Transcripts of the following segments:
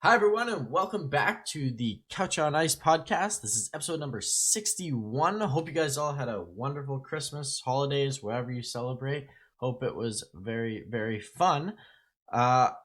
Hi, everyone, and welcome back to the Couch on Ice podcast. This is episode number 61. I hope you guys all had a wonderful Christmas, holidays, wherever you celebrate. Hope it was very, very fun. We got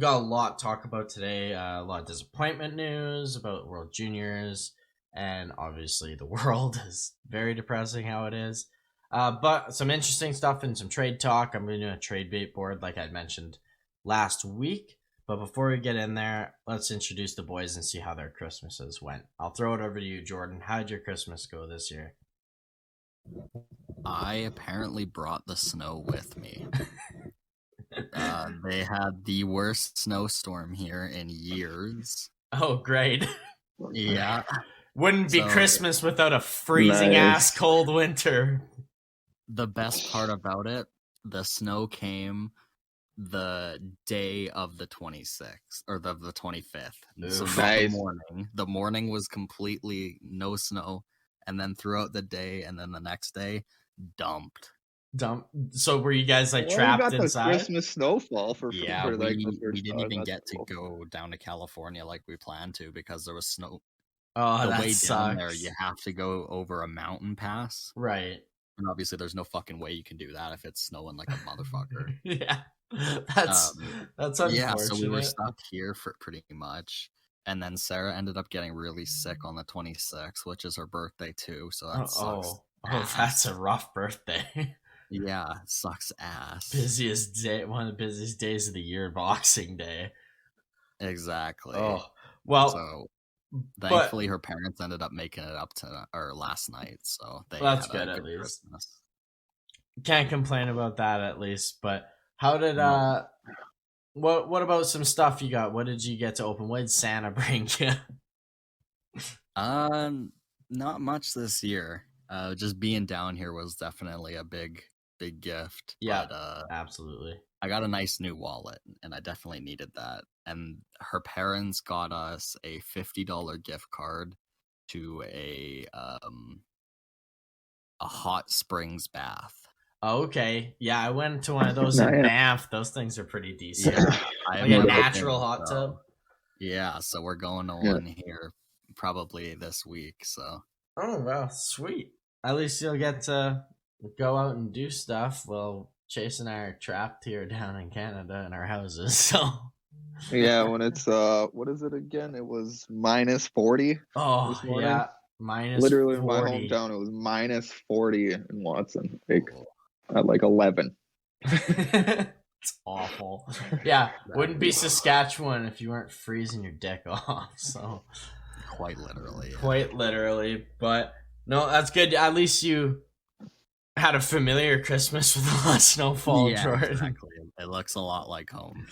a lot to talk about today. A lot of disappointment news about World Juniors, and obviously the world is very depressing how it is. But some interesting stuff and some trade talk. I'm going to do a trade bait board like I mentioned last week. But before we get in there, let's introduce the boys and see how their Christmases went. I'll throw it over to you, Jordan. How did your Christmas go this year? I apparently brought the snow with me. They had the worst snowstorm here in years. Oh, great. Yeah. Wouldn't be Christmas without a freezing-ass cold winter. The best part about it, the snow came the day of the 26th or the 25th. So nice. The morning was completely no snow, and then throughout the day and then the next day dumped. So were you guys trapped inside? The Christmas snowfall we didn't even get to go down to California like we planned to because there was snow. Oh, the that way sucks. Down there you have to go over a mountain pass, right? And obviously there's no fucking way you can do that if it's snowing like a motherfucker. Yeah. That's unfortunate. Yeah, so we were stuck here for pretty much. And then Sarah ended up getting really sick on the 26th, which is her birthday too. So that sucks. Oh, that's a rough birthday. Yeah, it sucks ass. Busiest day, one of the busiest days of the year, Boxing Day. Exactly. Oh, well. So thankfully her parents ended up making it up to last night. So that's good at least. Christmas. Can't complain about that at least, but how did what about some stuff you got? What did you get to open? What did Santa bring you? Not much this year. Just being down here was definitely a big gift. Yeah, absolutely. I got a nice new wallet, and I definitely needed that. And her parents got us a $50 gift card to a hot springs bath. Okay, yeah, I went to one of those in Banff. Those things are pretty decent. Like a natural hot tub. Yeah, so we're going to one here probably this week. So. Oh well, sweet. At least you'll get to go out and do stuff. Well, Chase and I are trapped here down in Canada in our houses. So. Yeah, when it's what is it again? It was minus 40. Oh yeah, minus. Literally 40. In my hometown, it was minus 40 in Watson. At 11. It's awful. Yeah, wouldn't be Saskatchewan if you weren't freezing your dick off. So quite literally. Yeah. Quite literally, but no, that's good. At least you had a familiar Christmas with a lot of snowfall, Jordan. Exactly. It looks a lot like home.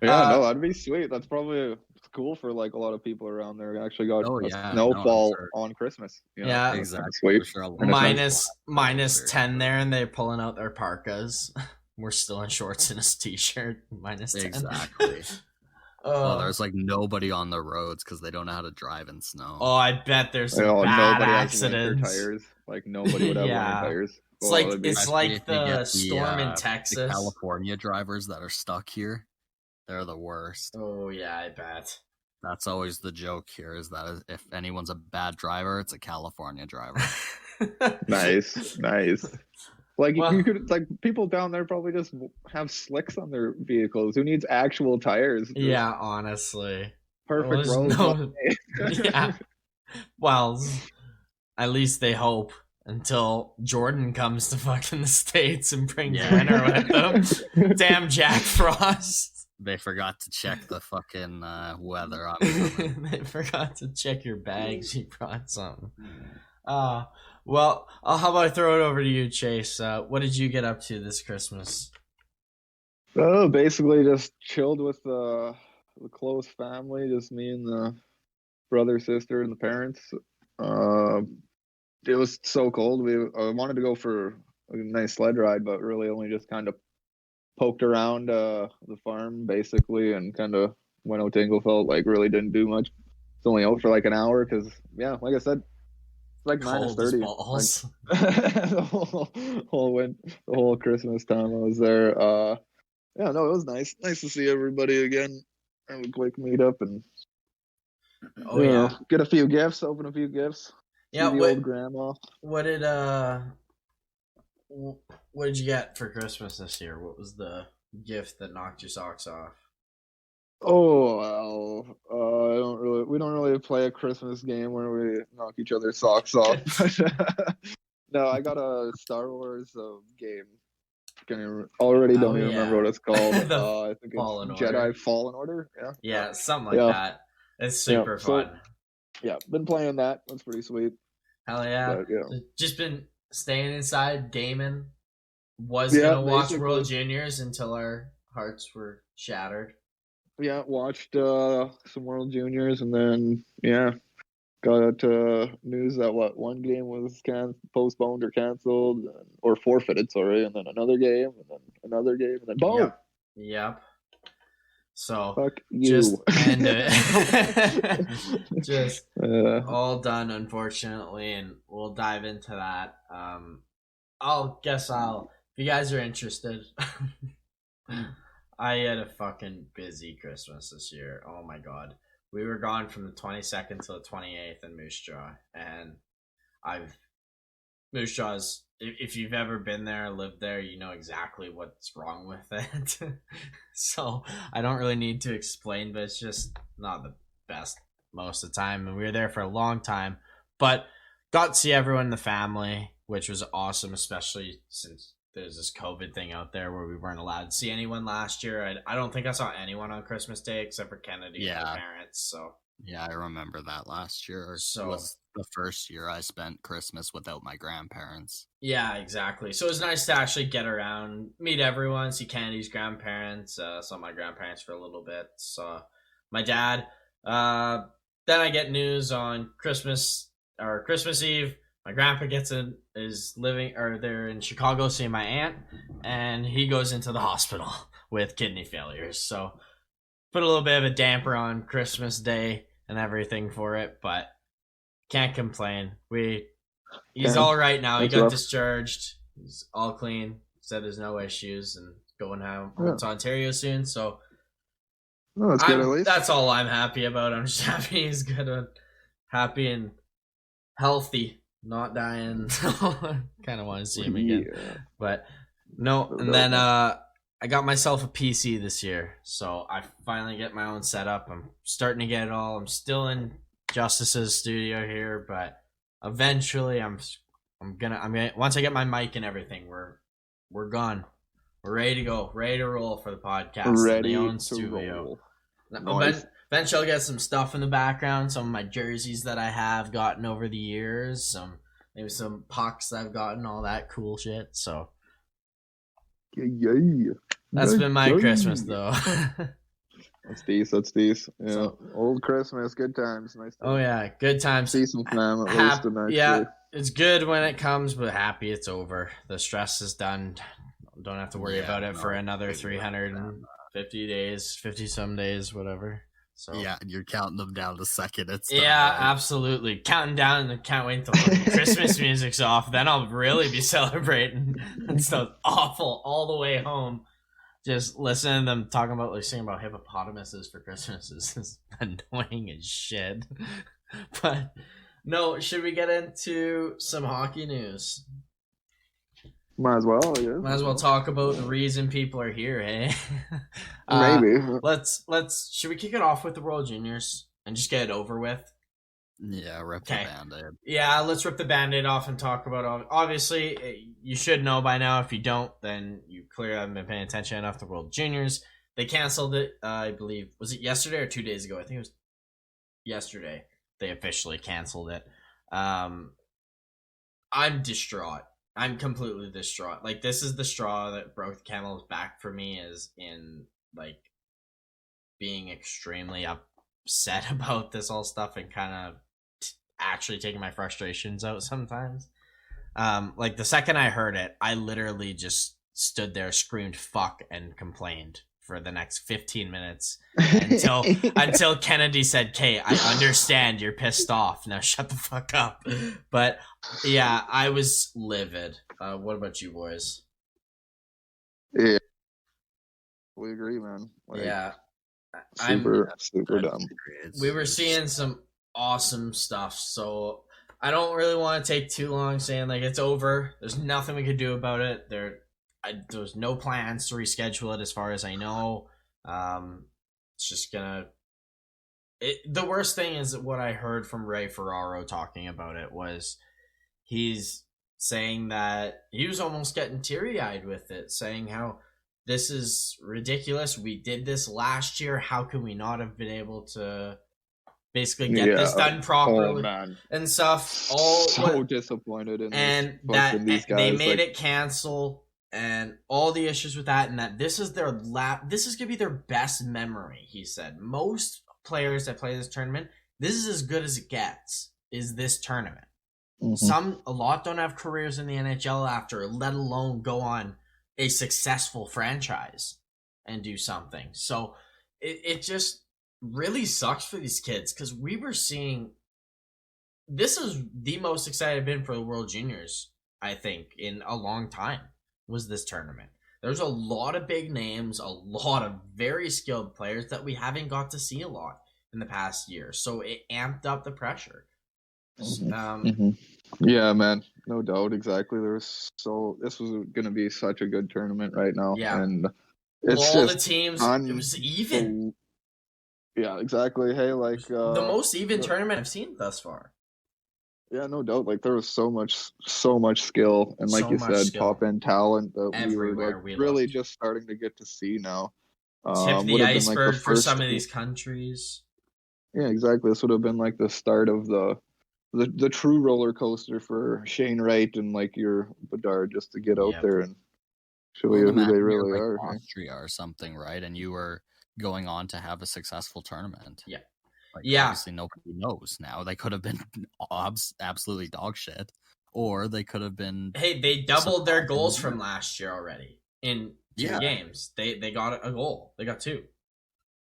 No, that'd be sweet. That's probably cool for a lot of people around there. Actually got snowfall on Christmas. Yeah, exactly. Sweet. Sure, minus 10 there, and they're pulling out their parkas. We're still in shorts and a t-shirt. Minus 10. Exactly. There's nobody on the roads because they don't know how to drive in snow. Oh, I bet there's some bad accidents. Tires. Nobody would have winter tires. It's like the storm in Texas. The California drivers that are stuck here, they're the worst. Oh yeah, I bet. That's always the joke here, is that if anyone's a bad driver, it's a California driver. Nice. You could people down there probably just have slicks on their vehicles. Who needs actual tires? Yeah, honestly. Perfect road. Yeah. Well, at least they hope until Jordan comes to fucking the States and brings winter with them. Damn Jack Frost. They forgot to check the fucking weather. They forgot to check your bags. You brought something. Well, how about I throw it over to you, Chase? What did you get up to this Christmas? Basically just chilled with the close family, just me and the brother, sister, and the parents. It was so cold. I wanted to go for a nice sled ride, but really only just kind of poked around the farm, basically, and kind of went out to Inglefeld. Really didn't do much. It's only out for an hour because, like I said, it's minus 30. The whole Christmas time I was there. It was nice to see everybody again. have a quick meetup and Oh yeah, get a few gifts, open a few gifts. yeah. See the old grandma. What did what did you get for Christmas this year? What was the gift that knocked your socks off? Oh well, we don't really play a Christmas game where we knock each other's socks off. No, I got a Star Wars game. Already don't even remember what it's called. I think it's Jedi Fallen Order. Yeah, something like that. It's super fun. Yeah, been playing that. That's pretty sweet. Hell yeah. But, just been staying inside, gaming. Was gonna watch World Juniors until our hearts were shattered. Yeah, watched some World Juniors, and then got news that one game was postponed or canceled or forfeited, sorry, and then another game, and then another game, and then boom. Yep. So fuck you. Just end it. Just all done, unfortunately, and we'll dive into that. If you guys are interested. I had a fucking busy Christmas this year. Oh my god. We were gone from the 22nd to the 28th in Moose Jaw. And Moose Jaw's, if you've ever been there, lived there, you know exactly what's wrong with it. So I don't really need to explain, but it's just not the best most of the time. And we were there for a long time. But got to see everyone in the family, which was awesome, especially since there's this COVID thing out there where we weren't allowed to see anyone last year. I don't think I saw anyone on Christmas Day except for Kennedy and her parents. So yeah, I remember that last year. So was the first year I spent Christmas without my grandparents. Yeah, exactly. So it was nice to actually get around, meet everyone, see Kennedy's grandparents, saw my grandparents for a little bit, saw my dad. Then I get news on Christmas Eve. My grandpa they're in Chicago seeing my aunt, and he goes into the hospital with kidney failure. So put a little bit of a damper on Christmas Day and everything for it, but can't complain. He's all right now. He got discharged. He's all clean. Said there's no issues and going home to Ontario soon. So that's good at least. That's all I'm happy about. I'm just happy he's good and happy and healthy. Not dying. Kind of want to see him again. But no, and then I got myself a PC this year. So I finally get my own setup. I'm starting to get it all. I'm still in Justice's studio here, but eventually I'm gonna once I get my mic and everything, we're gone. We're ready to go. Ready to roll for the podcast. Ready in the own to studio. roll. Nice. Eventually I'll get some stuff in the background, some of my jerseys that I have gotten over the years, maybe some pucks I've gotten, all that cool shit. So that's been my Christmas though. That's decent. Yeah. So, old Christmas, good times. Nice. Oh yeah, good times. See some fam at least. Yeah, it's good when it comes, but happy it's over. The stress is done. Don't have to worry about it for another 350 days, 50 some days, whatever. So yeah, you're counting them down the second it's done. Yeah, right? Absolutely. Counting down and can't wait until Christmas music's off. Then I'll really be celebrating and stuff awful all the way home. Just listening to them talking about singing about hippopotamuses for Christmas is annoying as shit. But no, should we get into some hockey news? Might as well, yeah. Might as well talk about the reason people are here, hey? Maybe. Should we kick it off with the World Juniors and just get it over with? Yeah, rip the Band-Aid. Yeah, let's rip the Band-Aid off and talk about obviously, you should know by now. If you don't, then you clearly haven't been paying attention enough to World Juniors. They canceled it, I believe. Was it yesterday or 2 days ago? I think it was yesterday. They officially canceled it. I'm distraught. I'm completely distraught. This is the straw that broke the camel's back for me, is in being extremely upset about this whole stuff and kind of actually taking my frustrations out sometimes. The second I heard it, I literally just stood there, screamed fuck, and complained for the next 15 minutes until Kennedy said, "Kay, I understand you're pissed off. Now shut the fuck up." But yeah, I was livid. What about you boys? Yeah, we agree, man. Yeah, super dumb. We were seeing some awesome stuff, so I don't really want to take too long saying like it's over. There's nothing we could do about it. There's no plans to reschedule it as far as I know. It's just gonna. The worst thing is what I heard from Ray Ferraro talking about it was he's saying that he was almost getting teary-eyed with it, saying how this is ridiculous. We did this last year. How can we not have been able to basically get this done properly and stuff? So disappointed in and that these guys, they made it cancel and all the issues with that, and that this is their this is gonna be their best memory. He said most players that play this tournament, this is as good as it gets. Is this tournament? A lot don't have careers in the NHL after, let alone go on a successful franchise and do something. So it just really sucks for these kids because we were seeing this is the most excited I've been for the World Juniors, I think, in a long time was this tournament. There's a lot of big names, a lot of very skilled players that we haven't got to see a lot in the past year. So it amped up the pressure. Yeah, man, no doubt, exactly. This was going to be such a good tournament right now, and it's all the teams. It was even. Yeah, exactly. Hey, like the most even tournament I've seen thus far. Yeah, no doubt. Like there was so much skill, and like you said, top end talent that everywhere we were really just starting to get to see now. Tip the iceberg for some of these countries. Yeah, exactly. This would have been like the start of the true roller coaster for Shane Wright and like your Bedard, just to get out there and show you who they really are. Austria or something, right? And you were going on to have a successful tournament. Yeah. Obviously, nobody knows now. They could have been absolutely dog shit, or they could have been. Hey, they doubled their goals from last year already in 2 games. They got a goal. They got 2.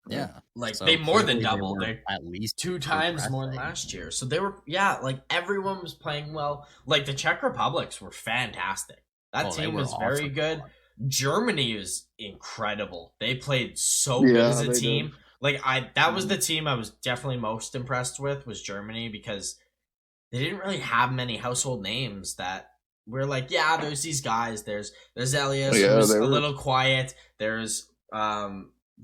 Yeah, like so they more than doubled. They at least 2 times more than last year. So they were like everyone was playing well. Like the Czech Republics were fantastic. That team was very good. Germany was incredible. They played so good as a team. Like that was the team I was definitely most impressed with was Germany because they didn't really have many household names that we're like, there's these guys. There's Elias who's a little quiet. There's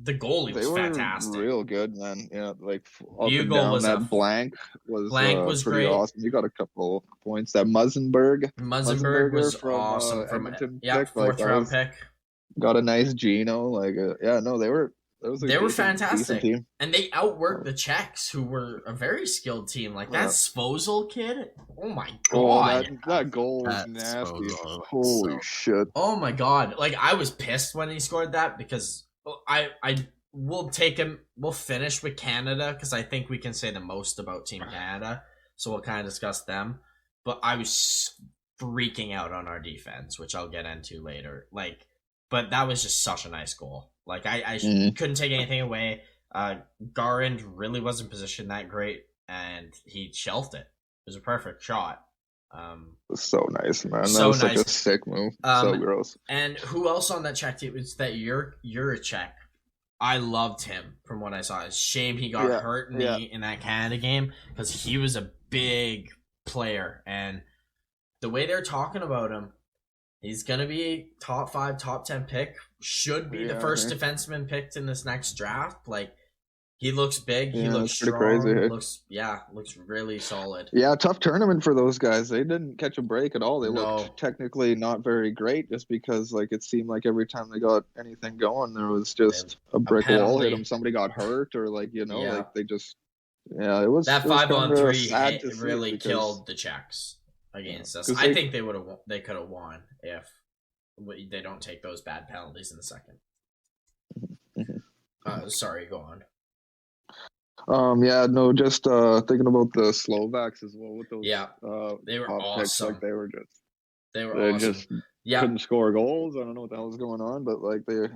the goalie was fantastic. Real good, man. Yeah, like up and down was that Blank was pretty great. Awesome. You got a couple points. That Musenberg was from, awesome from Edmonton. Fourth round pick. Got a nice Gino. Like they were fantastic, and they outworked the Czechs, who were a very skilled team. Like that Svozil kid. Oh my god, that goal was nasty. Holy shit. Oh my god, like I was pissed when he scored that because I will take him. We'll finish with Canada because I think we can say the most about Team Canada. So we'll kind of discuss them. But I was freaking out on our defense, which I'll get into later. But that was just such a nice goal. Like I couldn't take anything away. Garand really wasn't positioned that great, and he shelved it. It was a perfect shot. So nice, man. That was such a sick move. So gross. And who else on that Czech team? It's that you're a Czech. I loved him from what I saw. It's a shame he got hurt in that Canada game because he was a big player, and the way they're talking about him, he's gonna be a top 5, top 10 pick. Should be the first defenseman picked in this next draft. Like. He looks big. He looks strong. Crazy, hey? Looks really solid. Yeah, tough tournament for those guys. They didn't catch a break at all. They looked technically not very great just because like it seemed like every time they got anything going, there was just a brick wall hit them. Somebody got hurt or like like they just it was that 5-on-3 really killed the Czechs against us. I think they could have won if they don't take those bad penalties in the second. Sorry, go on. Just thinking about the Slovaks as well with those. They were awesome. Like they were awesome. Just couldn't score goals. I don't know what the hell was going on, but like they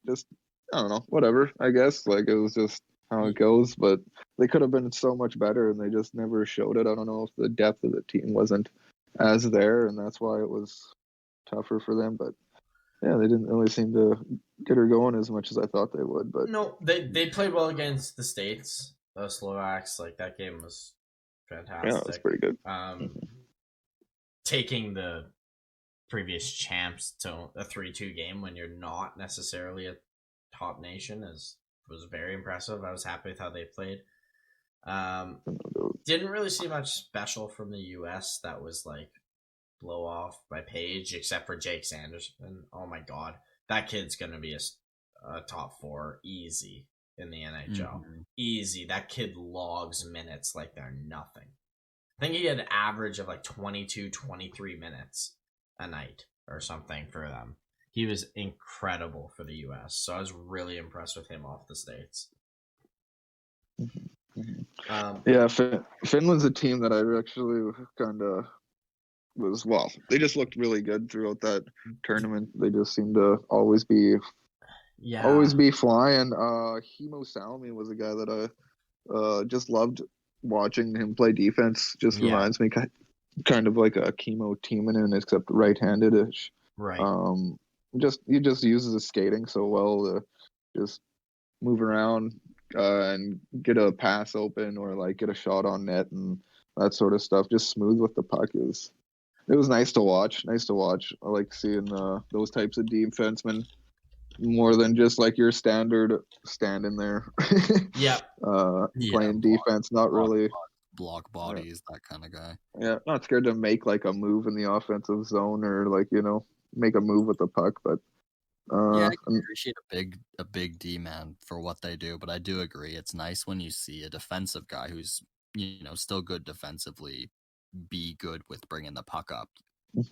just I don't know, whatever. I guess like it was just how it goes. But they could have been so much better, and they just never showed it. I don't know if the depth of the team wasn't as there, and that's why it was tougher for them. But Yeah, they didn't really seem to get her going as much as I thought they would. But No, they played well against the States, the Slovaks. Like that game was yeah, it was fantastic. pretty good. Taking the previous champs to a 3-2 game when you're not necessarily a top nation was very impressive. I was happy with how they played. Didn't really see much special from the U.S. that was like blow off by Page, except for Jake Sanderson. Oh my god, that kid's gonna be a top 4 easy in the NHL. Easy. That kid logs minutes like they're nothing. I think he had an average of like 22, 23 minutes a night or something for them. He was incredible for the U.S., so I was really impressed with him off the States. Yeah, Finland's a team that I actually kind of was, well, they just looked really good throughout that tournament. They just seemed to always be flying. Himo Salmi was a guy that I just loved watching him play defense. Just reminds me kind of like a Kimmo Timonen, except right-handed-ish. Right. He just uses his skating so well to just move around and get a pass open or like get a shot on net and that sort of stuff. Just smooth with the puck. It was nice to watch. I like seeing those types of defensemen more than just like your standard standing there. Playing defense, not really block bodies, that kind of guy. Yeah, not scared to make like a move in the offensive zone or like, make a move with the puck, but I can appreciate a big D man for what they do, but I do agree it's nice when you see a defensive guy who's still good defensively be good with bringing the puck up,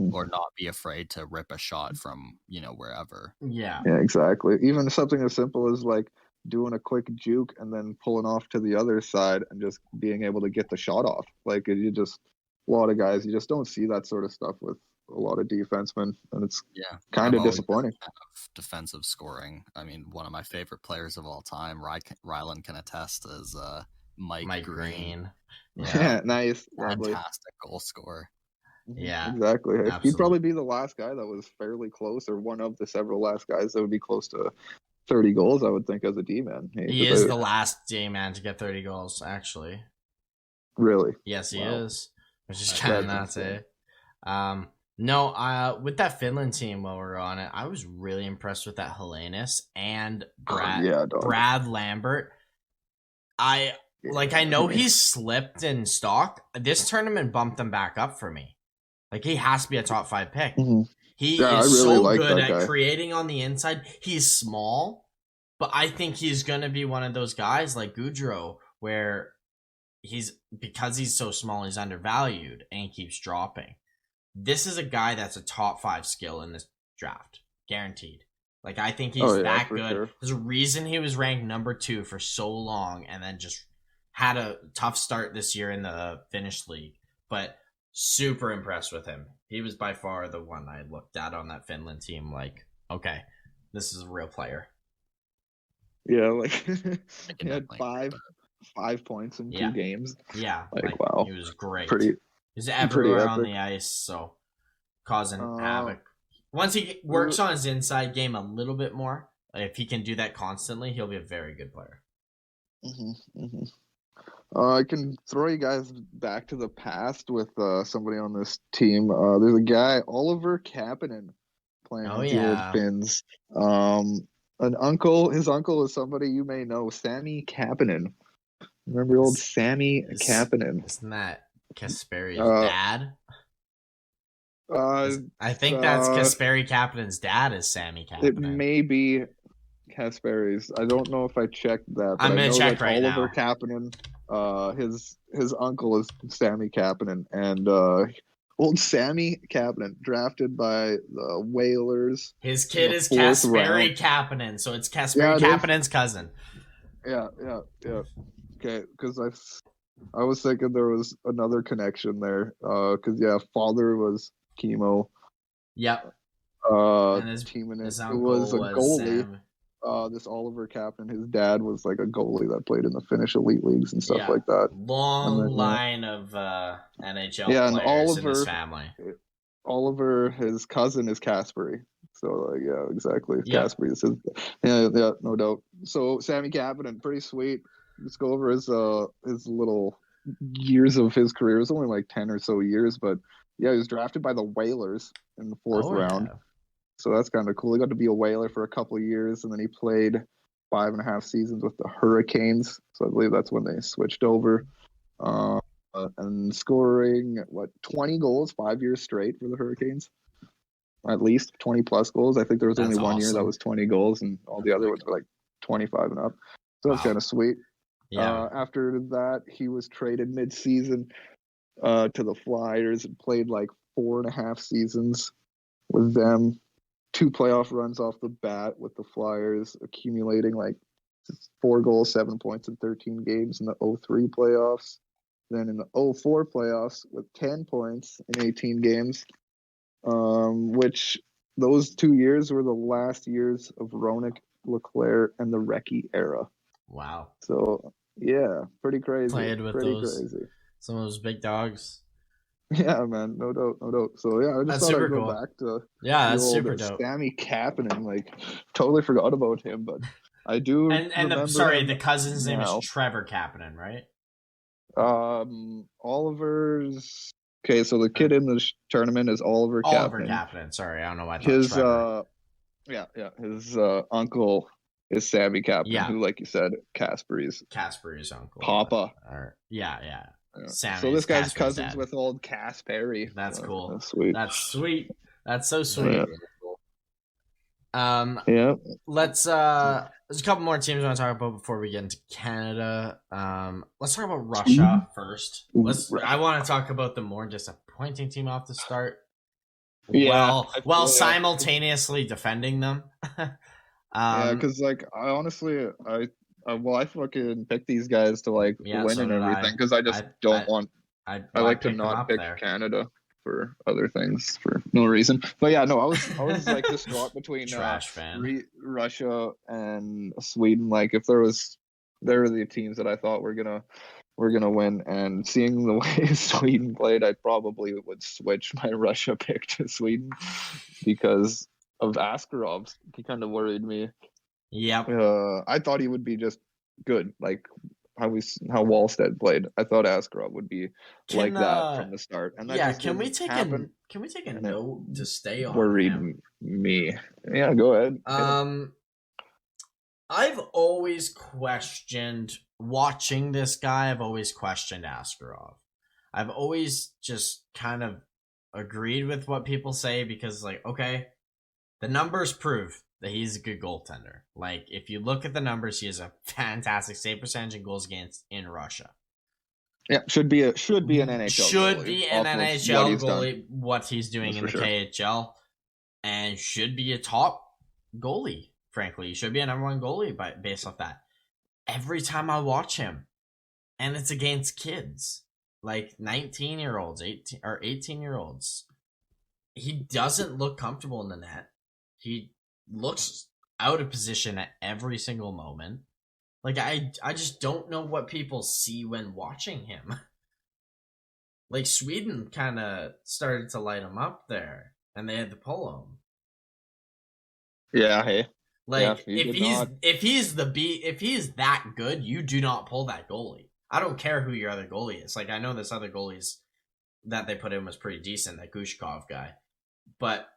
or not be afraid to rip a shot from wherever. Yeah, exactly. Even something as simple as like doing a quick juke and then pulling off to the other side and just being able to get the shot off. Like a lot of guys, you just don't see that sort of stuff with a lot of defensemen, and it's kind of disappointing. Defensive scoring. I mean, one of my favorite players of all time, Rhylan can attest, is Mike Green. Yeah, nice, fantastic goal scorer. Yeah, exactly. Absolutely. He'd probably be the last guy that was fairly close, or one of the several last guys that would be close to 30 goals, I would think, as a D-man. He is the last D-man to get 30 goals, actually. Really? Yes, he is. Which is kind of nuts, No, with that Finland team, while we're on it, I was really impressed with that Helenius and Brad Lambert. I know he's slipped in stock. This tournament bumped him back up for me. Like, he has to be a top 5 pick. He is really so good at creating on the inside. He's small, but I think he's going to be one of those guys like Goudreau, where because he's so small, he's undervalued and he keeps dropping. This is a guy that's a top 5 skill in this draft. Guaranteed. Like, I think he's that good. Sure. There's a reason he was ranked number 2 for so long and then just had a tough start this year in the Finnish league. But super impressed with him. He was by far the one I looked at on that Finland team. Like, okay, this is a real player. Yeah, like he had 5 points in 2 games. Yeah, like wow, he was great. He's everywhere on the ice, so causing havoc. Once he works on his inside game a little bit more, if he can do that constantly, he'll be a very good player. I can throw you guys back to the past with somebody on this team. There's a guy, Oliver Kapanen, playing with the old Finns. His uncle is somebody you may know, Sami Kapanen. Remember old Sami Kapanen? Isn't that Kasperi's dad? I think that's Kasperi Kapanen's dad is Sami Kapanen. It may be Kasperi's. I don't know if I checked that. But I'm going to check right Oliver now. Kapanen, his uncle is Sami Kapanen, and old Sami Kapanen, drafted by the Whalers. His kid is Kasperi Kapanen, so it's Kasperi Kapanen's cousin. Yeah. Okay, because I was thinking there was another connection there. Because father was Kimmo. Yep. And his was a goalie. This Oliver Kapanen, his dad was like a goalie that played in the Finnish elite leagues and stuff like that. Long line of NHL players in his family. Oliver, his cousin is Kasperi. So yeah, exactly. Yeah. Casper is his. Yeah, no doubt. So Sammy Kapanen, pretty sweet. Let's go over his little years of his career. It was only like 10 or so years, but yeah, he was drafted by the Whalers in the fourth round. So that's kind of cool. He got to be a Whaler for a couple of years, and then he played 5.5 seasons with the Hurricanes. So I believe that's when they switched over. And scoring 20 goals 5 years straight for the Hurricanes, at least 20 plus goals. I think there was only one year that was 20 goals, and all the other ones were like 25 and up. So that's kind of sweet. Yeah. After that, he was traded mid-season to the Flyers and played like 4.5 seasons with them. 2 playoff runs off the bat with the Flyers, accumulating like 4 goals, 7 points in 13 games in the 03 playoffs. Then in the 04 playoffs with 10 points in 18 games, which those 2 years were the last years of Roenick, Leclerc, and the Recchi era. Wow. So, yeah, pretty crazy. Played with some of those big dogs. Yeah, man, no doubt. So, yeah, I just thought I'd go back to that's super dope. Sammy Kapanen, like, totally forgot about him, but I do remember the cousin's name is Trevor Kapanen, right? Oliver's... Okay, so the kid in the tournament is Oliver Kapanen. Oliver Kapanen, sorry, I don't know why I thought Trevor. His uncle is Sammy Kapanen, who, like you said, Kaspery's uncle. Papa. Yeah. So this guy's cousins with old Kasperi. That's cool. That's sweet. That's so sweet. Yeah. Let's there's a couple more teams I want to talk about before we get into Canada. Let's talk about Russia first. I want to talk about the more disappointing team off the start. While simultaneously defending them. Because like I honestly I fucking pick these guys to like win and everything because I just don't want. I like to not pick Canada for other things for no reason. But yeah, no, I was like distraught between Russia and Sweden. Like if there were the teams that I thought were gonna win, and seeing the way Sweden played, I probably would switch my Russia pick to Sweden because of Askarov. He kind of worried me. Yep. I thought he would be just good, like how Wallstead played. I thought Askarov would be like that from the start. And that can we take a note to stay on? Worried me. Yeah, go ahead. I've always questioned watching this guy. I've always questioned Askarov. I've always just kind of agreed with what people say because, like, okay, the numbers prove that he's a good goaltender. Like, if you look at the numbers, he has a fantastic save percentage and goals against in Russia. Yeah, should be an NHL. Should be an NHL goalie. What he's doing in the KHL, and should be a top goalie. Frankly, he should be a number 1 goalie based off that. Every time I watch him, and it's against kids, like 19-year-olds, 18-year-olds, he doesn't look comfortable in the net. He looks out of position at every single moment. Like, I just don't know what people see when watching him. Like, Sweden kind of started to light him up there, and they had to pull him. Yeah, hey. Like, if he's that good, you do not pull that goalie. I don't care who your other goalie is. Like, I know this other goalies that they put in was pretty decent, that Gushkov guy. But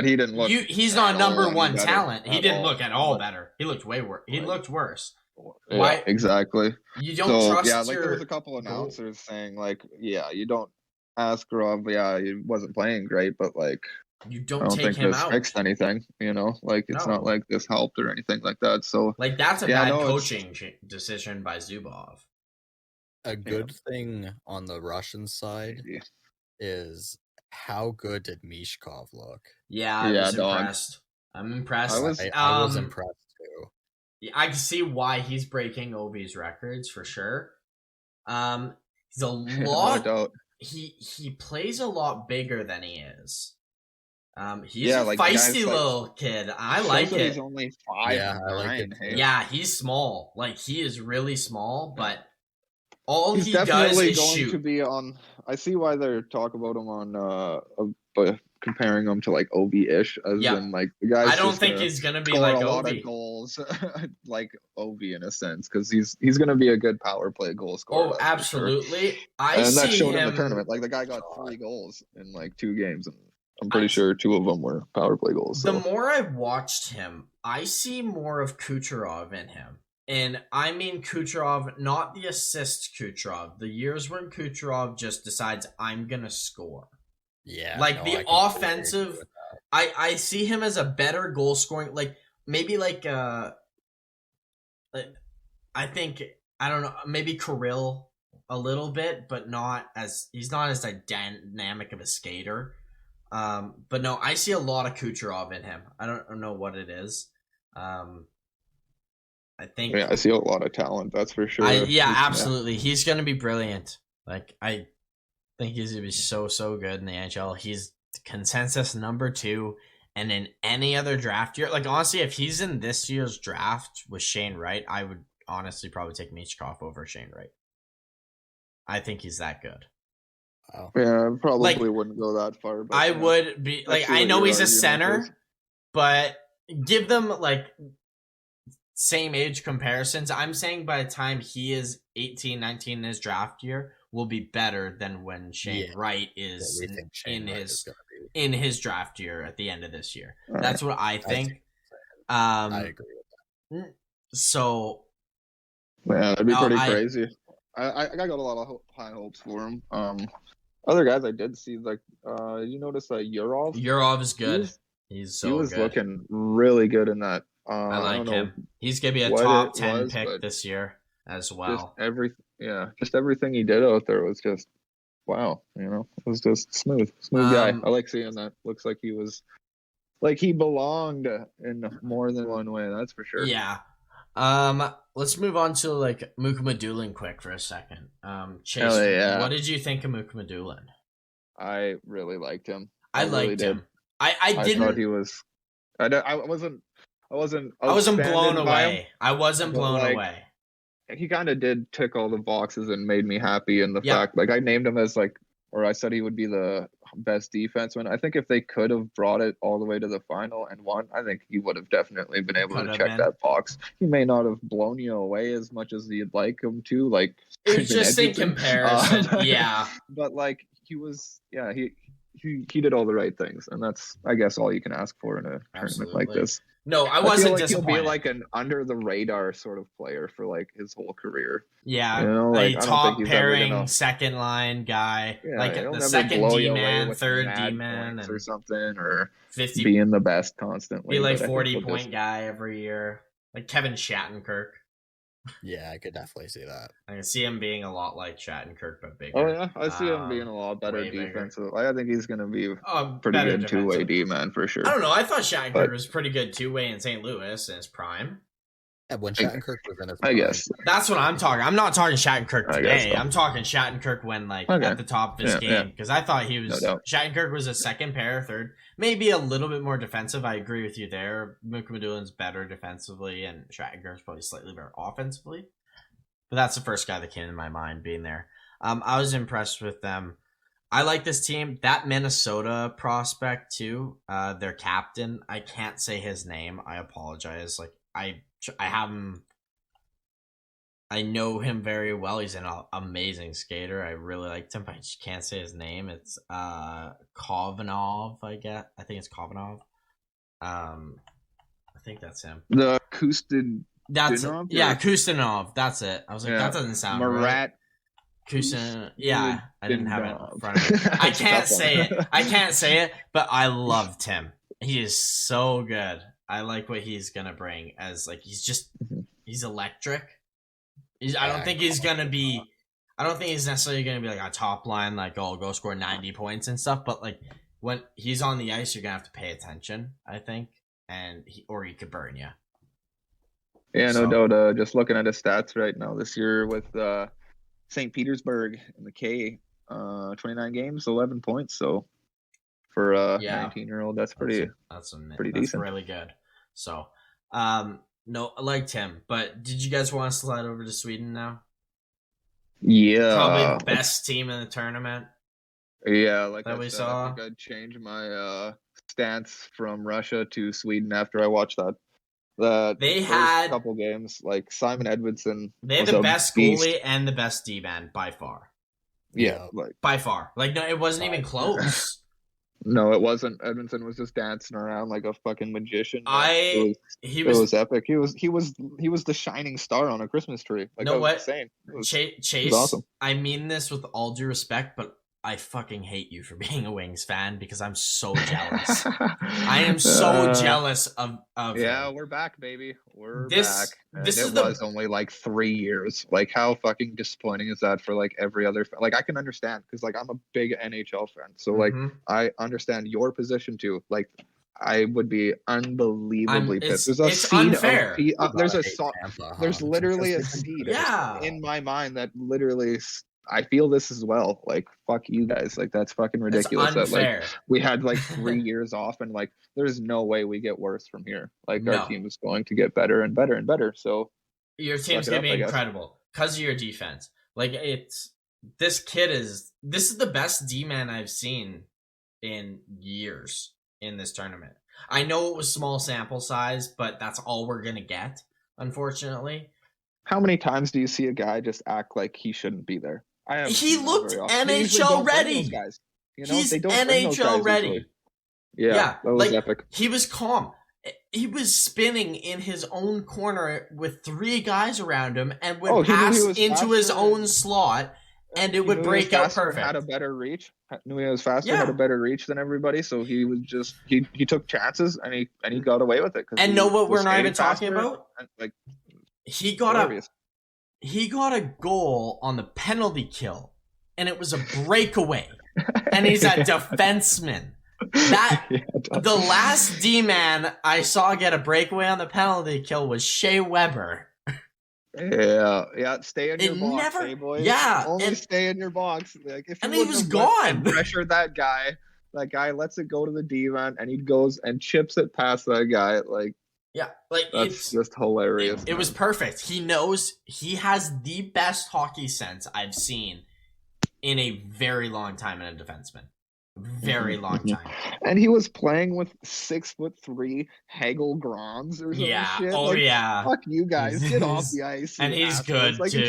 he didn't look. He's not a number 1 talent. He didn't look at all better. He looked way worse. He looked worse. Yeah, why? Exactly. You don't trust. Yeah, like there was a couple announcers saying like, yeah, you don't ask Rob. Yeah, he wasn't playing great, but like, you don't I don't take think him this out. Fixed anything, you know? Like it's not like this helped or anything like that. So like that's a bad coaching decision by Zubov. A good thing on the Russian side is how good did Mishkov look? Yeah, I was impressed. I'm impressed. I was impressed too. I can see why he's breaking Ovi's records for sure. He's a lot. No, he plays a lot bigger than he is. He's a feisty little kid. I like it. He's only 5'9". Yeah, I like it. Hey. Yeah, he's small. Like he is really small, but all he's he definitely does is going shoot. To be on. I see why they're talking about him on comparing him to like Ovi-ish, as in like the guy's. I don't think he's gonna be score like a lot Ovi. of goals, like Ovi in a sense, because he's gonna be a good power play goal scorer. Oh, absolutely! Sure. I and see that showed him in the tournament. Like the guy got 3 goals in like 2 games, and I'm pretty sure 2 of them were power play goals. The more I've watched him, I see more of Kucherov in him. And I mean Kucherov, not the assist Kucherov. The years when Kucherov just decides, I'm going to score. Yeah. Like the offensive, I see him as a better goal scoring, like maybe like I think, I don't know, maybe Kirill a little bit, but he's not as dynamic of a skater. But no, I see a lot of Kucherov in him. I don't know what it is. I think. Yeah, I see a lot of talent. That's for sure. Absolutely. Yeah. He's gonna be brilliant. Like I think he's gonna be so good in the NHL. He's consensus number 2, and in any other draft year, like honestly, if he's in this year's draft with Shane Wright, I would honestly probably take Michkov over Shane Wright. I think he's that good. Wow. Yeah, I probably wouldn't go that far. But I would be like, I know he's a center, but give them like same age comparisons. I'm saying by the time he is 18, 19 in his draft year, will be better than when Shane Wright is in his draft year at the end of this year. That's what I think. I agree with that. So, yeah, that'd be pretty crazy. I got a lot of high hopes for him. Other guys I did see, like, you notice Yurov? Yurov is good. He was looking really good in that. I like him. He's gonna be a top 10 pick this year as well. Just everything he did out there was just wow. You know, it was just smooth guy. I like seeing that. Looks like he was like he belonged in more than one way. That's for sure. Yeah. Let's move on to like Mukhamadullin quick for a second. Chase, what did you think of Mukhamadullin? I really liked him. I liked him. I didn't. I thought he was. I wasn't blown away. I wasn't blown away. He kind of did tick all the boxes and made me happy in the fact, like I named him as like, or I said he would be the best defenseman. I think if they could have brought it all the way to the final and won, I think he would have definitely been able to check that box. He may not have blown you away as much as you'd like him to, like it's just in comparison, But like he was, he did all the right things, and that's I guess all you can ask for in a tournament like this. No, I wasn't disappointed. He'll be like an under the radar sort of player for like his whole career. Yeah, you know, like, a top pairing second line guy, like the second D man, third D man, or something, or 50 being the best constantly. Be like 40-point guy every year, like Kevin Shattenkirk. Yeah, I could definitely see that. I can see him being a lot like Shattenkirk, but bigger. Oh yeah, I see him being a lot better defensive. I think he's going to be pretty good two-way D-man for sure. I don't know. I thought Shattenkirk was pretty good two-way in St. Louis in his prime. Yeah, when Shattenkirk was in his prime. I guess. That's what I'm talking. I'm not talking Shattenkirk today. I'm talking Shattenkirk when at the top of his game. Because I thought he was... Shattenkirk was a second pair, third. Maybe a little bit more defensive. I agree with you there. Mukhamadulin's better defensively, and Shattenkirk's probably slightly better offensively. But that's the first guy that came to my mind being there. I was impressed with them. I like this team. That Minnesota prospect, too, their captain, I can't say his name. I apologize. Like, I have him. I know him very well. He's an amazing skater. I really liked him, but I just can't say his name. It's Kovanov, I guess. I think it's Kovanov. I think that's him. The Kustin. Kustanov. That's it. I was like, that doesn't sound right. Kustin. Yeah, I didn't have it in front of me. I can't say it, but I loved him. He is so good. I like what he's gonna bring as like he's electric. I don't think he's necessarily gonna be like a top line like go score 90 points and stuff. But like when he's on the ice, you're gonna have to pay attention. I think, and he could burn you. Yeah, no doubt. Just looking at his stats right now this year with St. Petersburg in the K, 29 games, 11 points. So for a 19-year-old, that's pretty decent. That's really good. So, no, I liked him. But did you guys want to slide over to Sweden now? Yeah. Probably the best team in the tournament. Yeah, like that I we said, saw. I think I'd change my stance from Russia to Sweden after I watched that. They Those had couple games, like Simon Edvinsson they had was the a best beast. goalie and the best D man by far. Yeah, Yeah. like By far. Like no, it wasn't even close. no, it wasn't. Edvinsson was just dancing around like a fucking magician, man. He It was was epic. He was the shining star on a Christmas tree. Like know that was what? insane. It was Chase, awesome. I mean this with all due respect, but I fucking hate you for being a Wings fan because I'm so jealous. I am so jealous of Yeah, him. we're back, baby. We're This back. And this it is was the only like 3 years. Like, how fucking disappointing is that for like every other? Like, I can understand because like I'm a big NHL fan, so like Mhm. I understand your position too. Like, I would be unbelievably pissed. There's a it's seed unfair. of Gotta hate there's Tampa, huh? literally a Because they've been seed great. Yeah. in my mind that literally I feel this as well. Like, fuck you guys. Like, that's fucking It's ridiculous. That like unfair. we had like 3 years off, and like there's no way we get worse from here. Like our No. team is going to get better and better and better. So Your team's suck it gonna up, be I guess. incredible because of your defense. Like this is the best D man I've seen in years in this tournament. I know it was small sample size, but that's all we're gonna get, unfortunately. How many times do you see a guy just act like he shouldn't be there? I haven't He seen that looked very often. They usually NHL don't bring ready. those guys. You know, He's they don't bring those NHL guys ready. usually. Yeah, that was like epic. he was calm. He was spinning in his own corner with 3 guys around him and would He knew pass he was into his faster own and- slot, and it He would knew he was break out faster and perfect. Had a better reach. Knew he was faster, Yeah. had a better reach than everybody. So he was just he took chances and he got away with it. And he know what was we're not even skating talking faster about? and, like He got hilarious. a goal on the penalty kill, and it was a breakaway, and he's a defenseman. That Yeah, the last D man I saw get a breakaway on the penalty kill was Shea Weber. yeah. Stay in It your box, never- hey boys. yeah, only and- stay in your box. Like if and you he wouldn't was have went and gone. pressured that guy lets it go to the D man, and he goes and chips it past that guy. Like Yeah, like that's just hilarious. it was perfect. He knows he has the best hockey sense I've seen in a very long time in a defenseman. Very long time. And he was playing with 6'3" Hagel Grons or some Yeah. shit. Oh like, yeah. fuck you guys, get off the ice. And you he's assholes. good, Like too. you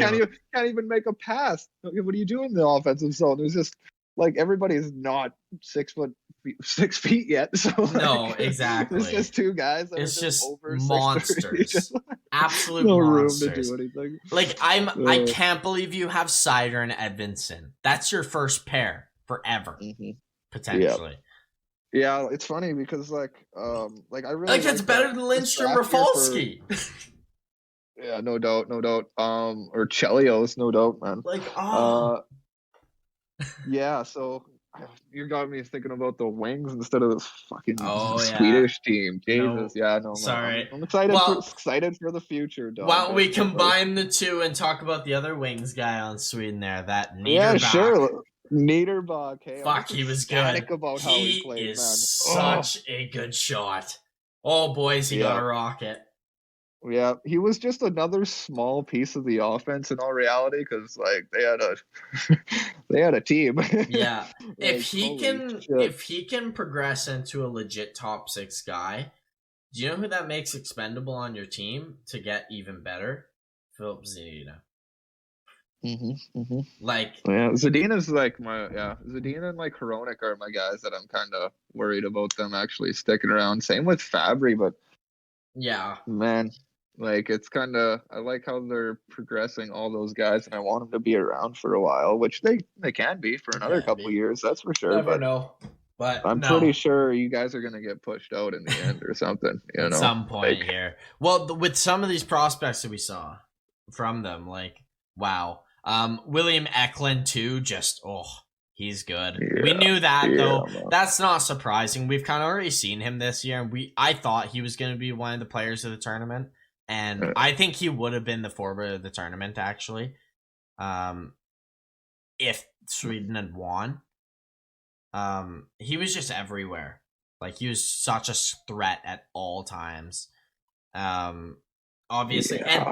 can't even make a pass. What are you doing in the offensive zone? There's just like everybody's not 6 feet yet. So No, like, exactly. There's just 2 guys that It's are just over 6'3". monsters. Just, Absolute no room monsters. to do anything. Like I can't believe you have Sider and Edvinsson. That's your first pair forever, potentially. Yeah, it's funny because like I really Like it's better than Lindstrom or Falsky. Yeah, no doubt. Or Chelios, no doubt, man. Like yeah. So you got me thinking about the Wings instead of this fucking yeah. Swedish team. Jesus, No, yeah, no, sorry. man. I'm excited. Well, excited for the future, dog. why don't we combine the two and talk about the other Wings guy on Sweden there? That Niederbach. Yeah, sure. Niederbach. Hey, Fuck, he was good. About how he played, is man. such a good shot. Oh, boys, he got a rocket. Yeah, he was just another small piece of the offense in all reality because like they had a team. Yeah, Like, if he shit. can progress into a legit top 6 guy, do you know who that makes expendable on your team to get even better? Philip Zadina. Like Zadina's like Zadina and like Hronek are my guys that I'm kind of worried about them actually sticking around. Same with Fabry, but yeah, man, like it's kind of I like how they're progressing all those guys, and I want them to be around for a while, which they can be for another couple years, that's for sure. Never know. But I'm pretty sure you guys are gonna get pushed out in the end or something. At some point here. Well, with some of these prospects that we saw from them, like wow. William Eklund too, he's good. Yeah, we knew that though. Man. That's not surprising. We've kind of already seen him this year, and I thought he was going to be one of the players of the tournament, and I think he would have been the forward of the tournament actually, if Sweden had won. He was just everywhere. Like he was such a threat at all times. Obviously, and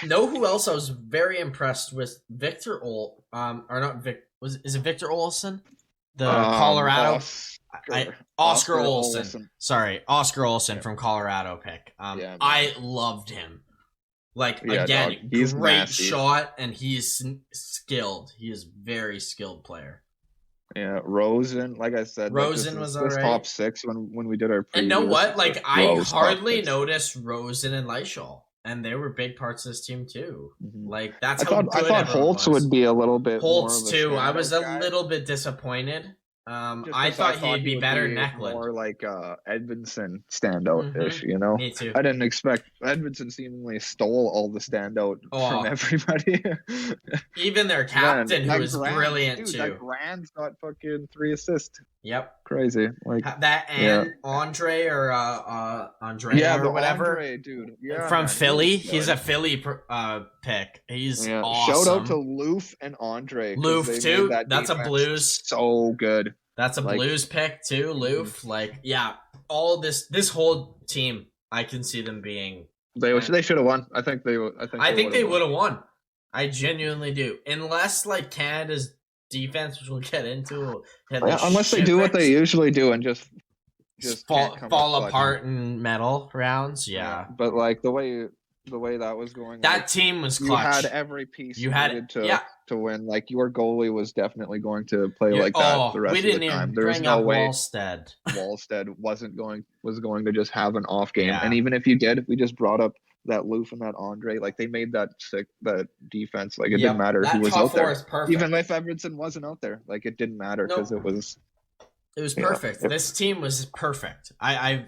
know who else I was very impressed with? Victor is it Victor Olsson? the Colorado. Oscar Olsen. Sorry, Oscar Olsen from Colorado pick. I loved him. Like, again, dog. He's great nasty. shot, and he's skilled. He is very skilled player. Yeah, Rosen, like I said, Rosen was all right. Top 6 when we did our previous. And know what? Like, I hardly noticed Rosen and Leishall, and they were big parts of this team too. Mm-hmm. Like, that's I thought Holtz would be a little bit. Holtz more too. I was a little bit disappointed. I thought he'd be better than Eklund. More like Edmondson standout-ish, you know? Me too. I didn't expect Edmondson seemingly stole all the standout from everybody. Even their captain, who was brilliant too. That Grand's got fucking 3 assists. Yep. Crazy. Like that and Andre or Andrea or whatever. Andre, dude. Yeah, from Philly. He's a Philly pick. He's awesome. Shout out to Loof and Andre. Loof too. That's a Blues. So good. That's a Blues pick too, Loof. Like, all this whole team, I can see them being. They should have won. I think they would have won. I genuinely do. Unless like Canada's defense, which we'll get into, unless they do what they usually do and just fall apart in medal rounds. Yeah. But like the way that was going, that team was clutch. You had every piece you had to win. Like, your goalie was definitely going to play like that the rest of the time. There's no way Wallstead was going to just have an off game. And even if you did, we just brought up that Loof and that Andre. Like, they made that defense. Like, it didn't matter who was out there. Even if Edmondson wasn't out there, like, it didn't matter because it was. It was perfect. This team was perfect. I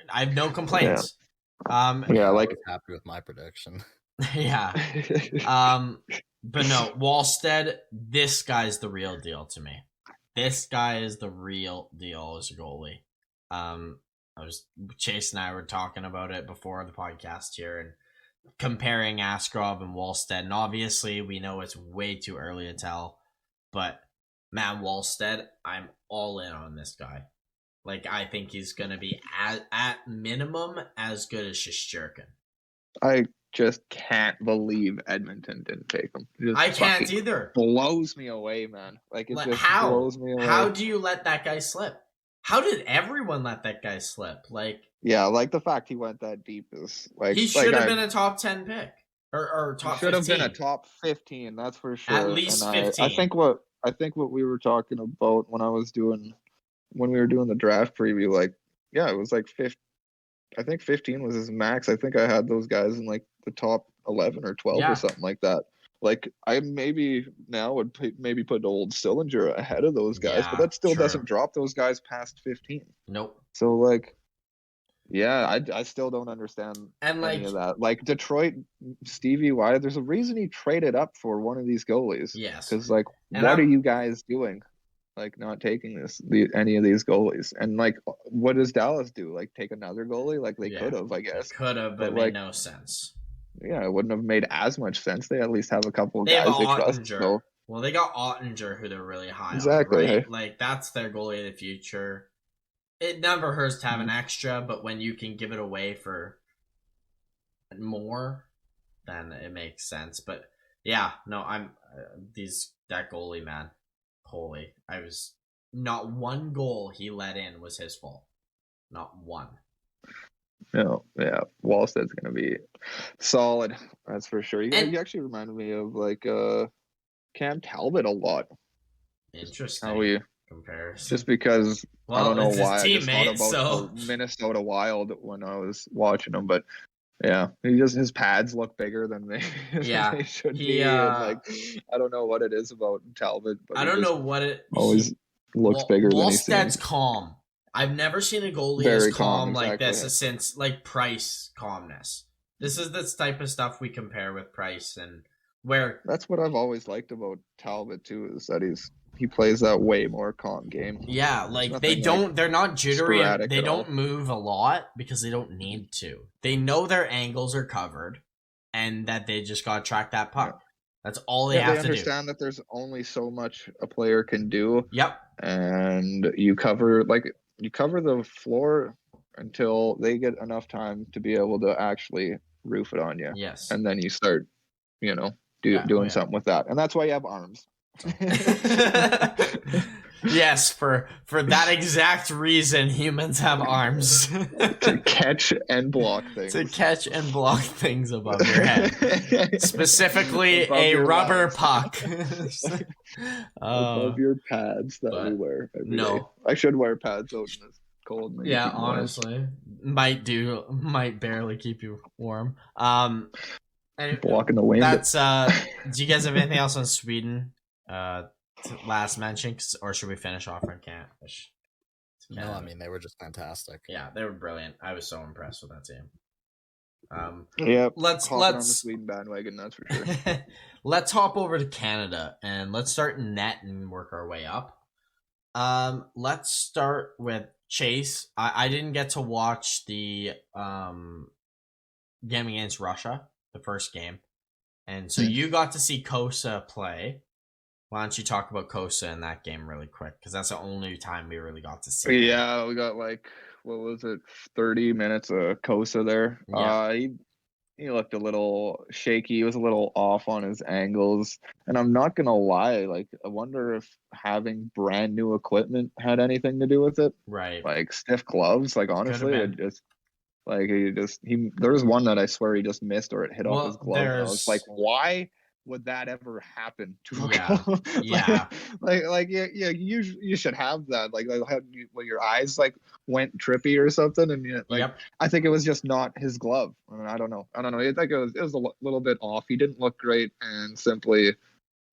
have no complaints. I was happy with my prediction. But no, Wallstead, this guy's the real deal to me. This guy is the real deal as a goalie. Chase and I were talking about it before the podcast here and comparing Askarov and Wallstead. And obviously we know it's way too early to tell, but man, Wallstead, I'm all in on this guy. Like, I think he's going to be at minimum as good as Shesterkin. I just can't believe Edmonton didn't take him. I can't either. Blows me away, man. Like, it blows me away. How do you let that guy slip? How did everyone let that guy slip? Like, like the fact he went that deep is like he should have been a top 10 pick or top 15. Should have been a top 15. That's for sure. At least 15. I think what we were talking about when we were doing the draft preview, like, it was like 15. I think 15 was his max. I think I had those guys in like the top 11 or 12 or something like that. Like, I maybe now would put old Sillinger ahead of those guys, but that still doesn't drop those guys past 15. Nope. So like, I still don't understand any of that. Like, Detroit, Stevie Y, there's a reason he traded up for one of these goalies. Yes. Because like, what are you guys doing? Like, not taking any of these goalies. And like, what does Dallas do? Like, take another goalie? Like, they could have, I guess. Could have, but it made no sense. Yeah, it wouldn't have made as much sense. They at least have a couple of guys they trust. So. Well, they got Ottinger, who they're really high on. Right? Hey? Like, that's their goalie of the future. It never hurts to have an extra, but when you can give it away for more, then it makes sense. But I'm that goalie, man. Holy, not one goal he let in was his fault. Not one. No, Wallstead's gonna be solid. That's for sure. You actually reminded me of like Cam Talbot a lot. Interesting. How we comparison? Just because I don't know why I just thought about the Minnesota Wild when I was watching him, but his pads look bigger than they should be. And like, I don't know what it is about Talbot, but I don't know what it always looks bigger than he seems. Wallstead's calm. I've never seen a goalie as calm like this since like Price calmness. This is the type of stuff we compare with Price, and where that's what I've always liked about Talbot too, is that he plays that way more calm game. Yeah, like they're not jittery. They don't move a lot because they don't need to. They know their angles are covered and that they just got to track that puck. That's all they have to do. They understand that there's only so much a player can do. Yep. And you cover the floor until they get enough time to be able to actually roof it on you. Yes. And then you start, doing something with that. And that's why you have arms. Yes, for that exact reason, humans have arms. To catch and block things. To catch and block things above your head. Specifically, Above a your rubber legs. puck. Above your pads that we wear every day. I should wear pads out in this cold. Yeah, honestly. Might barely keep you warm. Blocking the wind. That's do you guys have anything else on Sweden? Last mention, or should we finish off on Canada? No, I mean they were just fantastic. Yeah, they were brilliant. I was so impressed with that team. Yeah, let's on the Sweden bandwagon, that's for sure. Let's hop over to Canada and let's start in net and work our way up. Let's start with Chase. I didn't get to watch the game against Russia, the first game, and so you got to see Kosa play. Why don't you talk about Kosa in that game really quick? Because that's the only time we really got to see him. Yeah, we got 30 minutes of Kosa there. Yeah. He looked a little shaky. He was a little off on his angles. And I'm not going to lie, I wonder if having brand new equipment had anything to do with it. Right. Like stiff gloves. Honestly, there was one that I swear he just missed or it hit off his glove. I was like, why would that ever happen to a glove? You should have that. Your eyes went trippy or something, and I think it was just not his glove. I don't know. I think it was a little bit off. He didn't look great, and simply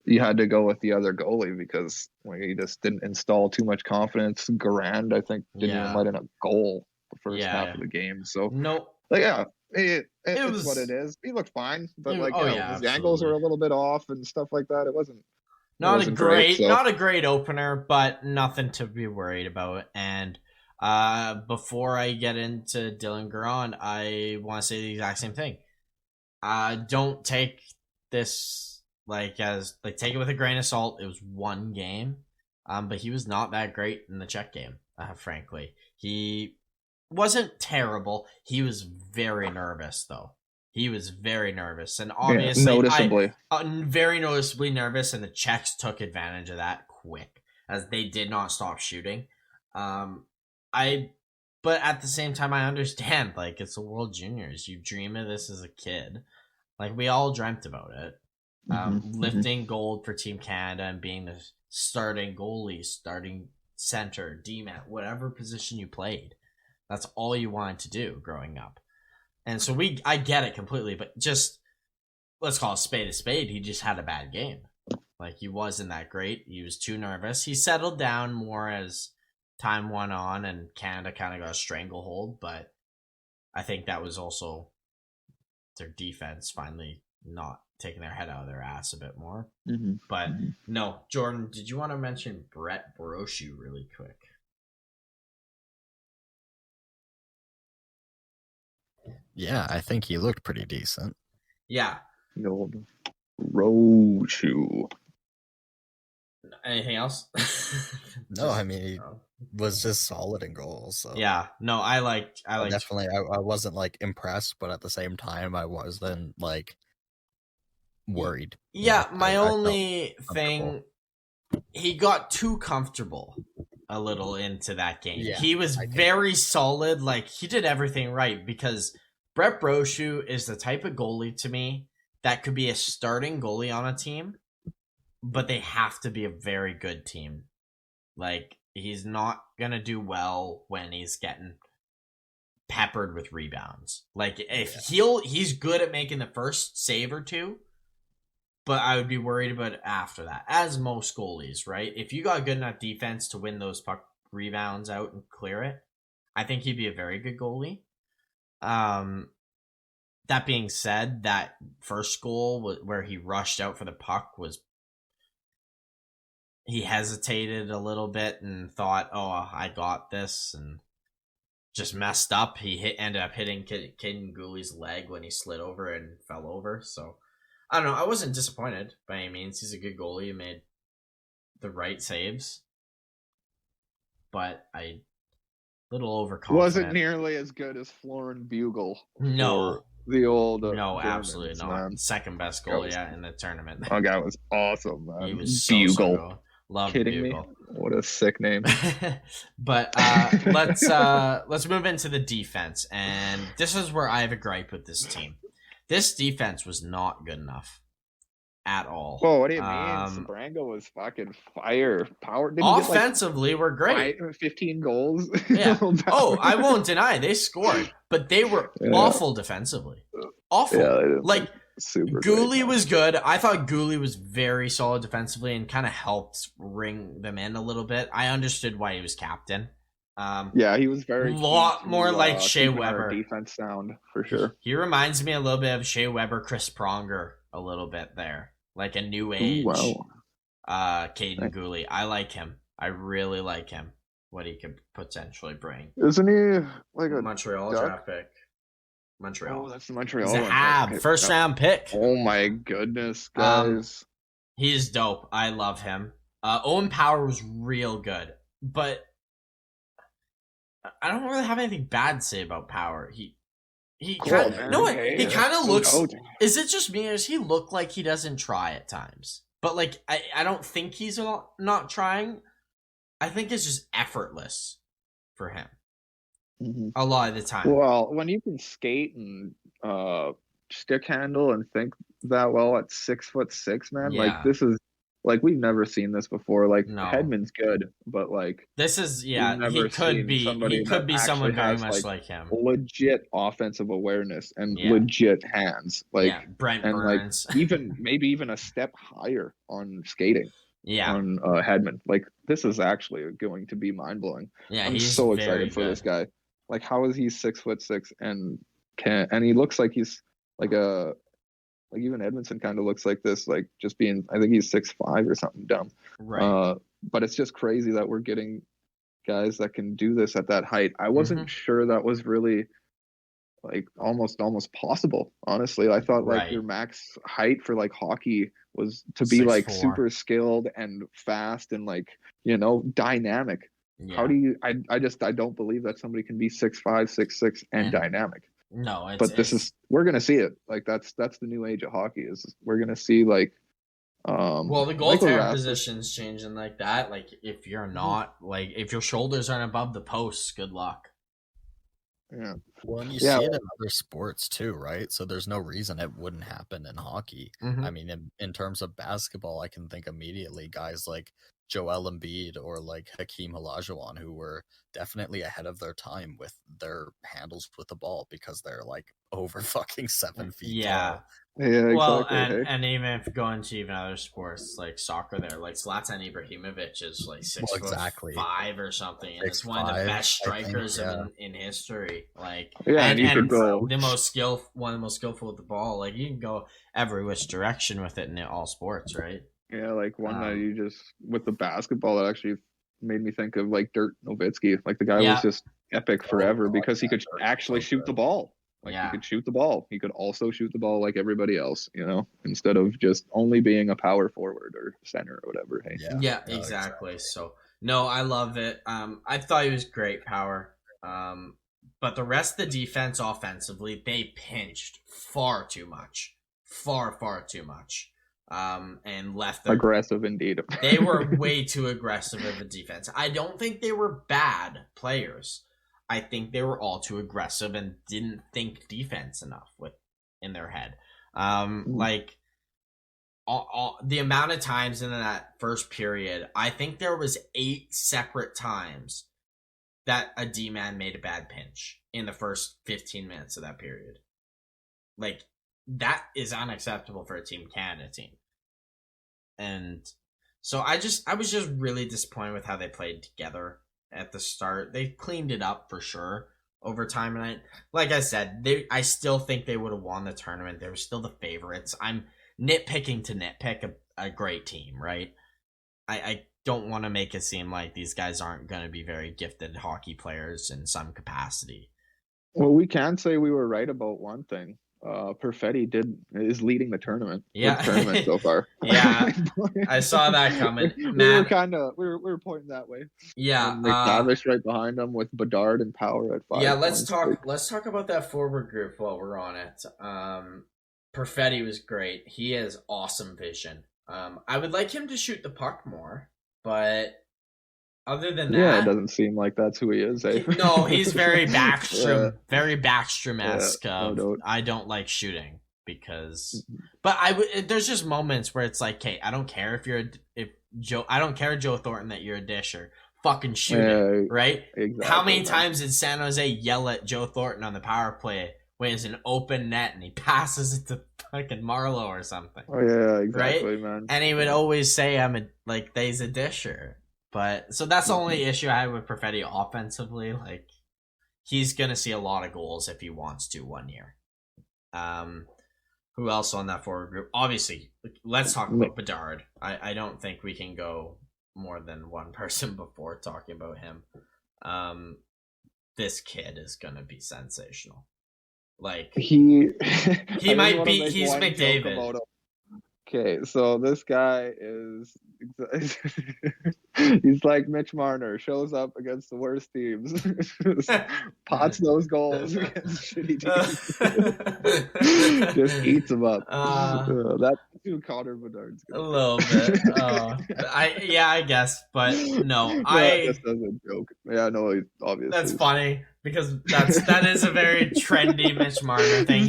you had to go with the other goalie because he just didn't install too much confidence. Garand, I think, didn't even let in a goal the first half of the game. So it's what it is. He looked fine, but his angles were a little bit off and stuff like that. It wasn't not a great opener, but nothing to be worried about. And before I get into Dylan Garand, I want to say the exact same thing. Don't take this take it with a grain of salt. It was one game, but he was not that great in the Czech game. Frankly, he wasn't terrible. He was very nervous, though. He was very nervous, and obviously, very noticeably nervous. And the Czechs took advantage of that quick, as they did not stop shooting. But at the same time, I understand. It's the World Juniors. You dream of this as a kid. We all dreamt about it. Lifting gold for Team Canada and being the starting goalie, starting center, D-man, whatever position you played. That's all you wanted to do growing up. And so I get it completely, but just let's call a spade a spade. He just had a bad game. He wasn't that great. He was too nervous. He settled down more as time went on and Canada kind of got a stranglehold, but I think that was also their defense finally not taking their head out of their ass a bit more. But no, Jordan, did you want to mention Brett Brochu really quick? Yeah, I think he looked pretty decent. Yeah. The old Brochu. Anything else? No, I mean he was just solid in goals. So. Yeah, no, I definitely. I wasn't impressed, but at the same time, I wasn't worried. Yeah, my only thing, he got too comfortable a little into that game. Yeah, he was very solid. He did everything right because Brett Brochu is the type of goalie to me that could be a starting goalie on a team, but they have to be a very good team. He's not going to do well when he's getting peppered with rebounds. He's good at making the first save or two, but I would be worried about it after that, as most goalies, right? If you got good enough defense to win those puck rebounds out and clear it, I think he'd be a very good goalie. That being said, that first goal where he rushed out for the puck he hesitated a little bit and thought, "Oh, I got this," and just messed up. He ended up hitting Caden Gooley's leg when he slid over and fell over. So I don't know. I wasn't disappointed by any means. He's a good goalie. He made the right saves, but a little overconfident. Wasn't nearly as good as Florin Bugle. No. The old no, Germans, absolutely not. Man. Second best goal, in the tournament. Oh, that was awesome, man. He was Bugle. so Love Kidding me? Bugle. What a sick name. But let's move into the defense, and this is where I have a gripe with this team. This defense was not good enough at all. Whoa, what do you mean? Sabrango was fucking fire. Power. Offensively, we're great. 15 goals. Yeah. Oh, I won't deny they scored, but they were awful defensively. Awful. Yeah, like super. Gooley was good. I thought Gooley was very solid defensively and kind of helped ring them in a little bit. I understood why he was captain. Yeah, he was very lot more like Shea Weber. Defense sound for sure. He reminds me a little bit of Shea Weber, Chris Pronger, a little bit there, like a new age. Ooh, wow. Caden Gooley. I like him. I really like him. What he could potentially bring. Isn't he like a Montreal draft pick? Montreal. Oh, that's the Montreal. He's a Hab, first round pick. Oh my goodness, guys. He's dope. I love him. Owen Power was real good, but I don't really have anything bad to say about Power. He kind of looks. Is it just me, or does he look like he doesn't try at times? But like, I don't think he's not trying. I think it's just effortless for him. Mm-hmm. A lot of the time. Well, when you can skate and stick handle and think that well at 6'6", man, like this is like we've never seen this before. Like Hedman's good, but like this is he could be someone very much like him. Legit offensive awareness and legit hands, like Brent Burns, like maybe even a step higher on skating. Yeah, on Hedman. Like this is actually going to be mind blowing. Yeah, I'm so excited for this guy. Like, how is he 6'6" and he looks like he's like even Edmondson kind of looks like this, like just being, I think he's 6'5" or something dumb. Right. But it's just crazy that we're getting guys that can do this at that height. I wasn't sure that was really like almost possible. Honestly, I thought like your max height for like hockey was to be 6'4", like super skilled and fast and like, dynamic. Yeah. How do you? I don't believe that somebody can be 6'5", 6'6", and dynamic. No, we're gonna see it. Like that's the new age of hockey. Is we're gonna see like. Well, the goaltender position's changing like that. Like if you're not like if your shoulders aren't above the posts, good luck. Yeah. Well, and you see it in other sports too, right? So there's no reason it wouldn't happen in hockey. I mean, in terms of basketball, I can think immediately guys like Joel Embiid or like Hakeem Olajuwon, who were definitely ahead of their time with their handles with the ball because they're like over fucking 7 feet tall. Yeah, exactly. Well, and even if going to even other sports like soccer, there like Zlatan Ibrahimovic is like 6'5" or something, and it's one of the best strikers in history. Like, and you could go one of the most skillful with the ball. Like you can go every which direction with it in all sports, right? Yeah, like one that you just with the basketball that actually made me think of like Dirk Nowitzki. Like the guy was just epic forever because he could actually shoot the ball. Like he could shoot the ball. He could also shoot the ball like everybody else, instead of just only being a power forward or center or whatever. Hey. Yeah, exactly. So no, I love it. I thought he was great power. But the rest of the defense offensively, they pinched far too much. Far too much. And left them aggressive indeed. They were way too aggressive of a defense. I don't think they were bad players. I think they were all too aggressive and didn't think defense enough in their head. Like all the amount of times in that first period, I think there was 8 separate times that a D-man made a bad pinch in the first 15 minutes of that period. Like that is unacceptable for a Team Canada team. And so I was just really disappointed with how they played together at the start. They cleaned it up for sure over time, and like I said, I still think they would have won the tournament. They were still the favorites. I'm nitpicking to nitpick a great team, right? I don't want to make it seem like these guys aren't going to be very gifted hockey players in some capacity. Well, we can say we were right about one thing. Perfetti is leading the tournament. Yeah, tournament so far. Yeah, I saw that coming. We were pointing that way. Yeah, McTavish right behind him with Bedard and Power at 5. Yeah, let's talk about that forward group while we're on it. Perfetti was great. He has awesome vision. I would like him to shoot the puck more. But other than Yeah, it that, doesn't seem like that's who he is. Eh? no, he's very Backstrom, very Backstrom-esque. no doubt. I don't like shooting because, but there's just moments where it's like, hey, I don't care I don't care, Joe Thornton, that you're a disher. Fucking shoot it, right? Exactly, How many times did San Jose yell at Joe Thornton on the power play when it's an open net and he passes it to fucking Marlowe or something? Oh yeah, exactly, right? man. And he would always say he's a disher. But so that's the only issue I have with Perfetti offensively. Like, he's gonna see a lot of goals if he wants to one year. Who else on that forward group? Obviously, let's talk about Bedard. I don't think we can go more than one person before talking about him. This kid is gonna be sensational. Like, he might be. He's McDavid. Okay, so this guy is he's like Mitch Marner, shows up against the worst teams, pots those goals against shitty teams, just eats them up. That's who Connor Bedard's a little bit. I guess, but no, just as a joke. Yeah, no, obviously that's funny because that is a very trendy Mitch Marner thing.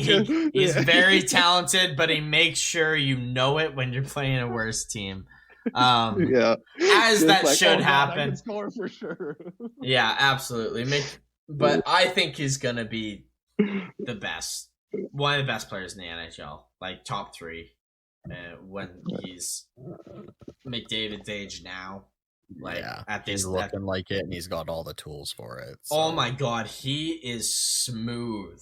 He's very talented, but he makes sure you know it when you're playing a worse team. Yeah, as just that like, should God, happen. I can score for sure. Yeah, absolutely. But I think he's gonna be the best, one of the best players in the NHL, like top 3. When he's McDavid's age now. Like, at this, he's looking like it, and he's got all the tools for it. So. Oh my god, he is smooth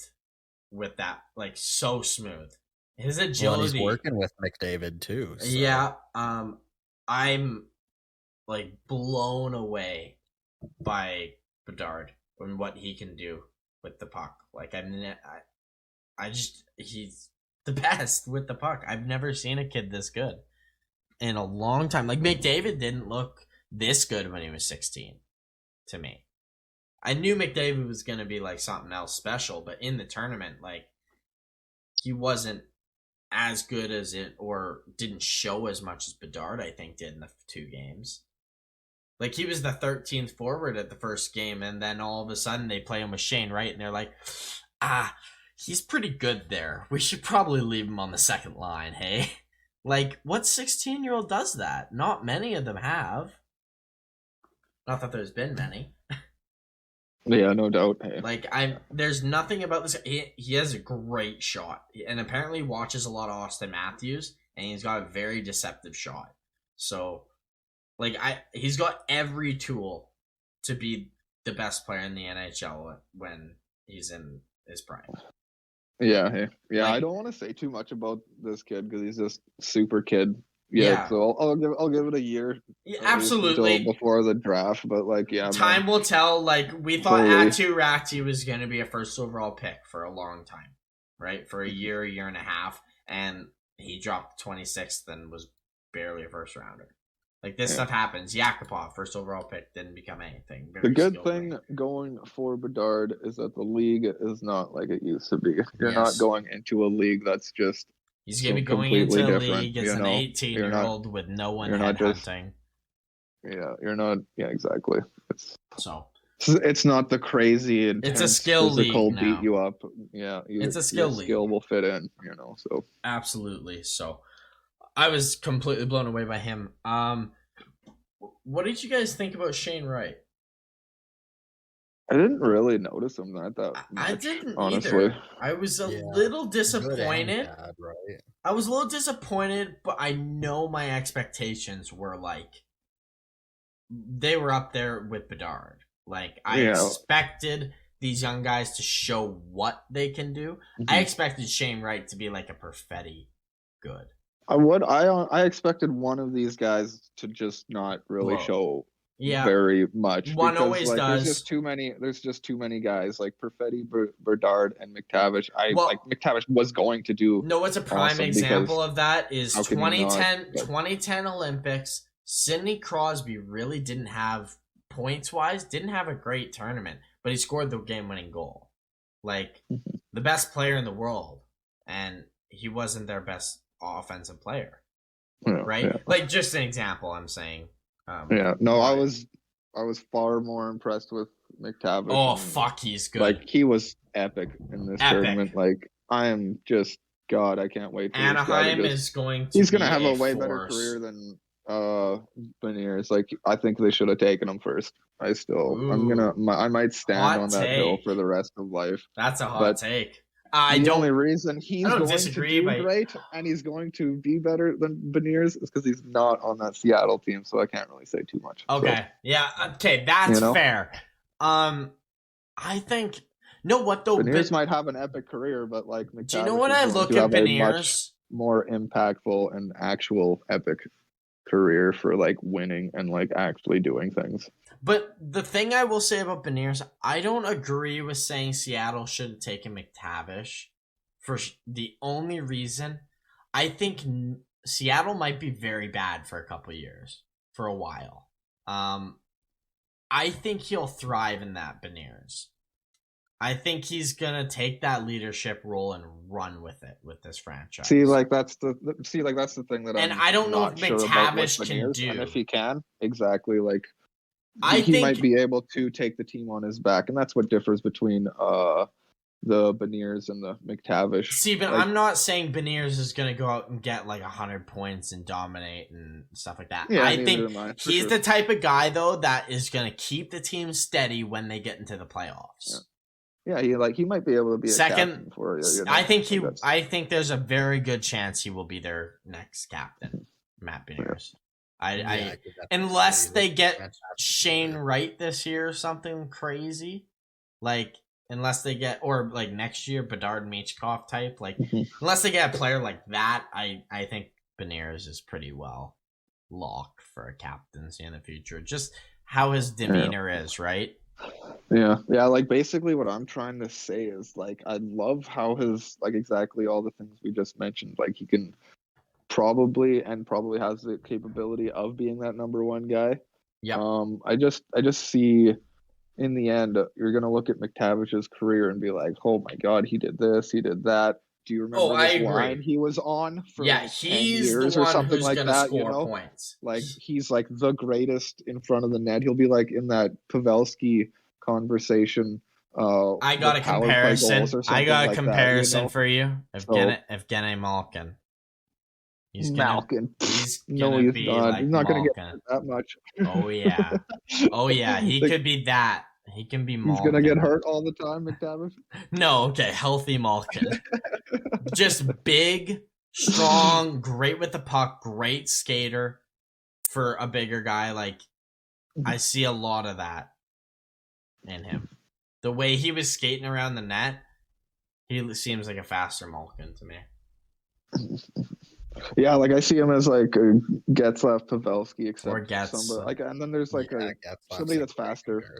with that, like, so smooth. His agility. Well, he's working with McDavid too. So. Yeah, I'm like blown away by Bedard and what he can do with the puck. Like, he's the best with the puck. I've never seen a kid this good in a long time. Like, McDavid didn't look this good when he was 16 to me. I knew McDavid was going to be like something else special, but in the tournament, like, he wasn't as good as it, or didn't show as much as Bedard, I think, did in the 2 games. Like, he was the 13th forward at the first game, and then all of a sudden they play him with Shane Wright, and they're like, he's pretty good there. We should probably leave him on the second line, hey? Like, what 16-year-old does that? Not many of them have. Not that there's been many. Yeah, no doubt. Hey. Like, there's nothing about this. He has a great shot, and apparently watches a lot of Austin Matthews, and he's got a very deceptive shot. So, like, he's got every tool to be the best player in the NHL when he's in his prime. Yeah. Like, I don't want to say too much about this kid because he's just super kid. Yeah, so I'll give it a year. Yeah, absolutely. Before the draft, but like, yeah, time will tell. Like, we thought Atu Rati was going to be a first overall pick for a long time, right? For a year and a half, and he dropped 26th and was barely a first rounder. Like, this stuff happens. Yakupov, first overall pick, didn't become anything. The good thing going for Bedard is that the league is not like it used to be. You're not going into a league that's just. He's going to be going into a league as an 18-year-old with no one headhunting. You're not. Yeah, exactly. It's not the crazy intense, it's a skill physical league beat now. you up. Yeah, it's a skill league. Skill will fit in. So absolutely. So I was completely blown away by him. What did you guys think about Shane Wright? I didn't really notice him that much, I didn't honestly. Either. I was a little disappointed. Bad, right? I was a little disappointed, but I know my expectations were like they were up there with Bedard. Like, I expected these young guys to show what they can do. Mm-hmm. I expected Shane Wright to be like a Perfetti good. I expected one of these guys to just not really show very much. One always does. There's just too many guys like Perfetti, Bedard, and McTavish. Like McTavish was going to do. No, what's a prime example of that is 2010 Olympics. Sidney Crosby really didn't have points-wise, didn't have a great tournament, but he scored the game-winning goal. Like, the best player in the world, and he wasn't their best offensive player, right? Yeah. Like, just an example, I'm saying. Yeah, no, I was far more impressed with McTavish. Oh, fuck, he's good. Like, he was epic in this tournament. Like, I am just, God, I can't wait for Anaheim this guy is going to he's going to have a way force. better career than Beniers. Like, I think they should have taken him first. I might stand on that hill for the rest of life. That's a hot take. The only reason he's going to do great and he's going to be better than Beniers is because he's not on that Seattle team, so I can't really say too much. Okay, so, yeah, okay, that's fair. I think, what though? Beniers might have an epic career, but like, McTavish, do you know when I look at Beniers, more impactful and actual epic career for like winning and like actually doing things. But the thing I will say about Beniers, I don't agree with saying Seattle should have taken McTavish. For the only reason, I think Seattle might be very bad for a couple years, for a while. I think he'll thrive in that Beniers. I think he's gonna take that leadership role and run with it with this franchise. That's the thing that I don't know if McTavish can do. And if he can, exactly, like, he might be able to take the team on his back, and that's what differs between the Beniers and the McTavish. See, but I'm not saying Beniers is going to go out and get like 100 points and dominate and stuff like that. Yeah, I think he's the type of guy, though, that is going to keep the team steady when they get into the playoffs. Yeah, he might be able to be second. A captain for you. I think there's a very good chance he will be their next captain, Matt Beniers. Unless they get Shane Wright this year or something crazy, like unless they get, or like next year Bedard Michkov type, like unless they get a player like that, I think Beniers is pretty well locked for a captaincy in the future. Just how his demeanor is, right? Yeah. Like, basically, what I'm trying to say is, like, I love how his, like, exactly all the things we just mentioned. Like, he can probably has the capability of being that number one guy. Yeah. I just see, in the end, you're gonna look at McTavish's career and be like, oh my God, he did this, he did that. Do you remember this line he was on for like 10 years or something like that? Score points. Like, he's like the greatest in front of the net. He'll be like in that Pavelski conversation. I got a comparison. For you. Evgeny Malkin. He's not. He's not going to get that much. Oh yeah. He could be that. He can be Malkin. He's going to get hurt all the time, McTavish? No, okay, healthy Malkin. Just big, strong, great with the puck, great skater for a bigger guy. Like, I see a lot of that in him. The way he was skating around the net, he seems like a faster Malkin to me. Yeah, like, I see him as like a Getzlaf, Pavelski, except or Getz. Somebody, like, and then there's like somebody that's faster.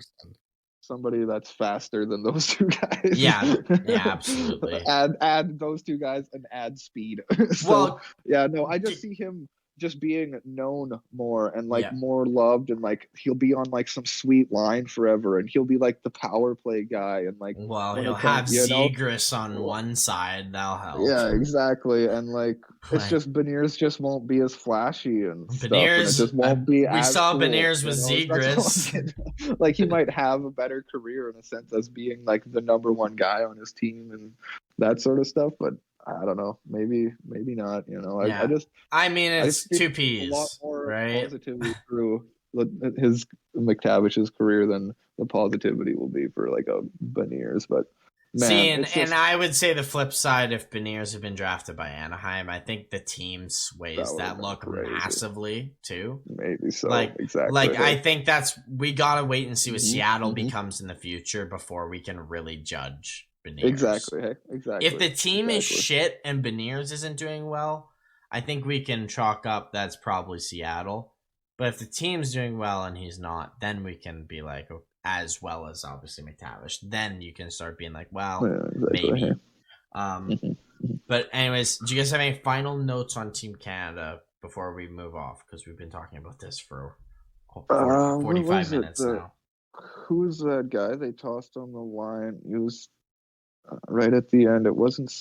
Somebody that's faster than those two guys. Yeah, absolutely. add those two guys and add speed. I just see him just being known more and like more loved, and like he'll be on like some sweet line forever, and he'll be like the power play guy, and like he'll have Zegras on one side, that'll help. Yeah, exactly. And like it's just Beniers just won't be as flashy and stuff, and it just won't be as saw cool, Beniers with Zegras. Like, he might have a better career in a sense as being like the number one guy on his team and that sort of stuff, but I don't know. Maybe not. It's two P's. A lot more right? positivity through his McTavish's career than the positivity will be for like a Beniers. But man, and I would say the flip side, if Beniers had been drafted by Anaheim, I think the team sways that look massively too. Maybe so. Exactly. Like, I think we gotta wait and see what Seattle becomes in the future before we can really judge Beniers. Exactly. If the team is shit and Beniers isn't doing well, I think we can chalk up that's probably Seattle. But if the team's doing well and he's not, then we can be like, as well as obviously McTavish. Then you can start being like, maybe. But anyways, do you guys have any final notes on Team Canada before we move off? Because we've been talking about this for 45 minutes now. Who was that guy they tossed on the line? He was right at the end. It wasn't.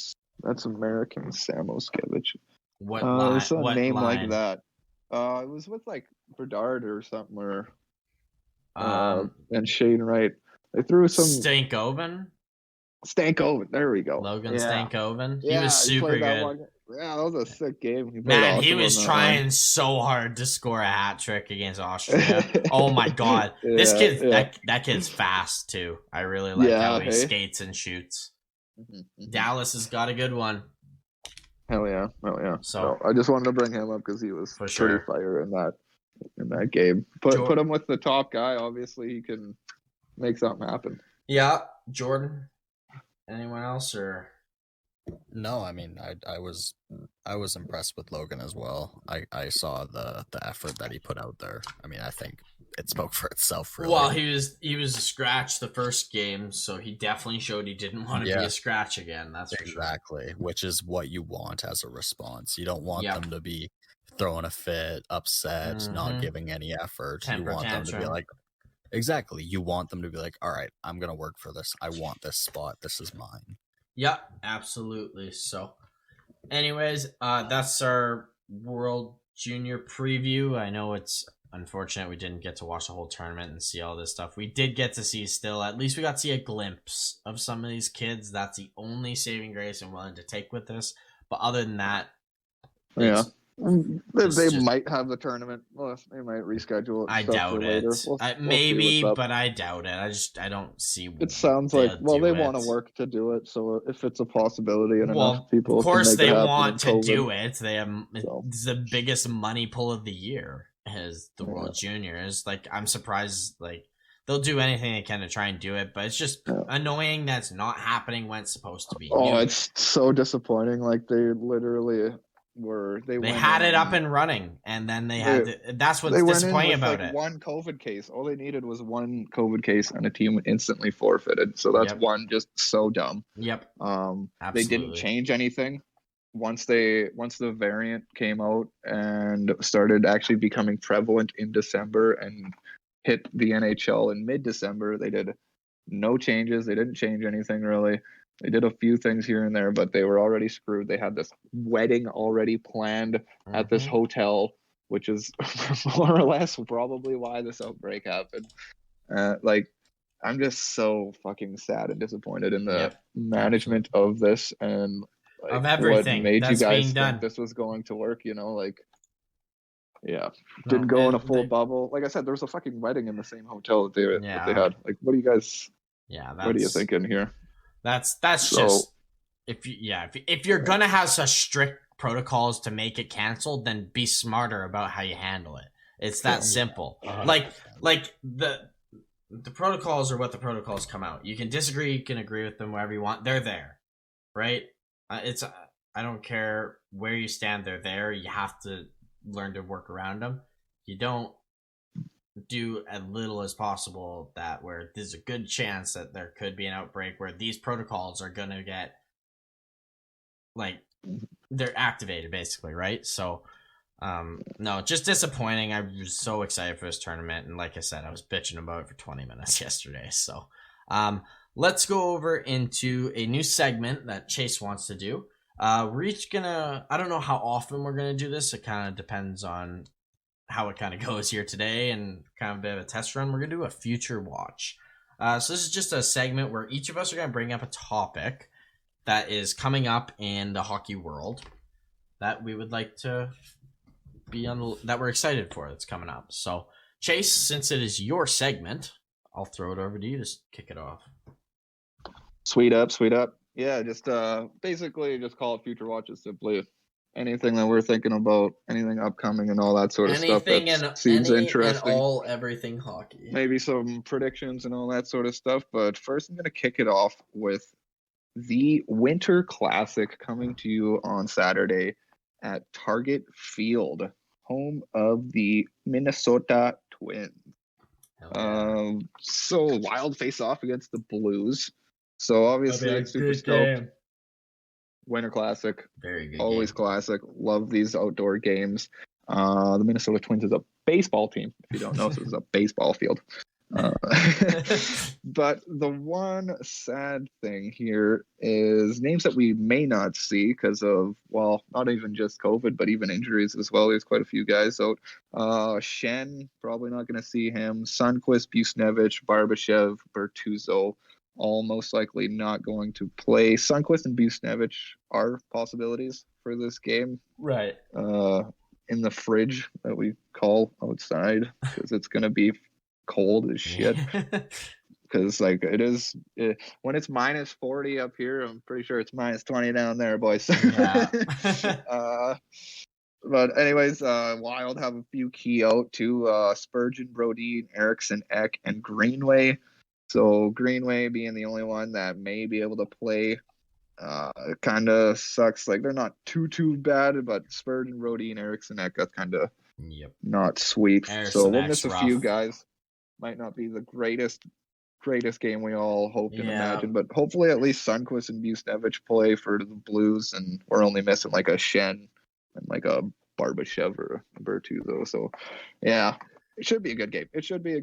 That's American Samoskevich. What line? It's a name like that. It was with like Bedard or something, or and Shane Wright. They threw some Stankoven. Stankoven. There we go. Logan Yeah. Stankoven. He Yeah, was super played that good. one. Yeah, that was a sick game. He played Man, he awesome was on that trying one. so hard to score a hat trick against Austria. Oh my god. This kid that kid's fast too. I really like how he skates and shoots. Mm-hmm. Dallas has got a good one. Hell yeah. So I just wanted to bring him up because he was pretty fire in that game. Put him with the top guy. Obviously, he can make something happen. Yeah, Jordan. Anyone else or? No, I mean I was impressed with Logan as well. I saw the effort that he put out there. I mean, I think it spoke for itself, really. Well, he was a scratch the first game, so he definitely showed he didn't want to be a scratch again. That's for sure. Exactly, which is what you want as a response. You don't want them to be throwing a fit, upset, not giving any effort. You want them to be like, exactly. You want them to be like, all right, I'm gonna work for this. I want this spot. This is mine. Yep, absolutely. So, anyways, that's our World Junior preview. I know it's unfortunate we didn't get to watch the whole tournament and see all this stuff. We did get to see at least we got to see a glimpse of some of these kids. That's the only saving grace I'm willing to take with this. But other than that, they might have the tournament. Well, they might reschedule it. I doubt it. Maybe, but I doubt it. I don't see. It sounds like they want to work to do it. So if it's a possibility and enough people, of course they want to do it. They have it's the biggest money pull of the year. Is the World Juniors. Like, I'm surprised. Like, they'll do anything they can to try and do it, but it's just annoying that it's not happening when it's supposed to be. It's so disappointing. Like, they literally. They had it up and running, and then they had that's what's disappointing about it. One COVID case. All they needed was one COVID case, and a team instantly forfeited. So that's one just so dumb. Yep. They didn't change anything once the variant came out and started actually becoming prevalent in December and hit the NHL in mid-December. They did no changes. They didn't change anything really. They did a few things here and there, but they were already screwed. They had this wedding already planned at this hotel, which is more or less probably why this outbreak happened. I'm just so fucking sad and disappointed in the management of this and of everything what made that's you guys being done. think this was going to work. Didn't go in a full bubble. Like I said, there was a fucking wedding in the same hotel that they had. Like, what do you guys? What are you thinking here? That's just if you're gonna have such strict protocols to make it canceled, then be smarter about how you handle it. It's that simple. Like the protocols are what the protocols come out. You can disagree, you can agree with them, wherever you want. They're there, right? I don't care where you stand. They're there. You have to learn to work around them. You don't do as little as possible that where there's a good chance that there could be an outbreak where these protocols are gonna get they're activated basically, right? So no, just disappointing. I was so excited for this tournament, and like I said, I was bitching about it for 20 minutes yesterday. So let's go over into a new segment that Chase wants to do. We're each gonna, I don't know how often we're gonna do this. It kind of depends on how it kind of goes here today and kind of a bit of a test run. We're going to do a future watch. So this is just a segment where each of us are going to bring up a topic that is coming up in the hockey world that we would like to be on, that we're excited for that's coming up. So Chase, since it is your segment, I'll throw it over to you to kick it off. Sweet up. Yeah, just basically just call it future watches simply. Anything that we're thinking about, anything upcoming and all that sort of stuff that seems interesting. Everything hockey. Maybe some predictions and all that sort of stuff. But first I'm going to kick it off with the Winter Classic coming to you on Saturday at Target Field, home of the Minnesota Twins. So Wild face off against the Blues. So obviously it's super stoked. Winter Classic, very good. Always game. Classic. Love these outdoor games. The Minnesota Twins is a baseball team. If you don't know, so it's a baseball field. Uh, but the one sad thing here is names that we may not see because of, well, not even just COVID, but even injuries as well. There's quite a few guys out. Shen, probably not going to see him. Sundqvist, Busnevich, Barbashev, Bertuzzo, all most likely not going to play. Sundqvist and Busnevich are possibilities for this game. Right. In the fridge that we call outside because it's going to be cold as shit. Because like when it's minus 40 up here, I'm pretty sure it's minus 20 down there, boys. Yeah. But anyways, Wild have a few key out too. Spurgeon, Brodin, Erickson, Eck, and Greenway. So Greenway being the only one that may be able to play. It kind of sucks. Like they're not too bad, but Spurgeon, Brodin, Erickson, Eck, that's kind of not sweet. So we'll miss a few guys. Might not be the greatest game we all hoped and imagined, but hopefully at least Sundqvist and Busnevich play for the Blues, and we're only missing like a Shen and like a Barbashev or a Bertuzzo. So yeah, it should be a good game. It should be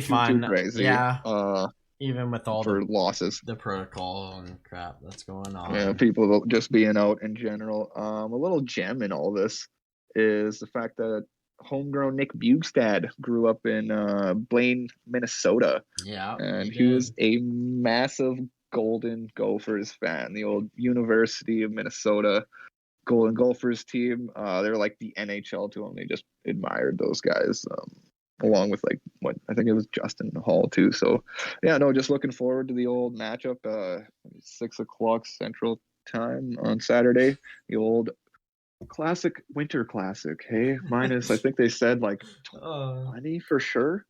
fun. Too crazy. Yeah. Even with all the losses, the protocol and crap that's going on. Yeah, people just being out in general. A little gem in all this is the fact that homegrown Nick Bugstad grew up in Blaine, Minnesota. Yeah. And he was a massive Golden Gophers fan. The old University of Minnesota Golden Gophers team. They're like the NHL to him. They just admired those guys. Along with like what I think it was Justin Hall too. So yeah, no, just looking forward to the old matchup. 6:00 Central Time on Saturday. The old classic winter classic. Hey, minus I think they said like 20 for sure.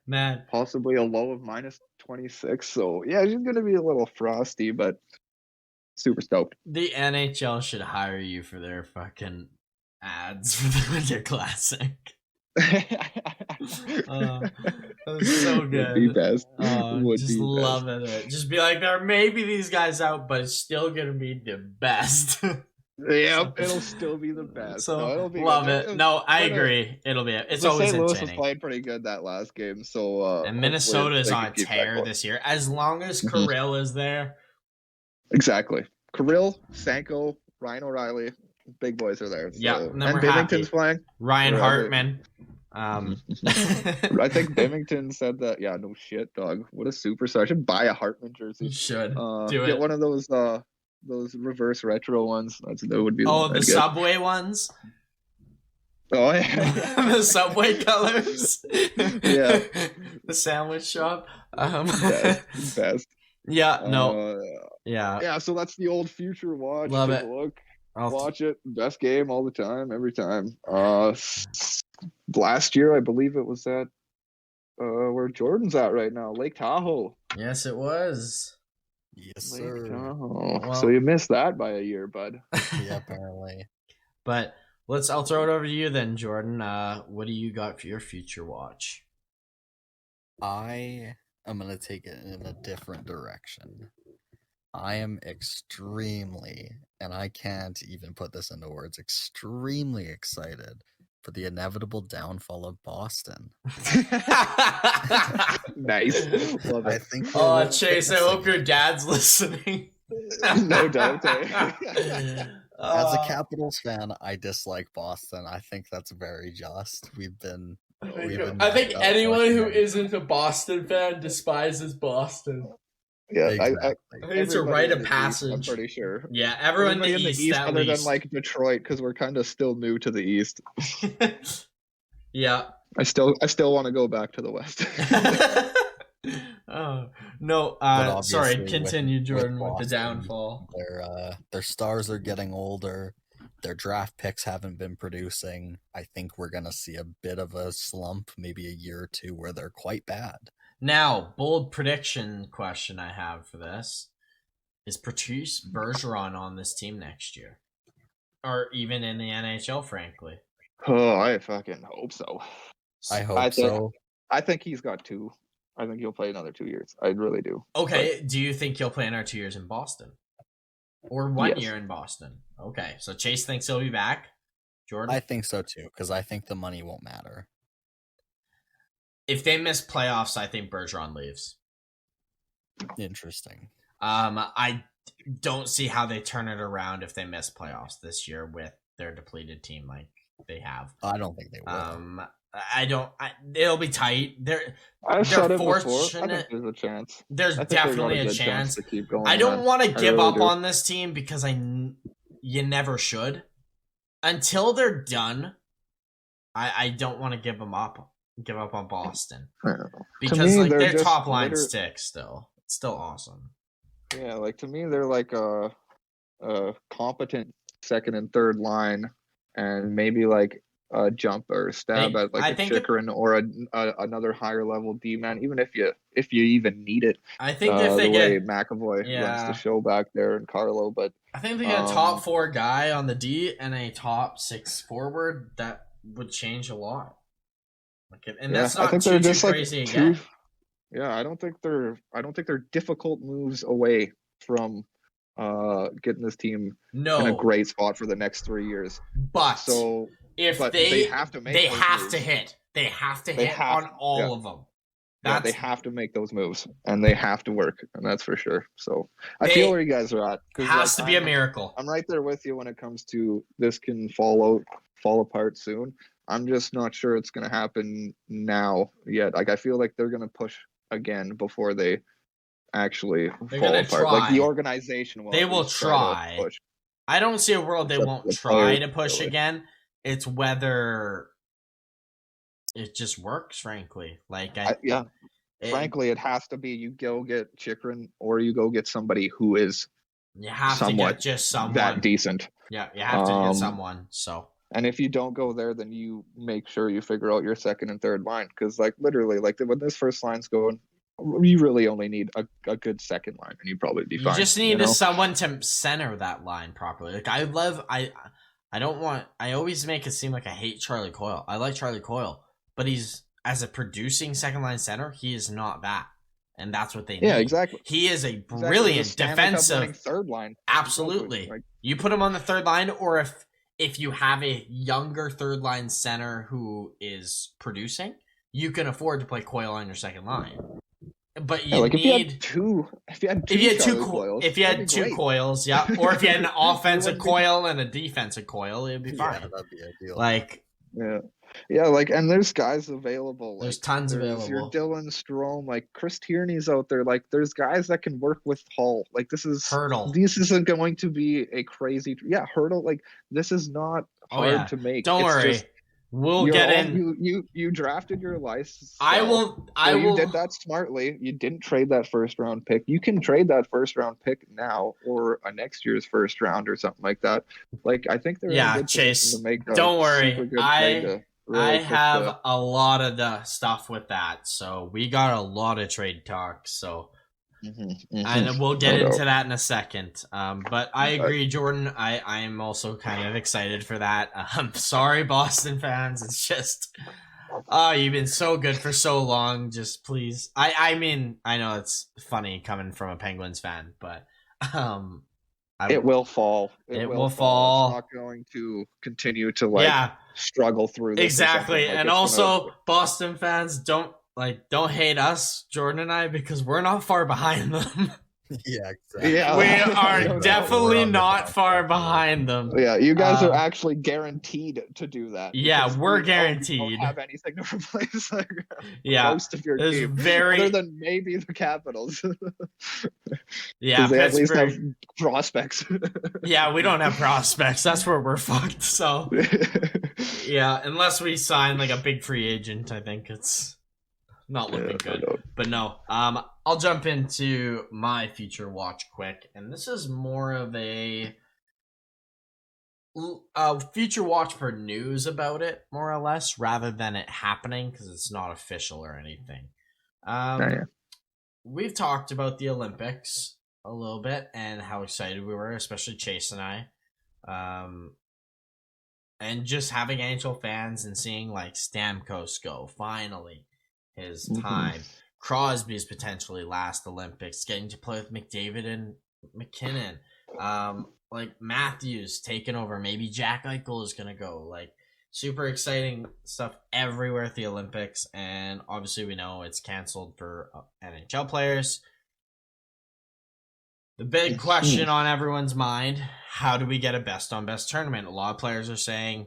Man, possibly a low of minus 26. So yeah, it's gonna be a little frosty, but super stoked. The NHL should hire you for their fucking ads for the Winter Classic. That's so good. Would be best. Just loving it. Just be like, there may be these guys out, but it's still gonna be the best. Yeah, it'll still be the best. So it'll be love good. It. No, I agree. It'll be. It's always St. Louis entertaining. Was playing pretty good that last game, so and Minnesota is on a tear this year. As long as Kirill is there. Exactly. Kirill, Sanko, Ryan O'Reilly, big boys are there. So. Yeah, and Bennington's playing. Ryan Hartman. I think Bennington said that. Yeah, no shit, dog. What a superstar! I should buy a Hartman jersey. You should do get it. One of those reverse retro ones. That would be. The Subway ones. Oh yeah, the Subway colors. Yeah, the sandwich shop. Best. Yeah. No. Yeah. So that's the old future watch. Love it. Look. Watch it. Best game all the time, every time. Last year, I believe it was at where Jordan's at right now, Lake Tahoe. Yes, it was. Yes, Lake sir. Tahoe. Well, so you missed that by a year, bud. Yeah, apparently. But I'll throw it over to you then, Jordan. What do you got for your future watch? I am gonna take it in a different direction. I am extremely, and I can't even put this into words, extremely excited for the inevitable downfall of Boston. Nice. Love it. I think Chase, I hope your dad's listening. No doubt. As a Capitals fan, I dislike Boston. I think that's very just. I think anyone who isn't a Boston fan despises Boston. Yeah, exactly. I think it's a rite of passage. I'm pretty sure. Yeah, everyone in the East other than like Detroit, because we're kind of still new to the East. Yeah. I still want to go back to the West. Oh no! Sorry. Continue, Jordan, with the downfall. Their stars are getting older. Their draft picks haven't been producing. I think we're gonna see a bit of a slump, maybe a year or two, where they're quite bad. Now, bold prediction question I have for this is Patrice Bergeron on this team next year, or even in the NHL, frankly. Oh, I fucking hope so. I hope so. I think he's got 2. I think he'll play another 2 years. I really do. Okay, do you think he'll play another 2 years in Boston? Or 1 year in Boston? Okay, so Chase thinks he'll be back? Jordan? I think so too, because I think the money won't matter. if they miss playoffs, I think Bergeron leaves. Interesting. I don't see how they turn it around if they miss playoffs this year with their depleted team like they have. I don't think they will. It'll be tight. I've said it before. I fortunate. think there's a chance. There's definitely a chance to keep going. I don't want to give really up on this team because you never should. Until they're done, I don't want to give up on Boston. Because me, like their just top line sticks still. It's still awesome. Yeah, like to me they're like a competent second and third line, and maybe like a jump or stab at like a Chikrin or another higher level D man, even if you even need it. I think if they get McAvoy runs the show back there and Carlo, but I think if they get a top 4 guy on the D and a top 6 forward, that would change a lot. And that's not too crazy again. Yeah, I don't think they're difficult moves away from getting this team in a great spot for the next 3 years. But they have to hit on all of them. They have to make those moves, and they have to work, and that's for sure. So I feel where you guys are at. Has to be a miracle. I'm right there with you when it comes to this can fall apart soon. I'm just not sure it's going to happen now yet. Like I feel like they're going to push again before they actually fall apart. Try. Like the organization will. They will try. I don't see a world they won't try to push again. It's whether it just works, frankly. Frankly, it has to be you go get Chikrin or you go get somebody who is somewhat that decent. Yeah, you have to get someone. So. And if you don't go there, then you make sure you figure out your second and third line. Because, like, literally, like, when this first line's going, you really only need a good second line, and you'd probably be fine. You just need someone to center that line properly. Like, I always make it seem like I hate Charlie Coyle. I like Charlie Coyle, but he's, as a producing second line center, he is not that. And that's what they need. Yeah, exactly. He is a brilliant defensive third line. Absolutely. Like, you put him on the third line, or if you have a younger third line center who is producing, you can afford to play Coyle on your second line. But you need if you had two Coils, yeah, or if you had an offensive Coil and a defensive Coil, it'd be fine. Yeah, that'd be ideal. Like, like, and there's guys available. There's tons available. Your Dylan Strome, like Chris Tierney's out there. Like, there's guys that can work with Hull. Like, this Hurdle. This isn't going to be a crazy. Hurdle. Like, this is not hard to make. Don't worry. We'll get in. You drafted your license. You did that smartly. You didn't trade that first round pick. You can trade that first round pick now or a next year's first round or something like that. Like, I think they're in a good Chase. To make don't worry. I have a lot of the stuff with that, so we got a lot of trade talk. So, and we'll get into that in a second. But I agree, Jordan. I am also kind of excited for that. I'm sorry, Boston fans. It's just, you've been so good for so long. Just please. I mean, I know it's funny coming from a Penguins fan, but it will fall. It will fall. It's not going to continue to struggle through this. Exactly. And also, Boston fans, don't hate us, Jordan and I, because we're not far behind them. Yeah, exactly. Yeah. We are definitely not far behind them. Yeah, you guys are actually guaranteed to do that. Yeah, we're guaranteed. Don't have anything to replace most of your team, other than maybe the Capitals. Yeah, they at least have prospects. Yeah, we don't have prospects. That's where we're fucked. So, yeah, unless we sign like a big free agent, I think it's not looking good. But no, I'll jump into my future watch quick, and this is more of a future watch for news about it, more or less, rather than it happening, because it's not official or anything. We've talked about the Olympics a little bit and how excited we were, especially Chase and I, and just having NHL fans and seeing like Stamkos go finally. His time. Crosby's potentially last Olympics, getting to play with McDavid and McKinnon. Like Matthews taking over. Maybe Jack Eichel is gonna go. Like, Super exciting stuff everywhere at the Olympics, and obviously we know it's canceled for NHL players. The big question on everyone's mind, how do we get a best-on-best tournament? A lot of players are saying,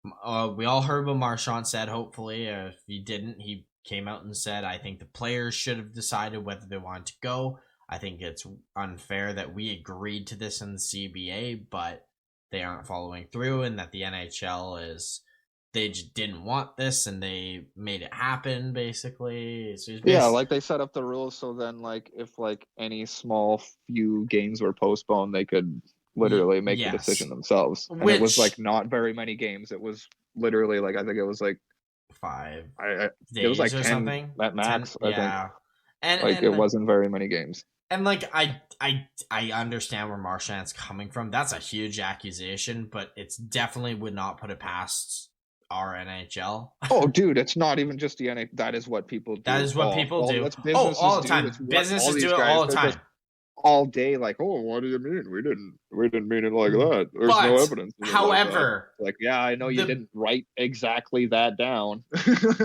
we all heard what Marchand said, hopefully. If he didn't, he came out and said, I think the players should have decided whether they wanted to go. I think it's unfair that we agreed to this in the CBA, but they aren't following through, and that the NHL is, they just didn't want this and they made it happen, basically. So like they set up the rules so then like if like any small few games were postponed, they could literally make the decision themselves. And it was like not very many games. It was literally like, I think it was like 5 days it was like or 10 something at max. 10, I think. And like it wasn't very many games. And like I understand where Marchand's coming from. That's a huge accusation, but it's definitely would not put it past our NHL. Oh, dude, it's not even just the NHL. That is what people do. That is what people do. All the time. Businesses do it all the time. All day, like, oh, what do you mean? We didn't mean it like that. There's no evidence. However, like yeah, I know you didn't write exactly that down.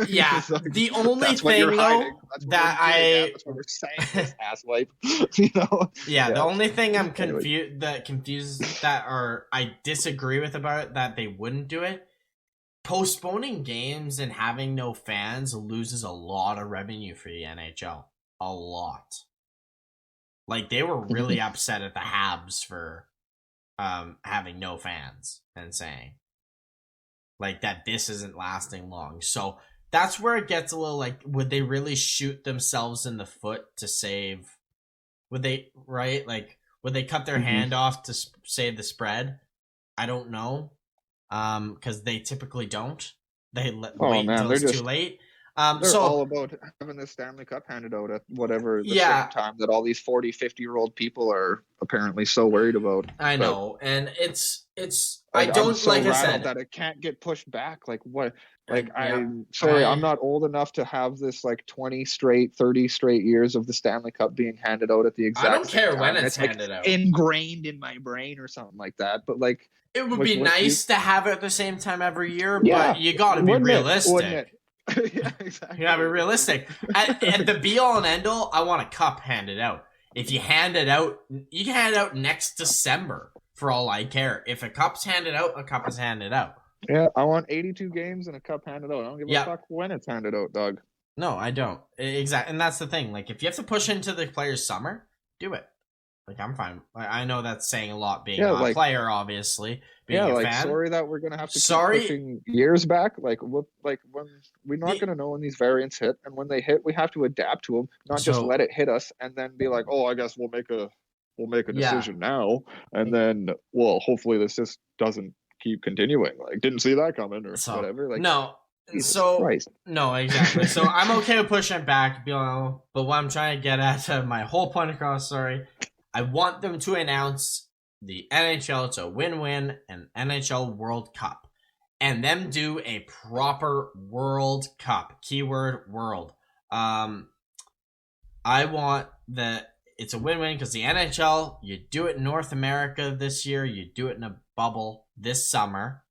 Yeah, like, the only thing though that's what we're saying, this asswipe. You know. Yeah, the only thing I'm confused that or I disagree with about it, that they wouldn't do it. Postponing games and having no fans loses a lot of revenue for the NHL. A lot. Like, they were really upset at the Habs for having no fans and saying, like, that this isn't lasting long. So that's where it gets a little, like, would they really shoot themselves in the foot to save? Would they, right? Like, would they cut their hand off to save the spread? I don't know. Because they typically don't. They wait until it's too late. They're all about having the Stanley Cup handed out at whatever the same time that all these 40, 50-year-old people are apparently so worried about. I know, and it's. Like, I don't I'm so like I said that it can't get pushed back. Like what? Like I'm sorry, I'm not old enough to have this like 20 straight, 30 straight years of the Stanley Cup being handed out at the exact. I don't care time. when it's handed out. Ingrained in my brain or something like that. But like, it would be nice to have it at the same time every year. But you got to be realistic. Yeah, exactly. You gotta be realistic. At the be all and end all, I want a cup handed out. If you hand it out, you can hand it out next December for all I care. If a cup's handed out, a cup is handed out. Yeah, I want 82 games and a cup handed out. I don't give a fuck when it's handed out, dog. No, I don't. Exactly, and that's the thing. Like, if you have to push into the player's summer, do it. Like, I'm fine. I know that's saying a lot being a player, obviously. Being a fan. Sorry that we're gonna have to keep pushing years back. Like when we're not gonna know when these variants hit, and when they hit, we have to adapt to them, not just let it hit us and then be like, oh, I guess we'll make a decision now, and then hopefully this just doesn't keep continuing. Like, didn't see that coming or whatever. Like, no. Jesus so Christ. No, exactly. So I'm okay with pushing it back, but what I'm trying to get at, my whole point across, I want them to announce the NHL, it's a win-win, an NHL World Cup. And them do a proper World Cup. Keyword world. I want that it's a win-win because the NHL, you do it in North America this year, you do it in a bubble this summer,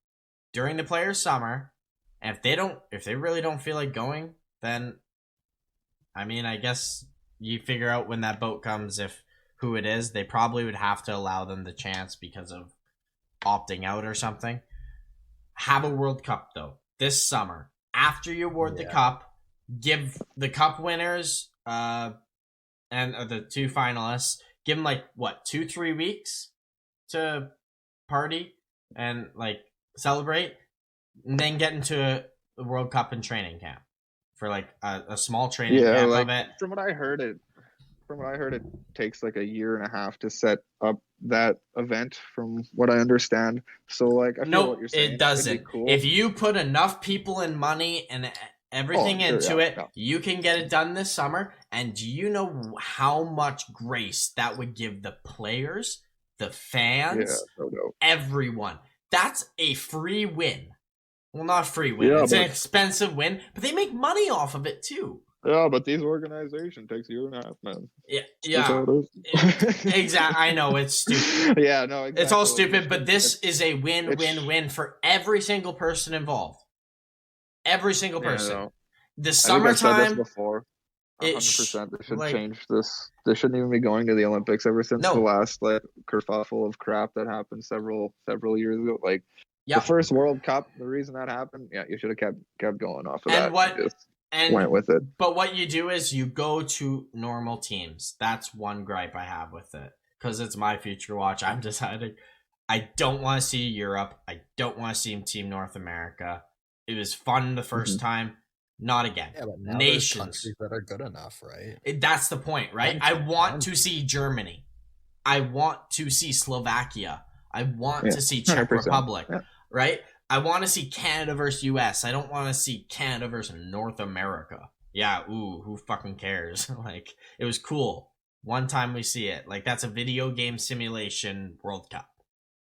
during the players' summer. And if they really don't feel like going, then I mean, I guess you figure out when that boat comes who it is. They probably would have to allow them the chance because of opting out or something. Have a World Cup, though, this summer. After you award the cup, give the cup winners and the two finalists, give them, 2-3 weeks to party and, celebrate, and then get into the World Cup and training camp for, a small training camp of it. From what I heard, it takes a year and a half to set up that event, from what I understand. So I feel what you're saying. It doesn't. Cool. If you put enough people and money and everything into it, you can get it done this summer. And do you know how much grace that would give the players, the fans, everyone? That's a free win. Well, not free win. It's an expensive win, but they make money off of it too. Yeah, but these organization takes a year and a half, man. Yeah. Exactly. I know it's stupid. Yeah, no, exactly. It's all stupid, but this is a win-win-win for every single person involved. Every single person. No. The summertime. I think I've said this before. 100%. They should change this. They shouldn't even be going to the Olympics ever since the last kerfuffle of crap that happened several years ago. Like the first World Cup, the reason that happened, you should have kept going off of that. And went with it. But what you do is you go to normal teams. That's one gripe I have with it. Because it's my future watch. I'm deciding I don't want to see Europe. I don't want to see Team North America. It was fun the first time. Not again. Yeah, but now nations countries that are good enough, right? That's the point, right? I want to see Germany. I want to see Slovakia. I want to see Czech 100%. Republic, right? I want to see Canada versus US. I don't want to see Canada versus North America. Yeah, who fucking cares? Like, it was cool. One time we see it. Like, that's a video game simulation World Cup.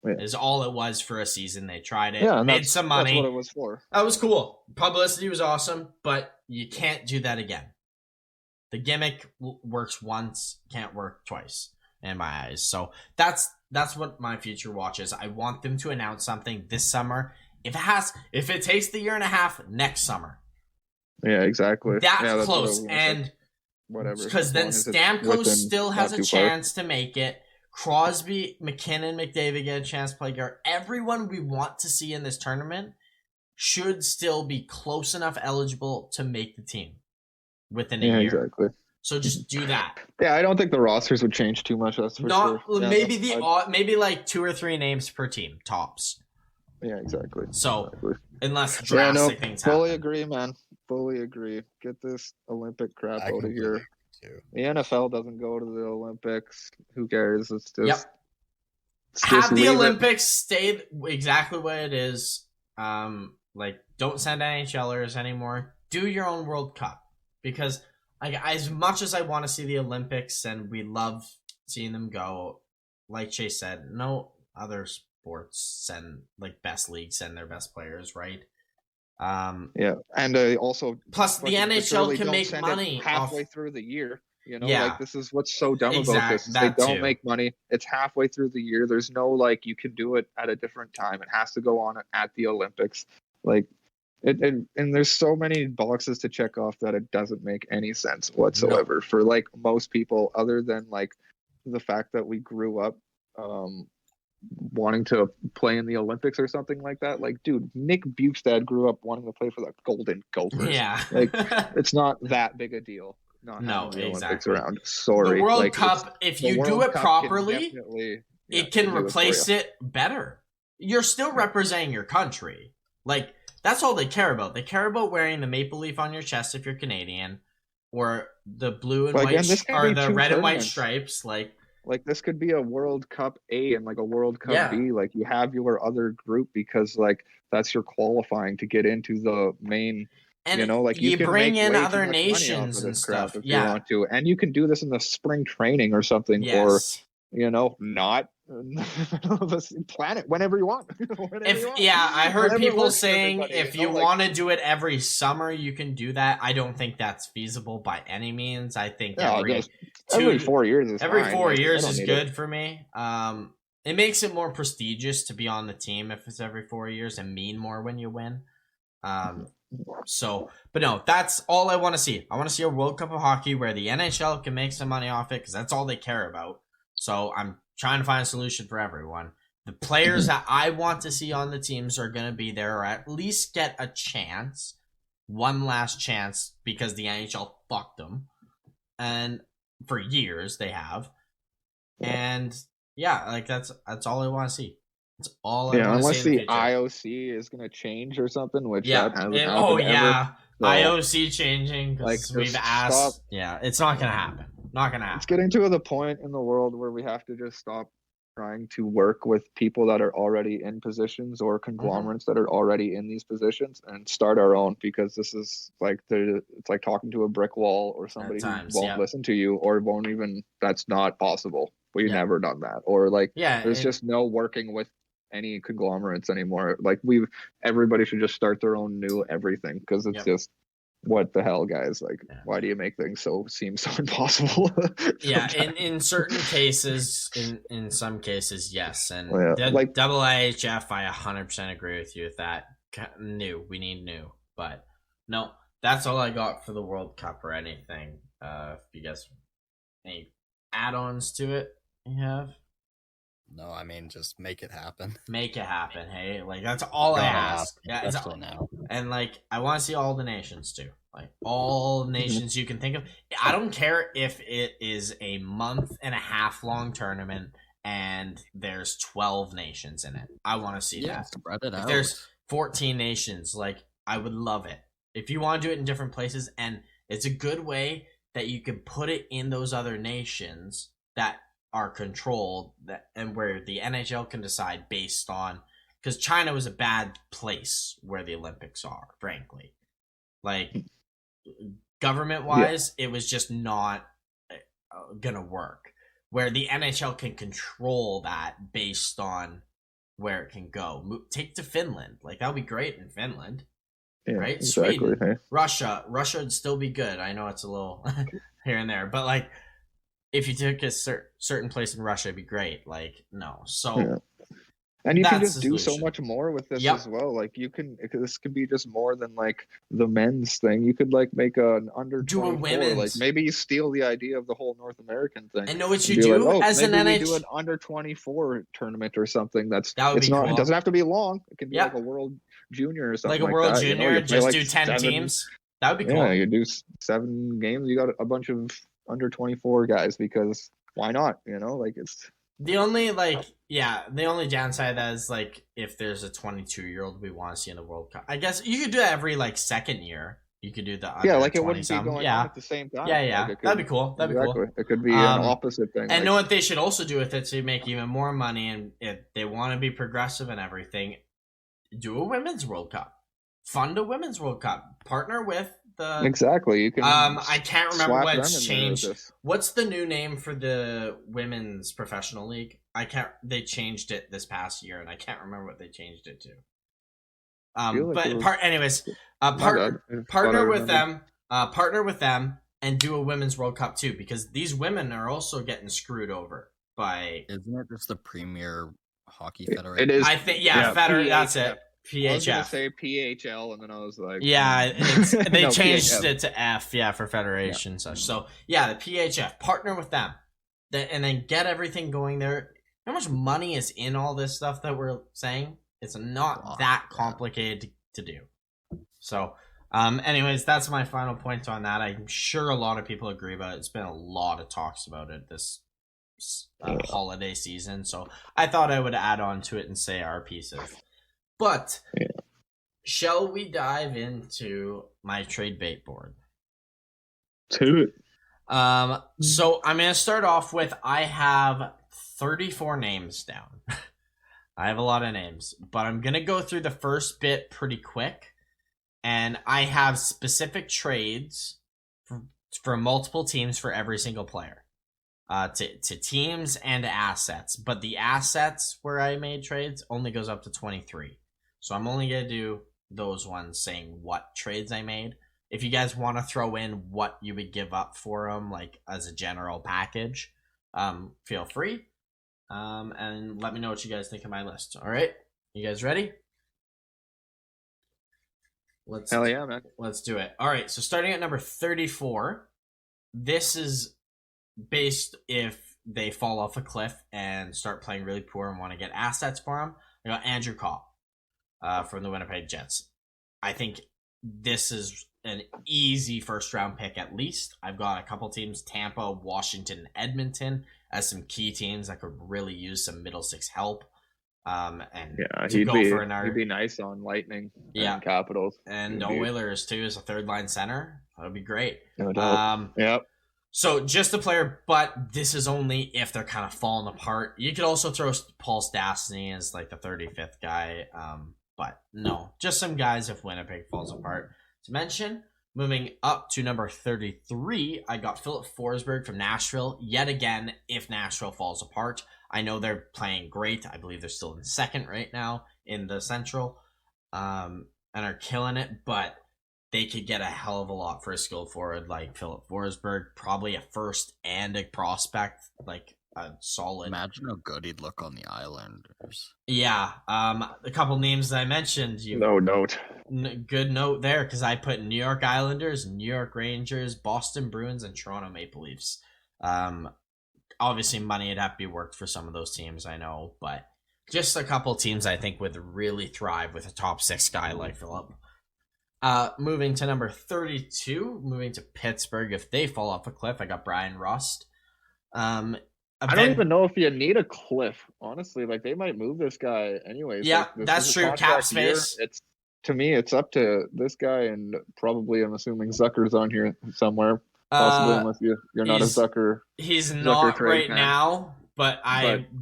Is all it was for a season. They tried it, made some money. That's what it was for. That was cool. Publicity was awesome, but you can't do that again. The gimmick works once, can't work twice in my eyes. So that's what my future watch is. I want them to announce something this summer. If it takes the year and a half, next summer. Yeah, exactly. That's close. And whatever. Because then Stamkos still has a chance to make it. Crosby, McKinnon, McDavid get a chance to play guard. Everyone we want to see in this tournament should still be close enough eligible to make the team within a year. Exactly. So just do that. Yeah, I don't think the rosters would change too much. That's for sure. Maybe like 2 or 3 names per team tops. Yeah, exactly. So unless drastic things happen. Fully agree, man. Fully agree. Get this Olympic crap out of here. The NFL doesn't go to the Olympics. Who cares? It's just have the Olympics stay exactly what it is. Like, don't send NHLers anymore. Do your own World Cup, because as much as I want to see the Olympics and we love seeing them go, like Chase said, no other sports best leagues send their best players, right? And also plus the NHL can make money halfway through the year. Like, this is what's so dumb about this. They don't make money. It's halfway through the year. There's no you can do it at a different time. It has to go on at the Olympics. Like, and there's so many boxes to check off that it doesn't make any sense whatsoever for most people, other than the fact that we grew up wanting to play in the Olympics or something like that. Like, dude, Nick Bukestad grew up wanting to play for the Golden Gophers. Yeah. It's not that big a deal. No, Olympics around. Sorry. The World Cup, if you do it properly, it can replace it better. You're still representing your country. Like, that's all they care about. They care about wearing the maple leaf on your chest if you're Canadian, or the blue and white, or the red and white stripes. Like, this could be a World Cup A and a World Cup B. Like, you have your other group because that's your qualifying to get into the main. And you can bring in other nations and stuff if you want to, and you can do this in the spring training or something, or not plan it whenever you want. I heard people saying if you want to do it every summer, you can do that. I don't think that's feasible by any means. I think every 4 years is every 4 years is good for me. It makes it more prestigious to be on the team if it's every 4 years and mean more when you win. But no, that's all I want to see. I want to see a World Cup of hockey where the NHL can make some money off it, because that's all they care about. So I'm trying to find a solution for everyone. The players that I want to see on the teams are going to be there, or at least get a chance, one last chance, because the NHL fucked them, and for years they have. And that's all I want to see. That's all I want to see. Unless the IOC is going to change or something, which that hasn't happened ever. So, IOC changing, because we've asked. It's not going to happen. Not going to happen. It's getting to the point in the world where we have to just stop trying to work with people that are already in positions, or conglomerates that are already in these positions, and start our own, because this is it's like talking to a brick wall, or somebody who won't listen to you, or won't even. That's not possible. We've never done that. Or there's just no working with any conglomerates anymore. Everybody should just start their own new everything, because it's just what the hell, guys? Like, why do you make things seem so impossible? Yeah, in certain cases, in some cases, yes. And like double IHF, I 100% agree with you with that. We need new. But no, that's all I got for the World Cup or anything. If you guys any add-ons to it you have? No, I mean, just make it happen. Make it happen, hey? Like, that's all I ask. Yeah, especially now. And, like, I want to see all the nations, too. Like, all nations you can think of. I don't care if it is a month-and-a-half long tournament and there's 12 nations in it. I want to see that. Spread it out. If there's 14 nations, like, I would love it. If you want to do it in different places, and it's a good way that you can put it in those other nations that are controlled, and where the NHL can decide based on, because China was a bad place where the Olympics are, frankly. Like, government-wise, it was just not gonna work. Where the NHL can control that based on where it can go. Take to Finland. Like, that would be great in Finland. Yeah, right? Exactly, Sweden, hey? Russia would still be good. I know it's a little here and there, but like if you took a certain place in Russia, it'd be great. Like no, so and you can just do so much more with this as well. Like this could be just more than like the men's thing. You could like make an under 24. Like maybe you steal the idea of the whole North American thing. And know what you do like, as an NHL. Do an under 24 tournament or something. That would be not. Cool. It doesn't have to be long. It can be like a World Junior or something. Like a World Junior, just do 10 teams. That would be cool. Yeah, you do 7 games. You got a bunch of under 24 guys because why not? You know, like it's. The only downside of that is like if there's a 22-year-old we want to see in the World Cup. I guess you could do that every like second year. You could do the under like it wouldn't be going on at the same time. Yeah. Like That'd be cool. That'd be cool. It could be an opposite thing. And know what they should also do with it to make even more money, and if they want to be progressive and everything, do a women's World Cup. Fund a women's World Cup. Partner with the exactly. You can. I can't remember what's changed. What's the new name for the women's professional league? They changed it this past year, and I can't remember what they changed it to. Partner with them. Partner with them, and do a women's World Cup too, because these women are also getting screwed over by. Isn't it just the Premier Hockey Federation? It is. I think that's it. PHF. I was gonna say PHL, and then I was like, they changed it to F, for federation and such. So the PHF, partner with them, and then get everything going there. How much money is in all this stuff that we're saying? It's not that complicated to do. So, anyways, that's my final point on that. I'm sure a lot of people agree about it. It's been a lot of talks about it this holiday season, so I thought I would add on to it and say our pieces. But shall we dive into my trade bait board? To it. So I'm gonna start off with I have 34 names down. I have a lot of names, but I'm gonna go through the first bit pretty quick, and I have specific trades for multiple teams for every single player, to teams and assets. But the assets where I made trades only goes up to 23. So I'm only going to do those ones saying what trades I made. If you guys want to throw in what you would give up for them, like as a general package, feel free. And let me know what you guys think of my list. All right? You guys ready? Hell yeah, man. Let's do it. All right, so starting at number 34, this is based if they fall off a cliff and start playing really poor and want to get assets for them. I got Andrew Kopp. From the Winnipeg Jets. I think this is an easy first round pick at least. I've got a couple teams, Tampa, Washington, Edmonton, as some key teams that could really use some middle six help. He'd be nice on Lightning and Capitals. And Oilers too as a third line center. That would be great. No doubt. Yep. So just a player, but this is only if they're kind of falling apart. You could also throw Paul Stastny as like the 35th guy. But no, just some guys if Winnipeg falls apart. To mention, moving up to number 33, I got Philip Forsberg from Nashville. Yet again, if Nashville falls apart, I know they're playing great. I believe they're still in second right now in the Central, and are killing it. But they could get a hell of a lot for a skill forward like Philip Forsberg, probably a first and a prospect, like a solid. Imagine how good he'd look on the Islanders. Yeah, a couple names that I mentioned. No note. Good note there, because I put New York Islanders, New York Rangers, Boston Bruins, and Toronto Maple Leafs. Obviously, money would have to be worked for some of those teams, I know, but just a couple teams I think would really thrive with a top 6 guy like Philip. Moving to number 32, moving to Pittsburgh. If they fall off a cliff, I got Brian Rust. I don't even know if you need a cliff, honestly. Like, they might move this guy anyways. Yeah, like, that's true. Cap space. To me, it's up to this guy, and probably, I'm assuming Zucker's on here somewhere. Possibly, unless you're not a Zucker. He's Zucker not trade right fan. now, but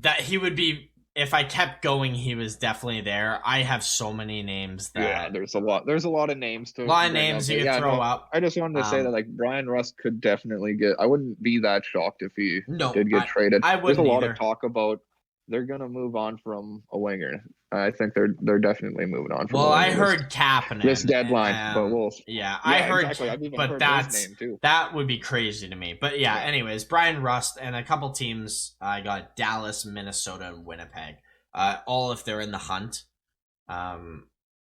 that he would be. If I kept going, he was definitely there. I have so many names that there's a lot. There's a lot of names to. A lot of names you could throw up. I just wanted to say that like Brian Rust could definitely get. I wouldn't be that shocked if he did get traded. There's a lot of talk about they're gonna move on from a winger. I think they're definitely moving on. Well, I heard Kapanen this deadline, but we'll. Yeah, I heard. Exactly. I've even but heard that's his name too. That would be crazy to me. But yeah, anyways, Brian Rust and a couple teams. I got Dallas, Minnesota, and Winnipeg. All if they're in the hunt.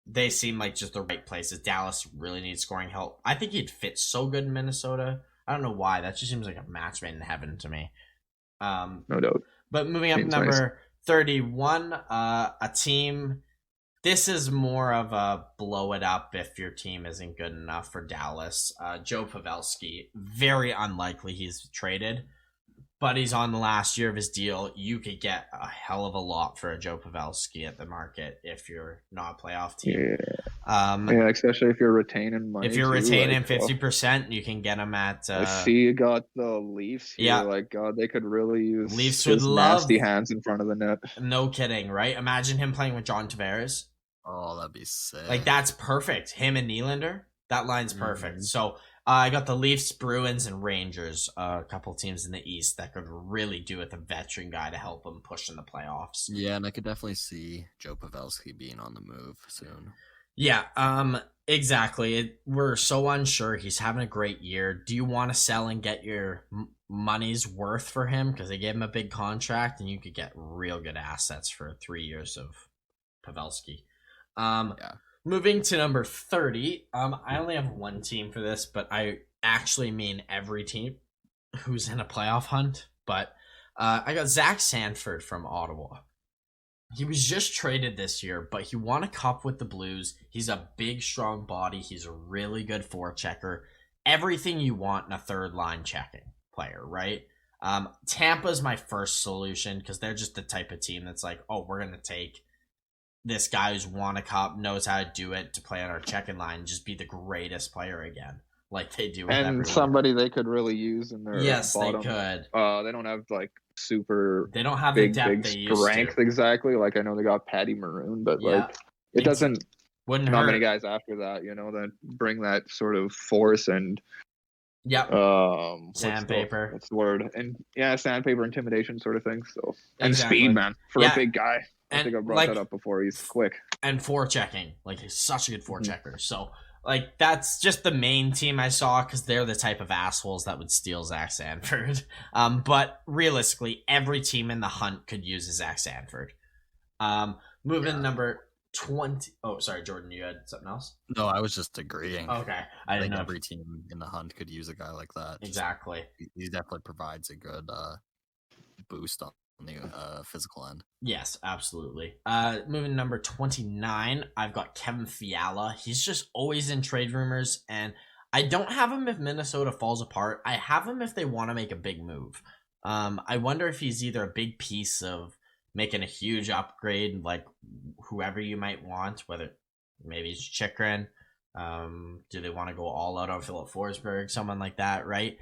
They seem like just the right places. Dallas really needs scoring help. I think he'd fit so good in Minnesota. I don't know why. That just seems like a match made in heaven to me. No doubt. But moving up, number 31, a team. This is more of a blow it up if your team isn't good enough for Dallas. Joe Pavelski, very unlikely he's traded, but he's on the last year of his deal. You could get a hell of a lot for a Joe Pavelski at the market if you're not a playoff team. Yeah, especially if you're retaining money. If you're retaining 50%, you can get him at. I see you got the Leafs here. Yeah. Like, God, they could really use Leafs his would love nasty hands in front of the net. No kidding, right? Imagine him playing with John Tavares. Oh, that'd be sick. Like, that's perfect. Him and Nylander, that line's perfect. So I got the Leafs, Bruins, and Rangers, a couple teams in the East that could really do with a veteran guy to help them push in the playoffs. Yeah, and I could definitely see Joe Pavelski being on the move soon. Yeah, exactly. We're so unsure. He's having a great year. Do you want to sell and get your money's worth for him? Because they gave him a big contract, and you could get real good assets for 3 years of Pavelski. Moving to number 30, I only have one team for this, but I actually mean every team who's in a playoff hunt. But I got Zach Sanford from Ottawa. He was just traded this year, but he won a cup with the Blues. He's a big, strong body. He's a really good forechecker. Everything you want in a third-line checking player, right? Tampa's my first solution because they're just the type of team that's like, oh, we're going to take this guy who's won a cup, knows how to do it to play on our checking line, just be the greatest player again, like they do. And somebody they could really use in their bottom. They could. They don't have like super. They don't have big, the depth big they used strength to. Exactly. Like I know they got Patty Maroon, but like it doesn't. Wouldn't not hurt. many guys after that, that bring that sort of force and. Sandpaper. What's the word? And sandpaper intimidation sort of thing. So and Exactly. speed, man, for a big guy. I think I brought that up before. He's quick. And forechecking. Like, he's such a good forechecker. So, like, that's just the main team I saw because they're the type of assholes that would steal Zach Sanford. But realistically, every team in the hunt could use a Zach Sanford. Moving to number 20. Oh, sorry, Jordan, you had something else? No, I was just agreeing. Okay. I think every team in the hunt could use a guy like that. Exactly. He definitely provides a good boost on the physical end. Yes, absolutely. Moving to number 29, I've got Kevin Fiala. He's just always in trade rumors, and I don't have him if Minnesota falls apart. I have him if they want to make a big move. I wonder if he's either a big piece of making a huge upgrade, like whoever you might want, whether maybe it's Chychrun. Do they want to go all out on Philip Forsberg, someone like that, right?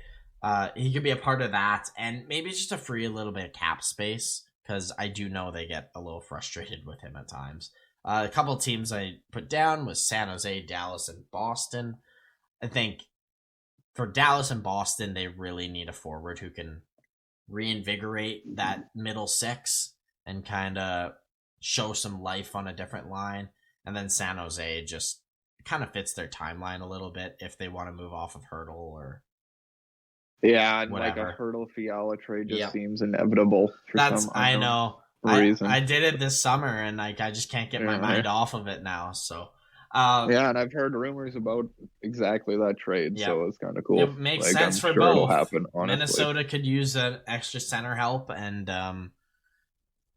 He could be a part of that, and maybe just to free a little bit of cap space, because I do know they get a little frustrated with him at times. A couple of teams I put down was San Jose, Dallas, and Boston. I think for Dallas and Boston, they really need a forward who can reinvigorate that middle six and kind of show some life on a different line. And then San Jose just kind of fits their timeline a little bit if they want to move off of Hurdle or yeah, and whatever. like a Hurdle Fiala trade just seems inevitable for some I know. reason. I did it this summer, and like I just can't get my mind off of it now. So, yeah, and I've heard rumors about exactly that trade, so it's kind of cool. It makes sense for both. It'll happen, honestly. Minnesota could use an extra center help, and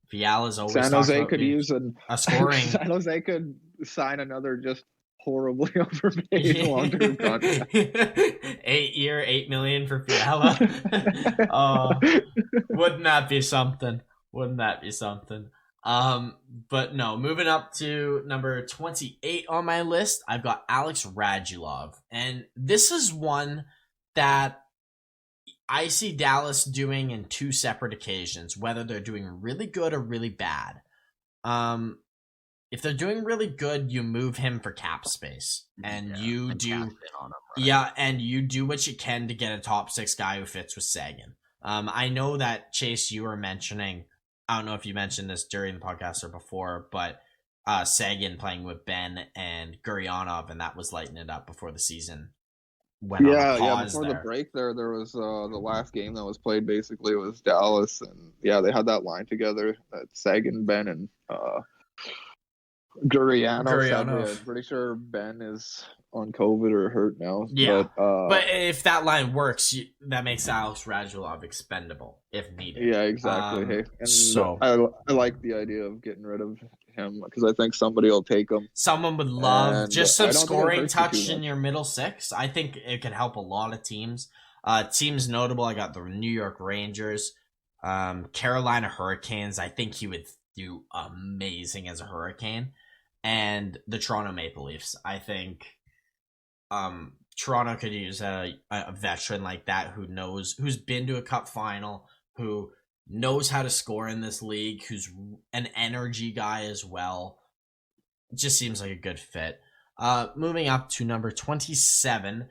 Fiala's always San Jose could use a scoring. San Jose could sign another just horribly overpaid long-term contract. 8-year, $8 million for Fiala. Wouldn't that be something? Wouldn't that be something? But no, moving up to number 28 on my list, I've got Alex Radulov. And this is one that I see Dallas doing in two separate occasions, whether they're doing really good or really bad. If they're doing really good, you move him for cap space, and you do, and you do what you can to get a top 6 guy who fits with Sagan. I know that Chase, you were mentioning, I don't know if you mentioned this during the podcast or before, but Sagan playing with Ben and Gurionov, and that was lighting it up before the season went on a pause. Before the break there was the last game that was played. Basically, it was Dallas, and they had that line together. That Sagan, Ben, and Gurionov. I'm pretty sure Ben is on COVID or hurt now. Yeah, but if that line works, that makes Alex Radulov expendable if needed. Yeah, exactly. Hey, and so I like the idea of getting rid of him because I think somebody will take him. Someone would love just some scoring touch in your middle 6. I think it could help a lot of teams. Teams notable, I got the New York Rangers, Carolina Hurricanes. I think he would do amazing as a Hurricane, and the Toronto Maple Leafs. I think Toronto could use a veteran like that who's been to a cup final, who knows how to score in this league, who's an energy guy as well. It just seems like a good fit. Moving up to number 27.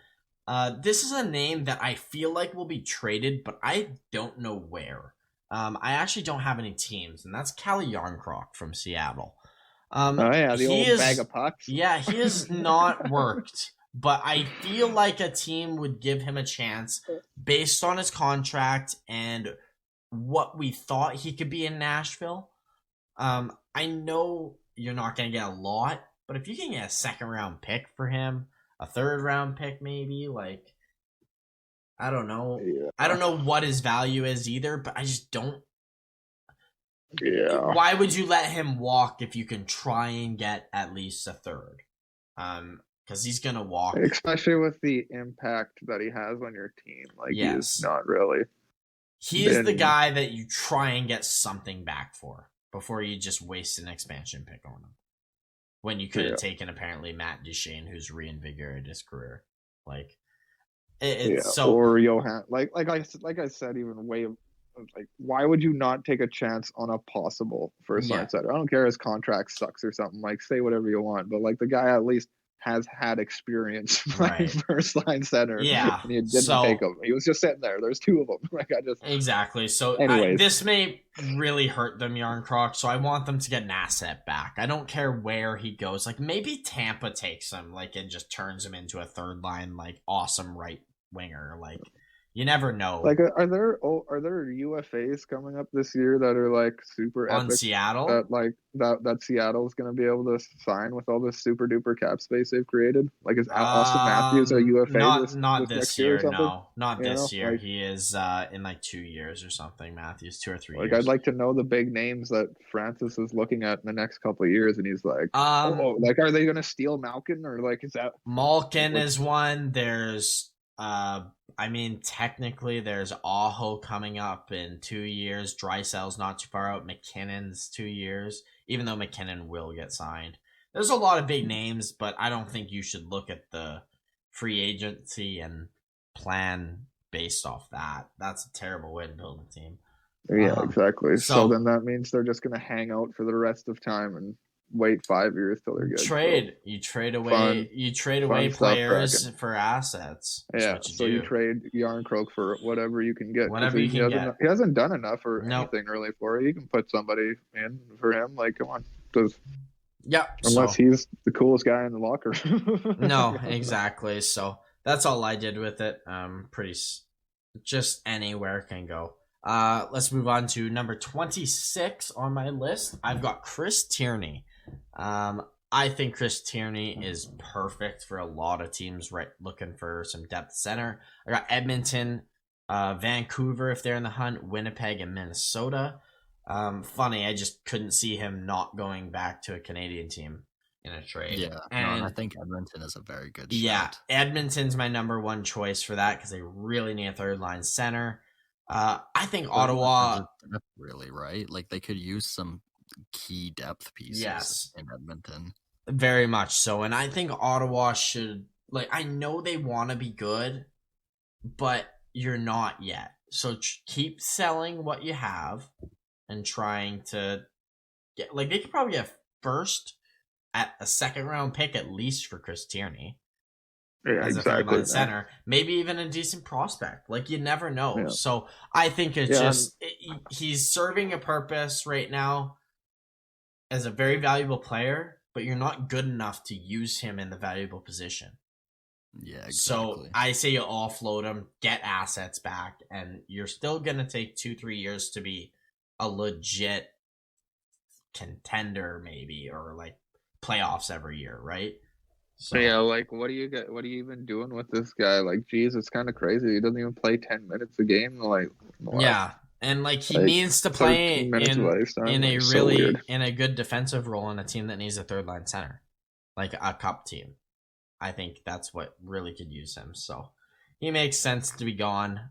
This is a name that I feel like will be traded, but I don't know where. I actually don't have any teams, and that's Calle Jarnkrok from Seattle. The old bag of pucks. Yeah, he has not worked, but I feel like a team would give him a chance based on his contract and what we thought he could be in Nashville. I know you're not going to get a lot, but if you can get a 2nd-round pick for him, a 3rd-round pick maybe, like, I don't know. Yeah. I don't know what his value is either, but I just don't. Yeah. Why would you let him walk if you can try and get at least a 3rd? Because he's gonna walk, especially with the impact that he has on your team. Like, he's not really. He is the guy that you try and get something back for before you just waste an expansion pick on him. When you could have taken apparently Matt Duchene, who's reinvigorated his career, like. So, or Johan, like I said, even way like, why would you not take a chance on a possible first-line setter? I don't care his contract sucks or something. Like, say whatever you want, but like the guy at least has had experience playing first-line center. Yeah, and you didn't take him. He was just sitting there. There's 2 of them. Like, I just exactly. So this may really hurt them, Jarnkrok. So I want them to get an asset back. I don't care where he goes. Like, maybe Tampa takes him, like, and just turns him into a 3rd-line, like, awesome right winger. Like, you never know. Like, are there UFAs coming up this year that are like super on epic Seattle? That Seattle's going to be able to sign with all this super duper cap space they've created. Like, is Austin Matthews a UFA? Not this year. No, not this year. Like, he is in like 2 years or something. Matthews, 2 or 3 years. Like, I'd like to know the big names that Francis is looking at in the next couple of years, and he's like, like, are they going to steal Malkin, or like, is that Malkin is one? There's I mean, technically, there's Aho coming up in 2 years. Draisaitl's not too far out. McKinnon's 2 years, even though McKinnon will get signed. There's a lot of big names, but I don't think you should look at the free agency and plan based off that. That's a terrible way to build a team. Yeah, exactly. So then that means they're just going to hang out for the rest of time and wait 5 years till they're good. You trade away players for assets. That's you trade Jarnkrok for whatever you can get. Whatever you can get. He hasn't done enough or anything really for it. You can put somebody in for him. Like, come on, Yeah. Unless he's the coolest guy in the locker room. No, exactly. So that's all I did with it. Just anywhere can go. Let's move on to number 26 on my list. I've got Chris Tierney. I think Chris Tierney is perfect for a lot of teams right looking for some depth center. I got Edmonton, Vancouver if they're in the hunt, Winnipeg, and Minnesota. Funny, I just couldn't see him not going back to a Canadian team in a trade. Yeah, and I think Edmonton is a very good shout. Yeah, Edmonton's my number one choice for that because they really need a third line center. I think Ottawa really, right? Like they could use some key depth pieces in Edmonton. Very much so. And I think Ottawa should, like, I know they want to be good, but you're not yet. So keep selling what you have and trying to get, like, they could probably get first at a second round pick at least for Chris Tierney. Yeah, as a third line center, maybe even a decent prospect. Like, you never know. Yeah. So I think it's he's serving a purpose right now as a very valuable player, but you're not good enough to use him in the valuable position. Yeah, exactly. So I say you offload him, get assets back, and you're still going to take 2-3 years to be a legit contender maybe, or like playoffs every year, right? So yeah, like what are you even doing with this guy? Like, geez, it's kind of crazy. He doesn't even play 10 minutes a game. Like, what? Yeah, and like he needs to play in a good defensive role in a team that needs a third line center, like a cup team. I think that's what really could use him. So he makes sense to be gone.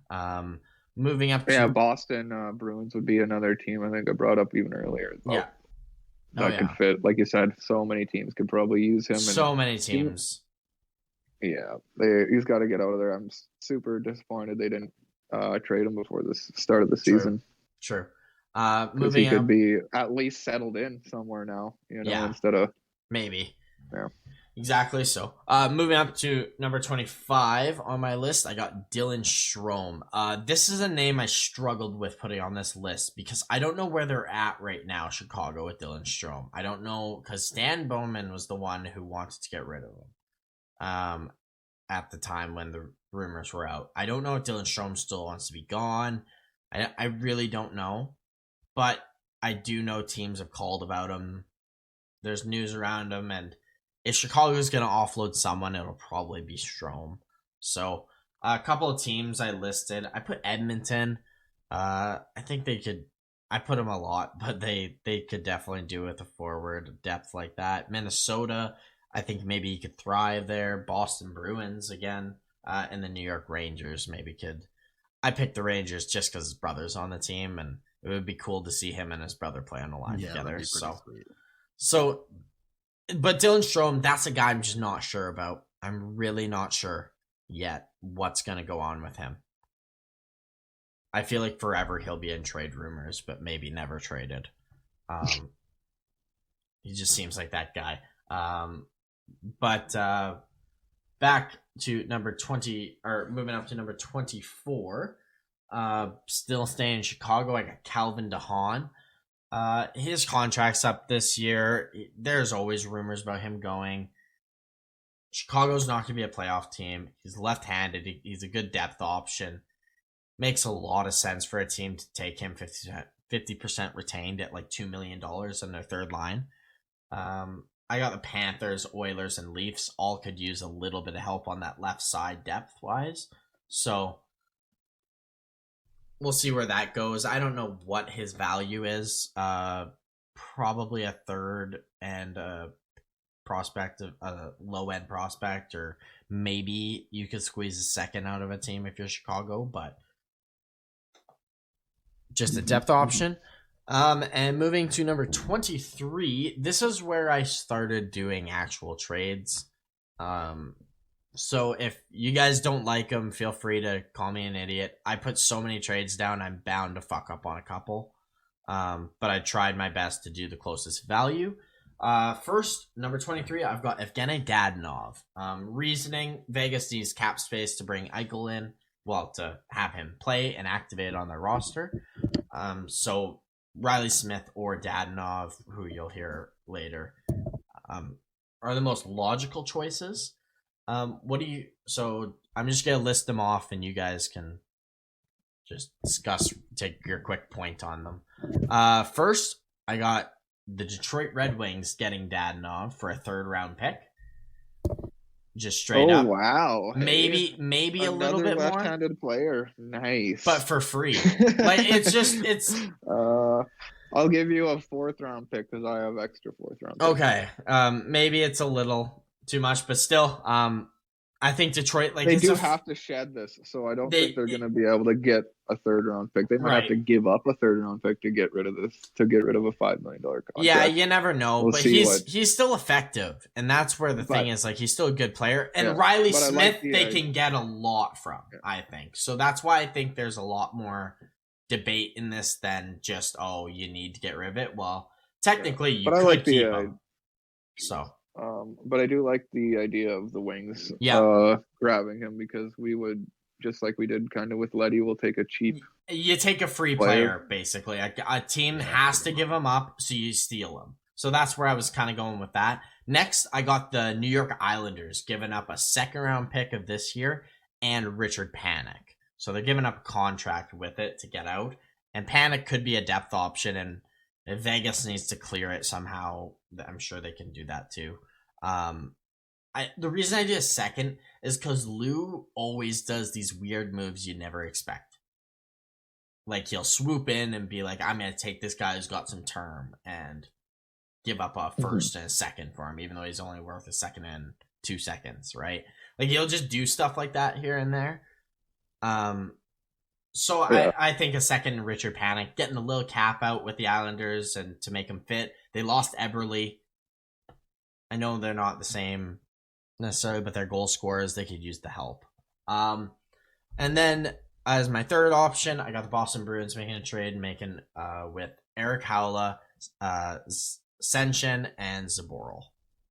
Moving up to Boston Bruins would be another team I think I brought up even earlier. Yeah. That could fit. Like you said, so many teams could probably use him. So many teams. He's got to get out of there. I'm super disappointed they didn't trade him before the start of the season. Sure. Moving he could be at least settled in somewhere now, instead of... Maybe. Yeah. Exactly so. Moving up to number 25 on my list, I got Dylan Strome. This is a name I struggled with putting on this list because I don't know where they're at right now, Chicago, with Dylan Strome. I don't know, because Stan Bowman was the one who wanted to get rid of him at the time when the rumors were out. I don't know if Dylan Strome still wants to be gone. I really don't know. But I do know teams have called about him. There's news around him, and if Chicago's going to offload someone, it'll probably be Strome. So a couple of teams I listed. I put Edmonton. I think they could. I put them a lot, but they could definitely do with a forward depth like that. Minnesota, I think maybe he could thrive there. Boston Bruins again, and the New York Rangers maybe could. I picked the Rangers just because his brother's on the team, and it would be cool to see him and his brother play on the line together. So. But Dylan Strome, that's a guy I'm just not sure about. I'm really not sure yet what's going to go on with him. I feel like forever he'll be in trade rumors, but maybe never traded. He just seems like that guy. But back to number 20, or moving up to number 24, still staying in Chicago, I got Calvin DeHaan. His contract's up this year. There's always rumors about him going. Chicago's not going to be a playoff team. He's left-handed. He's a good depth option. Makes a lot of sense for a team to take him 50% retained at like $2 million on their third line. I got the Panthers, Oilers, and Leafs all could use a little bit of help on that left side depth-wise. So we'll see where that goes. I don't know what his value is. Probably a third and a prospect, a low-end prospect, or maybe you could squeeze a second out of a team if you're Chicago, but just a depth option. And moving to number 23, this is where I started doing actual trades. So if you guys don't like them, feel free to call me an idiot. I put so many trades down, I'm bound to fuck up on a couple. But I tried my best to do the closest value. First, number 23, I've got Evgeny Dadonov. Reasoning, Vegas needs cap space to bring Eichel in. Well, to have him play and activate on their roster. So Riley Smith or Dadonov, who you'll hear later. are the most logical choices. So I'm just gonna list them off, and you guys can just take your quick point on them. First, I got the Detroit Red Wings getting Dadonov for a 3rd round pick. Just straight up. Wow. Maybe a little bit more. Left-handed player. Nice. But for free. Like it's I'll give you a 4th round pick because I have extra 4th round picks. Okay. Maybe it's a little too much, but still, I think Detroit they have to shed this, so I don't think they're going to be able to get a 3rd round pick. They might have to give up a 3rd round pick to get rid of this, to get rid of a $5 million contract. Yeah, you never know, but he's still effective, and that's where the thing is. Like, he's still a good player, and Riley Smith they can get a lot from. Yeah. I think so. That's why I think there's a lot more debate in this than just you need to get rid of it. Well, technically, you could keep him. So. But I do like the idea of the Wings grabbing him, because we would, just like we did kind of with Leddy, we'll take a cheap. You take a free player basically. A team has to give him up, so you steal him. So that's where I was kind of going with that. Next, I got the New York Islanders giving up a 2nd round pick of this year and Richard Panik. So they're giving up a contract with it to get out. And Panik could be a depth option, and if Vegas needs to clear it somehow, I'm sure they can do that too. The reason I did a 2nd is because Lou always does these weird moves you never expect. Like, he'll swoop in and be like, I'm going to take this guy who's got some term and give up a 1st and a 2nd for him, even though he's only worth a 2nd and 2 seconds, right? Like, he'll just do stuff like that here and there. So I think a 2nd Richard Panik, getting a little cap out with the Islanders and to make them fit. They lost Eberle. I know they're not the same necessarily, but they're goal scorers. They could use the help. And then as my 3rd option, I got the Boston Bruins making a trade, with Eric Howla, Senshin, and Zaboral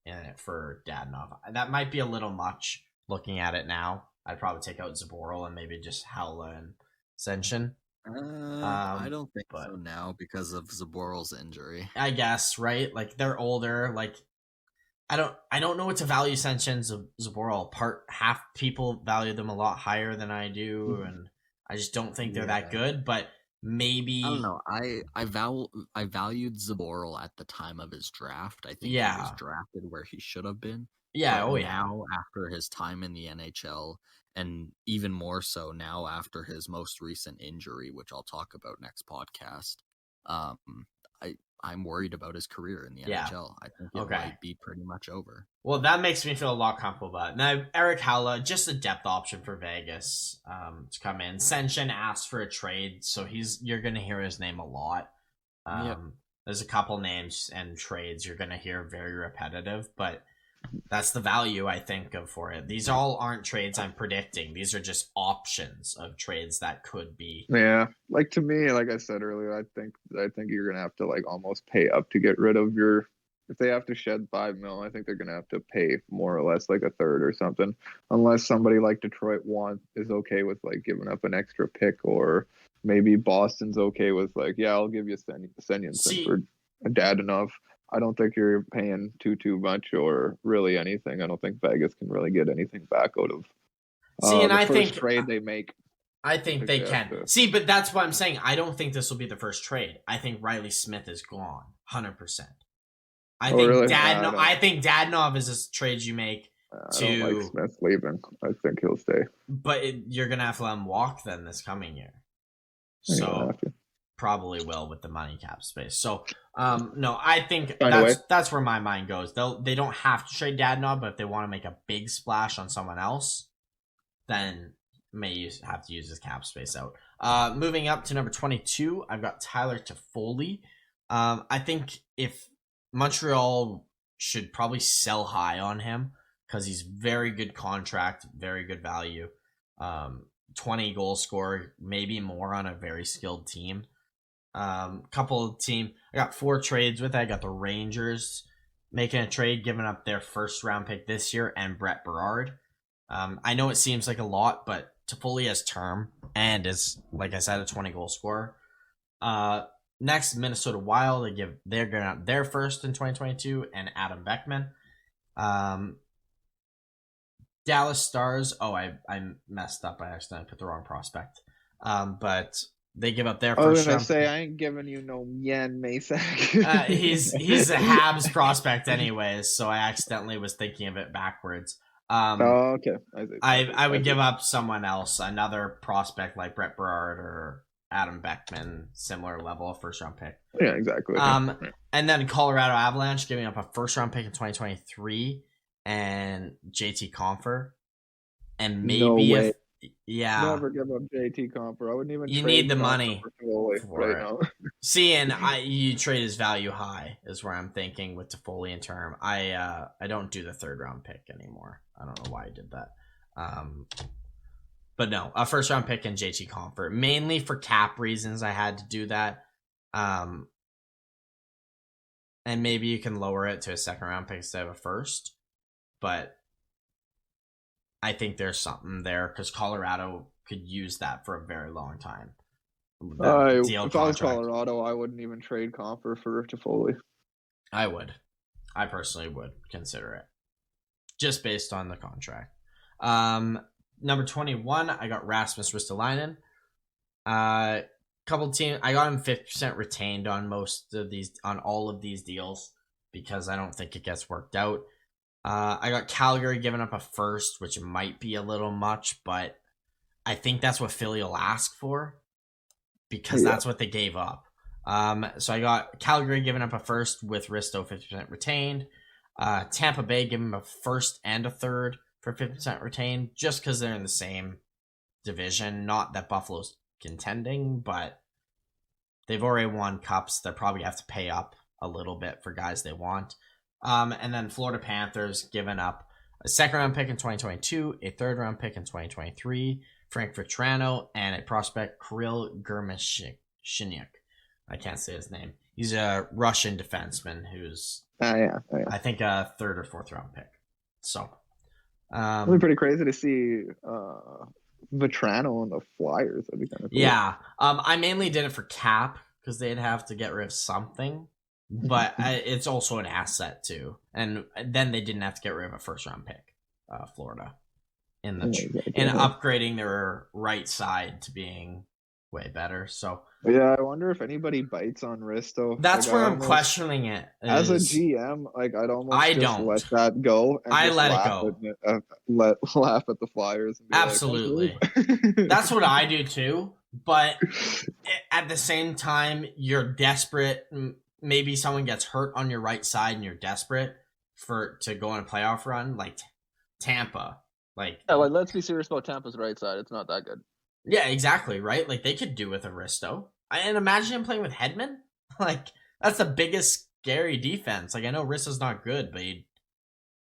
in it for Dadonov. That might be a little much looking at it now. I'd probably take out Zaboral and maybe just Howla and Senshin. I don't think so now because of Zaboral's injury. I guess, right? Like, they're older. Like, I don't know what to value Senshin and Zaboral. Half people value them a lot higher than I do, and I just don't think they're that good. But maybe I don't know. I valued Zaboral at the time of his draft. I think he was drafted where he should have been. Yeah. Now, after his time in the NHL, and even more so now after his most recent injury, which I'll talk about next podcast, I'm worried about his career in the NHL. I think it might be pretty much over. Well, that makes me feel a lot comfortable about it. Now, Eric Howla, just a depth option for Vegas to come in. Senshin asked for a trade, so you're going to hear his name a lot. There's a couple names and trades you're going to hear very repetitive, but that's the value I think of for it. These all aren't trades I'm predicting. These are just options of trades that could be. Yeah, like, to me, like I said earlier, I think you're gonna have to, like, almost pay up to get rid of your. If they have to shed $5 million, I think they're gonna have to pay more or less like a 1/3 or something, unless somebody like Detroit is okay with, like, giving up an extra pick, or maybe Boston's okay with, like, I'll give you Senyon for Dadonov. I don't think you're paying too much or really anything. I don't think Vegas can really get anything back out of I think trade they make. I think they can. See, but that's what I'm saying. I don't think this will be the first trade. I think Riley Smith is gone, 100%. I think Dadonov is a trade you make to. I don't like Smith leaving. I think he'll stay. But you're gonna have to let him walk then this coming year. So. Probably will with the money cap space. So, no, I think that's where my mind goes. They don't have to trade Dadonov, but if they want to make a big splash on someone else, then may have to use his cap space out. Moving up to number 22, I've got Tyler Toffoli. I think if Montreal should probably sell high on him because he's very good contract, very good value. 20 goal scorer, maybe more on a very skilled team. Couple of team. I got 4 trades with it. I got the Rangers making a trade, giving up their 1st round pick this year, and Brett Berard. I know it seems like a lot, but Toffoli has term and is, like I said, a 20 goal scorer. Next, Minnesota Wild. They're going out their first in 2022 and Adam Beckman. Dallas Stars. Oh, I messed up. I accidentally put the wrong prospect. But they give up their first. I was gonna say I ain't giving you no Yen Masak. He's a Habs prospect anyways, so I accidentally was thinking of it backwards. Okay. I would give up someone else, another prospect like Brett Berard or Adam Beckman, similar level of first round pick. Yeah, exactly. And then Colorado Avalanche giving up a first round pick in 2023 and JT Compher, and maybe never give up JT Compher. I wouldn't even. You need the money for right now. See, and you trade his value high is where I'm thinking with Toffoli in term. I don't do the third round pick anymore. I don't know why I did that. But no, a first round pick and JT Compher, mainly for cap reasons. I had to do that. And maybe you can lower it to a second round pick instead of a first. But I think there's something there because Colorado could use that for a very long time. If I was Colorado, I wouldn't even trade Compher for Toffoli. I would. I personally would consider it. Just based on the contract. Number 21, I got Rasmus Ristolainen. Couple teams, I got him 50% retained on all of these deals because I don't think it gets worked out. I got Calgary giving up a first, which might be a little much, but I think that's what Philly will ask for because that's what they gave up. So I got Calgary giving up a first with Risto 50% retained. Tampa Bay giving them a first and a third for 50% retained just because they're in the same division. Not that Buffalo's contending, but they've already won cups. They'll probably have to pay up a little bit for guys they want. And then Florida Panthers giving up a second round pick in 2022, a third round pick in 2023, Frank Vetrano, and a prospect, Kirill Gurmashchuk. I can't say his name. He's a Russian defenseman who's, I think, a third or fourth round pick. So, it'd be pretty crazy to see Vetrano on the Flyers. That'd be kind of cool. Yeah. I mainly did it for cap because they'd have to get rid of something. But it's also an asset too, and then they didn't have to get rid of a first round pick, Florida, in upgrading their right side to being way better. So yeah, I wonder if anybody bites on Risto. That's where I'm questioning it. As a GM, like I'd almost let that go. And I let it go. Laugh at the Flyers. And absolutely, that's what I do too. But at the same time, you're desperate. Maybe someone gets hurt on your right side and you're desperate to go on a playoff run, like Tampa. Let's be serious about Tampa's right side. It's not that good. Yeah, exactly, right? Like, they could do with Aristo. And imagine him playing with Hedman. Like, that's the biggest scary defense. Like, I know Risto's not good, but he'd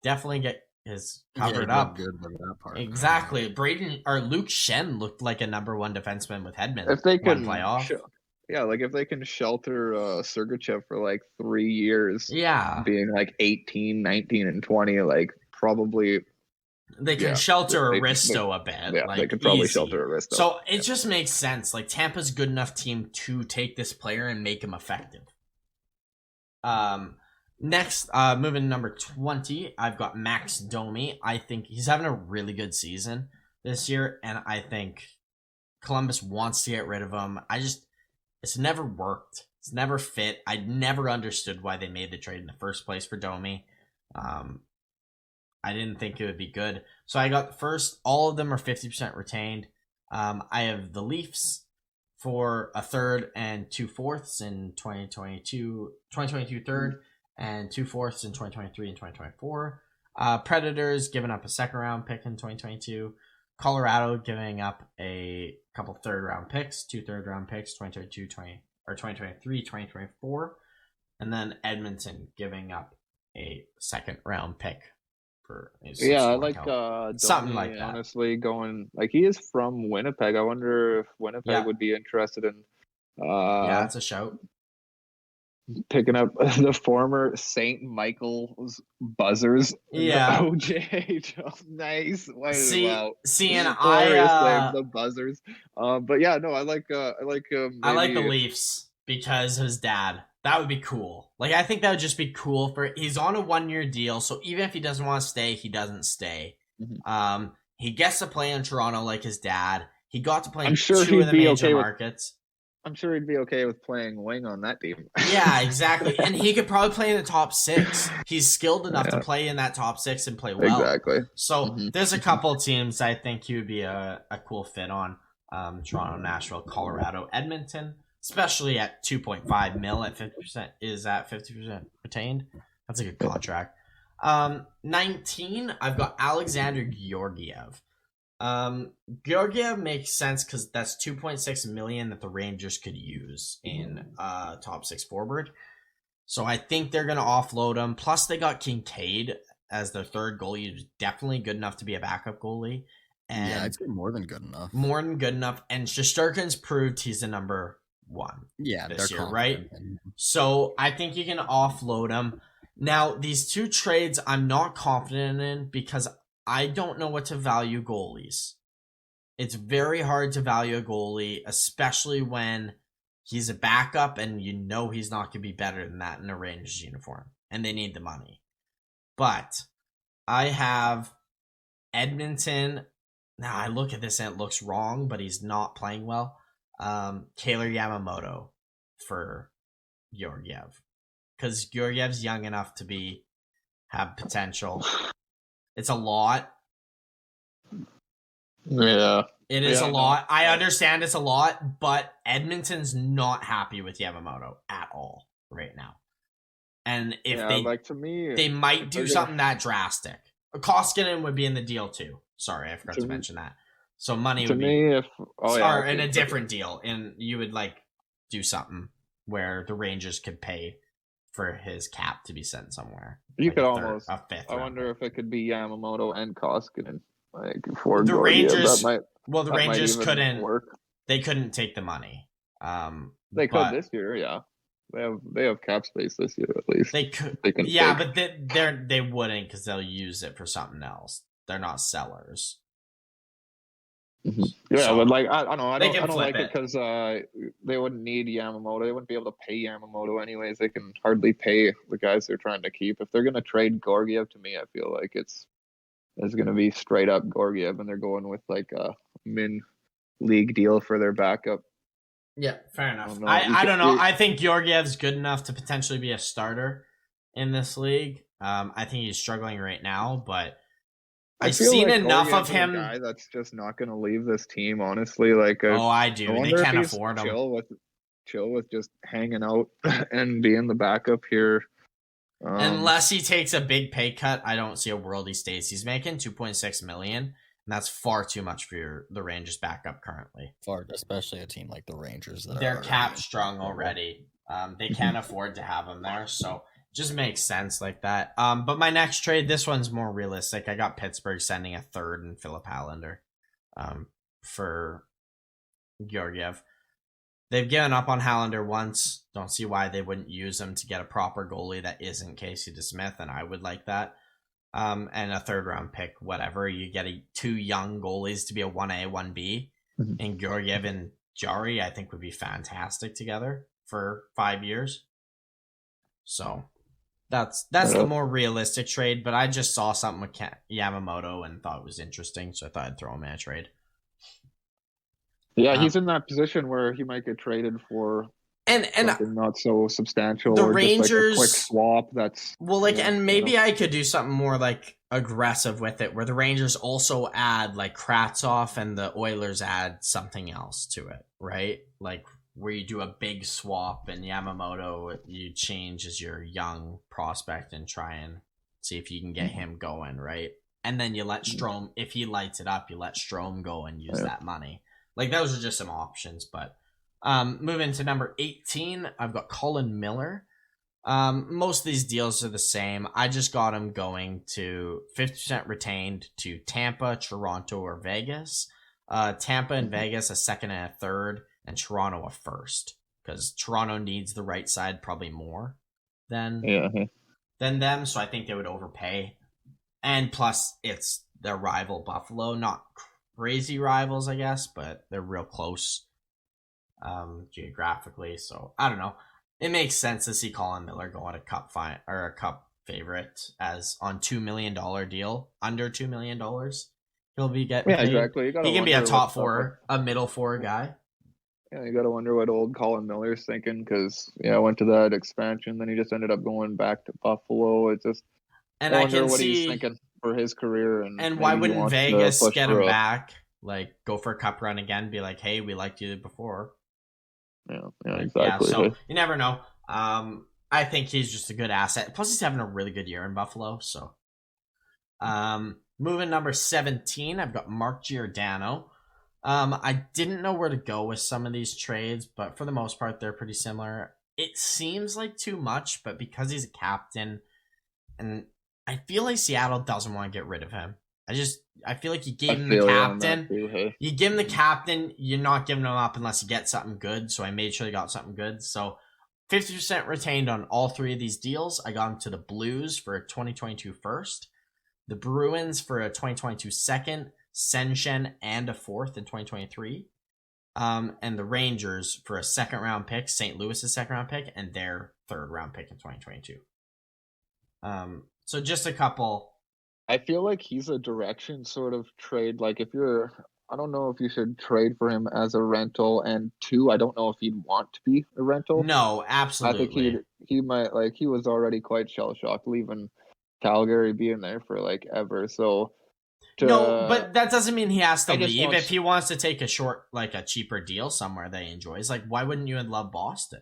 definitely get his covered up. Good with that part. Exactly. Luke Shen looked like a number one defenseman with Hedman. If they can playoff. If they can shelter Sergachev for like 3 years, being like 18, 19, and 20, like probably they can shelter Aristo a bit. Yeah, they could probably shelter Aristo. So it just makes sense. Like Tampa's a good enough team to take this player and make him effective. Next, moving to number 20, I've got Max Domi. I think he's having a really good season this year, and I think Columbus wants to get rid of him. It's never worked. It's never fit. I never understood why they made the trade in the first place for Domi. I didn't think it would be good. So I got the first. All of them are 50% retained. I have the Leafs for a third and 2 fourths in 2022 third and 2 fourths in 2023 and 2024. Predators giving up a second round pick in 2022. Colorado giving up a couple third round picks, 2 third round picks, 2023, 2024, and then Edmonton giving up a second round pick for I like something like that. Honestly, going like he is from Winnipeg. I wonder if Winnipeg would be interested in. That's a shout. Picking up the former St. Michael's Buzzers. Yeah. OJ. Nice. And the Buzzers. But yeah, no, I like I like the Leafs. because of his dad. That would be cool. Like, I think that would just be cool he's on a 1-year deal, so even if he doesn't want to stay, he doesn't stay. Mm-hmm. He gets to play in Toronto like his dad. He got to play in sure two of the major okay markets. I'm sure he'd be okay with playing wing on that team. Yeah, exactly. And he could probably play in the top 6. He's skilled enough to play in that top 6 and play well. Exactly. So there's a couple teams I think he would be a cool fit on. Toronto, Nashville, Colorado, Edmonton, especially at 2.5 mil at 50%. Is that 50% retained? That's a good contract. 19, I've got Alexander Georgiev. Georgiev makes sense because that's 2.6 million that the Rangers could use in top 6 forward. So I think they're going to offload him. Plus, they got Kincaid as their third goalie, who's definitely good enough to be a backup goalie. And yeah, I'd say more than good enough. More than good enough. And Shesterkin's proved he's the number 1 this year, right? So I think you can offload him. Now, these 2 trades I'm not confident in because I don't know what to value goalies. It's very hard to value a goalie, especially when he's a backup and you know he's not going to be better than that in a Rangers uniform. And they need the money. But I have Edmonton. Now, I look at this and it looks wrong, but he's not playing well. Kaylor Yamamoto for Georgiev. Because Georgiev's young enough to have potential. It's a lot. Yeah. It is a lot. I understand it's a lot, but Edmonton's not happy with Yamamoto at all right now. And if to me, they might do something that drastic. Koskinen would be in the deal too. Sorry, I forgot to mention that. So money would be in a different deal, and you would do something where the Rangers could pay for his cap to be sent somewhere. You could almost a fifth. I wonder if it could be Yamamoto and Koskinen. For the Rangers, the Rangers couldn't work. They couldn't take the money. They could this year, yeah. They have cap space this year at least. They could, but they wouldn't because they'll use it for something else. They're not sellers. Mm-hmm. Yeah, so, but I don't know. I don't like it because they wouldn't need Yamamoto. They wouldn't be able to pay Yamamoto anyways. They can hardly pay the guys they're trying to keep. If they're going to trade Georgiev, to me, I feel like it's going to be straight up Georgiev, and they're going with a min league deal for their backup. Yeah, fair enough. I don't know. I think Georgiev's good enough to potentially be a starter in this league. I think he's struggling right now, but I've seen enough of him. A guy that's just not going to leave this team, honestly. I do. They can't afford him. Chill with just hanging out and being the backup here. Unless he takes a big pay cut, I don't see a world he stays. He's making $2.6 million, and that's far too much for the Rangers backup currently. Especially a team like the Rangers. They're cap strong already. They can't afford to have him there, so just makes sense like that. But my next trade, this one's more realistic. I got Pittsburgh sending a third and Philip Hallander for Georgiev. They've given up on Hallander once. Don't see why they wouldn't use him to get a proper goalie that isn't Casey DeSmith, and I would like that. And a third round pick, whatever. You get 2 young goalies to be a 1A, 1B. Mm-hmm. And Georgiev and Jari, I think, would be fantastic together for 5 years. So that's the more realistic trade, but I just saw something with Yamamoto and thought it was interesting, so I thought I'd throw him in a trade. Yeah, he's in that position where he might get traded for something not so substantial. The or Rangers, just a quick swap. That's and maybe I could do something more aggressive with it, where the Rangers also add Kravtsov and the Oilers add something else to it, right? Where you do a big swap and Yamamoto you change as your young prospect and try and see if you can get him going, right? And then you let Strome, if he lights it up, you let Strome go and use that money. Those are just some options, but moving to number 18, I've got Colin Miller. Most of these deals are the same. I just got him going to 50% retained to Tampa, Toronto, or Vegas. Tampa and Vegas, a second and a third, and Toronto a first, because Toronto needs the right side probably more than them, so I think they would overpay. And plus, it's their rival Buffalo, not crazy rivals, I guess, but they're real close. geographically. So I don't know. It makes sense to see Colin Miller go on a cup favorite as on $2 million deal, under $2 million. He'll be getting paid. Exactly. He can be a top four, a middle four guy. Yeah, you got to wonder what old Colin Miller's thinking because went to that expansion, then he just ended up going back to Buffalo. It's just and I can what see he's thinking for his career, and why wouldn't Vegas get him back? Like go for a cup run again, be like, hey, we liked you before. Yeah, exactly. Yeah, so you never know. I think he's just a good asset. Plus, he's having a really good year in Buffalo. So, moving number 17, I've got Mark Giordano. I didn't know where to go with some of these trades, but for the most part, they're pretty similar. It seems like too much, but because he's a captain, and I feel like Seattle doesn't want to get rid of him. I feel like you gave him the captain. You give him the captain, you're not giving him up unless you get something good. So I made sure they got something good. So 50% retained on all three of these deals. I got him to the Blues for a 2022 first, the Bruins for a 2022 second, Senshen and a fourth in 2023, and the Rangers for a second round pick, St. Louis's second round pick, and their third round pick in 2022. So just a couple. I feel like he's a direction sort of trade. Like I don't know if you should trade for him as a rental, and two, I don't know if he'd want to be a rental. No, absolutely. I think he might, like, he was already quite shell shocked leaving Calgary, being there for like ever. So no, but that doesn't mean he has to leave. If he wants to take a cheaper deal somewhere that he enjoys, like why wouldn't you love Boston?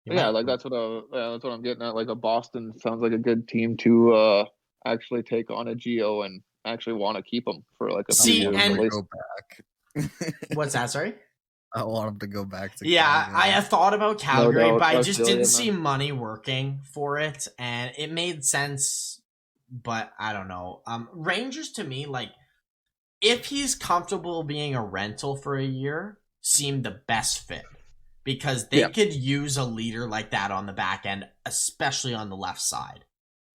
That's what I'm getting at. Like a Boston sounds like a good team to actually take on a Geo and actually want to keep him for like a few years at least. Go back. What's that? Sorry. I want him to go back to Calgary. I have thought about Calgary, but I just didn't see money working for it, and it made sense, but I don't know. Rangers to me, like, if he's comfortable being a rental for a year, seemed the best fit because they could use a leader like that on the back end, especially on the left side.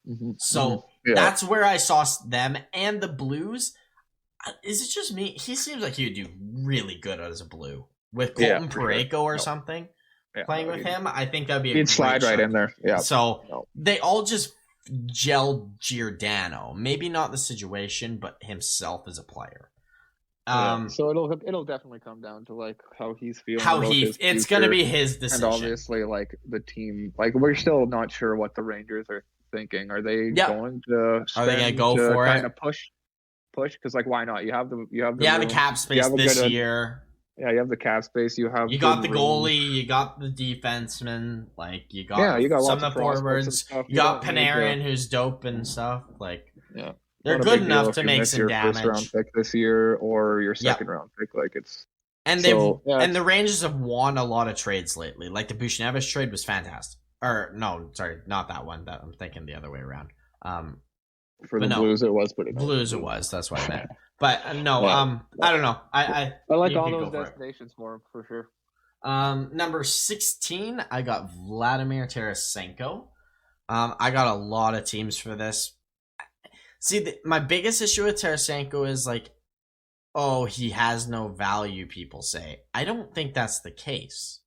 Mm-hmm. So that's where I saw them. And the Blues, is it just me? He seems like he would do really good as a Blue with Colton Parayko or something playing with him. I think that'd be he'd slide right in there. Yeah. So they all just gelled Giordano. Maybe not the situation, but himself as a player. So it'll definitely come down to like how he's feeling. It's going to be his decision. And obviously, like the team, like we're still not sure what the Rangers are thinking. Are they going to? Are they going to go for kind of push? Because like, why not? You have the cap space this year. Yeah, you have the cap space. You got the goalie. You got the defenseman. Like you got some of the forwards. You got Panarin, who's dope and stuff. Like they're good enough to make some damage. First round pick this year or your second round pick, like it's. And the Rangers have won a lot of trades lately. Like the Buchnevich trade was fantastic. Or no, sorry, not that one. That I'm thinking the other way around. For the Blues, it was pretty. Blues, it was. That's what I meant. But I don't know. I like all those destinations for sure. Number 16, I got Vladimir Tarasenko. I got a lot of teams for this. See, my biggest issue with Tarasenko is like, oh, he has no value. People say. I don't think that's the case.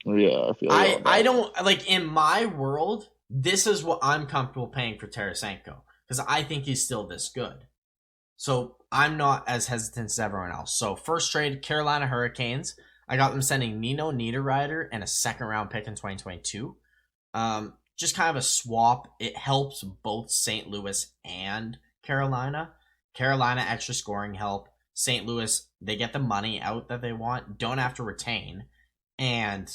Yeah, I don't like in my world. This is what I'm comfortable paying for Tarasenko because I think he's still this good. So I'm not as hesitant as everyone else. So first trade, Carolina Hurricanes. I got them sending Nino Niederreiter and a second round pick in 2022. Just kind of a swap. It helps both St. Louis and Carolina. Carolina extra scoring help. St. Louis, they get the money out that they want. Don't have to retain. And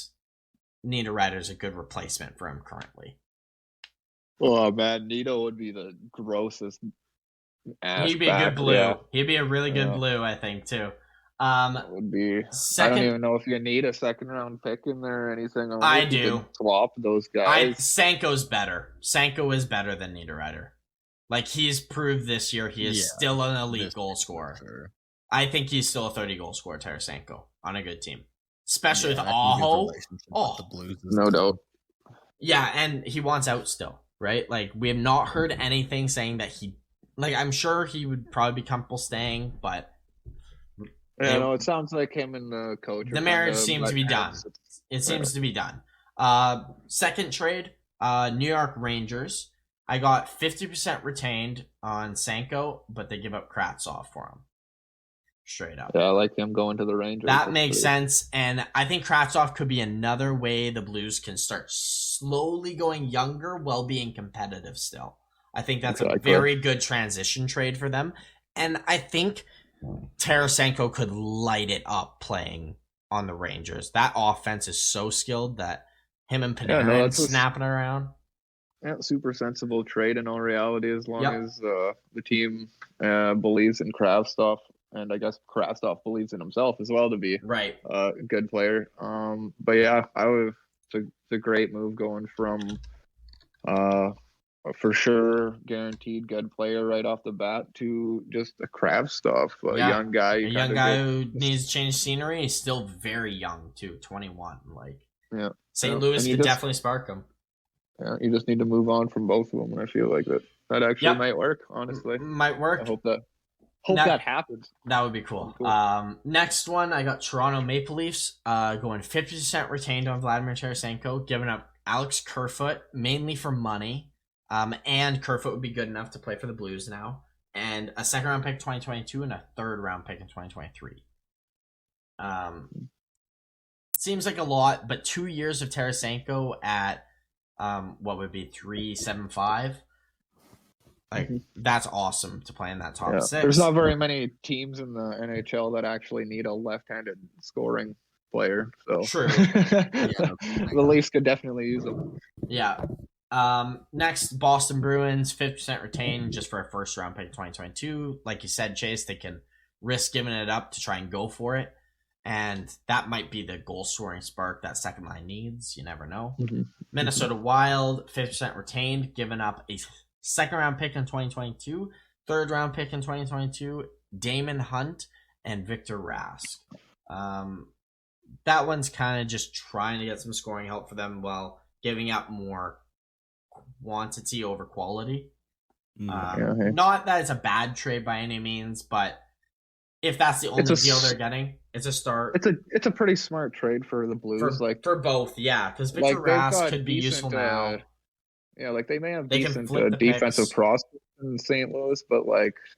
Niederreiter is a good replacement for him currently. Oh man, Nito would be the grossest. He'd be a good blue. Yeah. He'd be a really good blue, I think, too. That would be. I don't even know if you need a second round pick in there or anything. I do. Swap those guys. Sanko's better. Sanko is better than Niederreiter. Like he's proved this year, he is still an elite goal scorer. Sure. I think he's still a 30 goal scorer, Tarasenko, on a good team, especially with Aho. The Blues, no doubt. Yeah, and he wants out still, right? Like we have not heard anything saying that he. Like I'm sure he would probably be comfortable staying, but Yeah, no, it sounds like him and the coach. The marriage seems to be done. It seems to be done. Second trade, New York Rangers. I got 50% retained on Sanko, but they give up Kravtsov for him. Straight up. Yeah, I like him going to the Rangers. That makes sense, and I think Kravtsov could be another way the Blues can start slowly going younger while being competitive still. I think that's a very good transition trade for them, and I think Tarasenko could light it up playing on the Rangers. That offense is so skilled that him and Panarin snapping around. Yeah, super sensible trade in all reality, as long as the team believes in Kravtsov, and I guess Kravtsov believes in himself as well to be a good player. But yeah, it's a great move going from for sure guaranteed good player right off the bat to just a Kravtsov, young guy. A young guy who needs to change scenery. He's still very young too, 21. St. Louis could definitely spark him. Yeah, you just need to move on from both of them, and I feel like that actually might work. Honestly, might work. I hope that happens. That would be cool. Next one, I got Toronto Maple Leafs going 50% retained on Vladimir Tarasenko, giving up Alex Kerfoot mainly for money, and Kerfoot would be good enough to play for the Blues now, and a second round pick in 2022 and a third round pick in 2023. Seems like a lot, but 2 years of Tarasenko at what would be 3.75. That's awesome to play in that top six. There's not very many teams in the NHL that actually need a left-handed scoring player. So true. The Leafs could definitely use them. Yeah. Next, Boston Bruins, 50% retained just for a first round pick in 2022. Like you said, Chase, they can risk giving it up to try and go for it. And that might be the goal scoring spark that second line needs. You never know. Minnesota Wild, 50% retained, giving up a second round pick in 2022, third round pick in 2022, Damon Hunt, and Victor Rask. That one's kind of just trying to get some scoring help for them while giving up more quantity over quality. Not that it's a bad trade by any means, but if that's the only deal they're getting, it's a start. It's a pretty smart trade for the Blues, for both, because Victor Rask could be useful now. They may have decent defensive prospects in St. Louis, but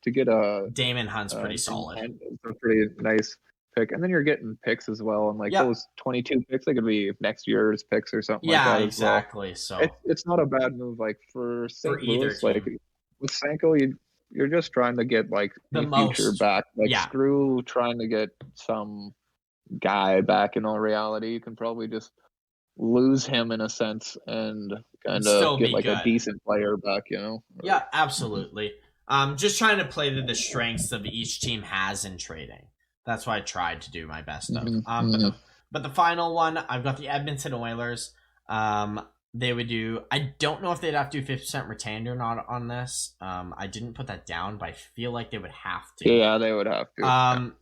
to get a Damon Hunt's pretty solid. It's a pretty nice pick, and then you're getting picks as well, and those 22 picks, they could be next year's picks or something like that. Exactly. So it's not a bad move. For St. Louis, with Sanko, you're just trying to get the future back. Screw trying to get some guy back. In all reality, you can probably just lose him in a sense and kind of get a decent player back. Yeah, absolutely. Just trying to play to the strengths of each team has in trading. That's what I tried to do my best of. But the final one, I've got the Edmonton Oilers. They would do. I don't know if they'd have to do 50% retained or not on this. I didn't put that down, but I feel like they would have to. Yeah, they would have to.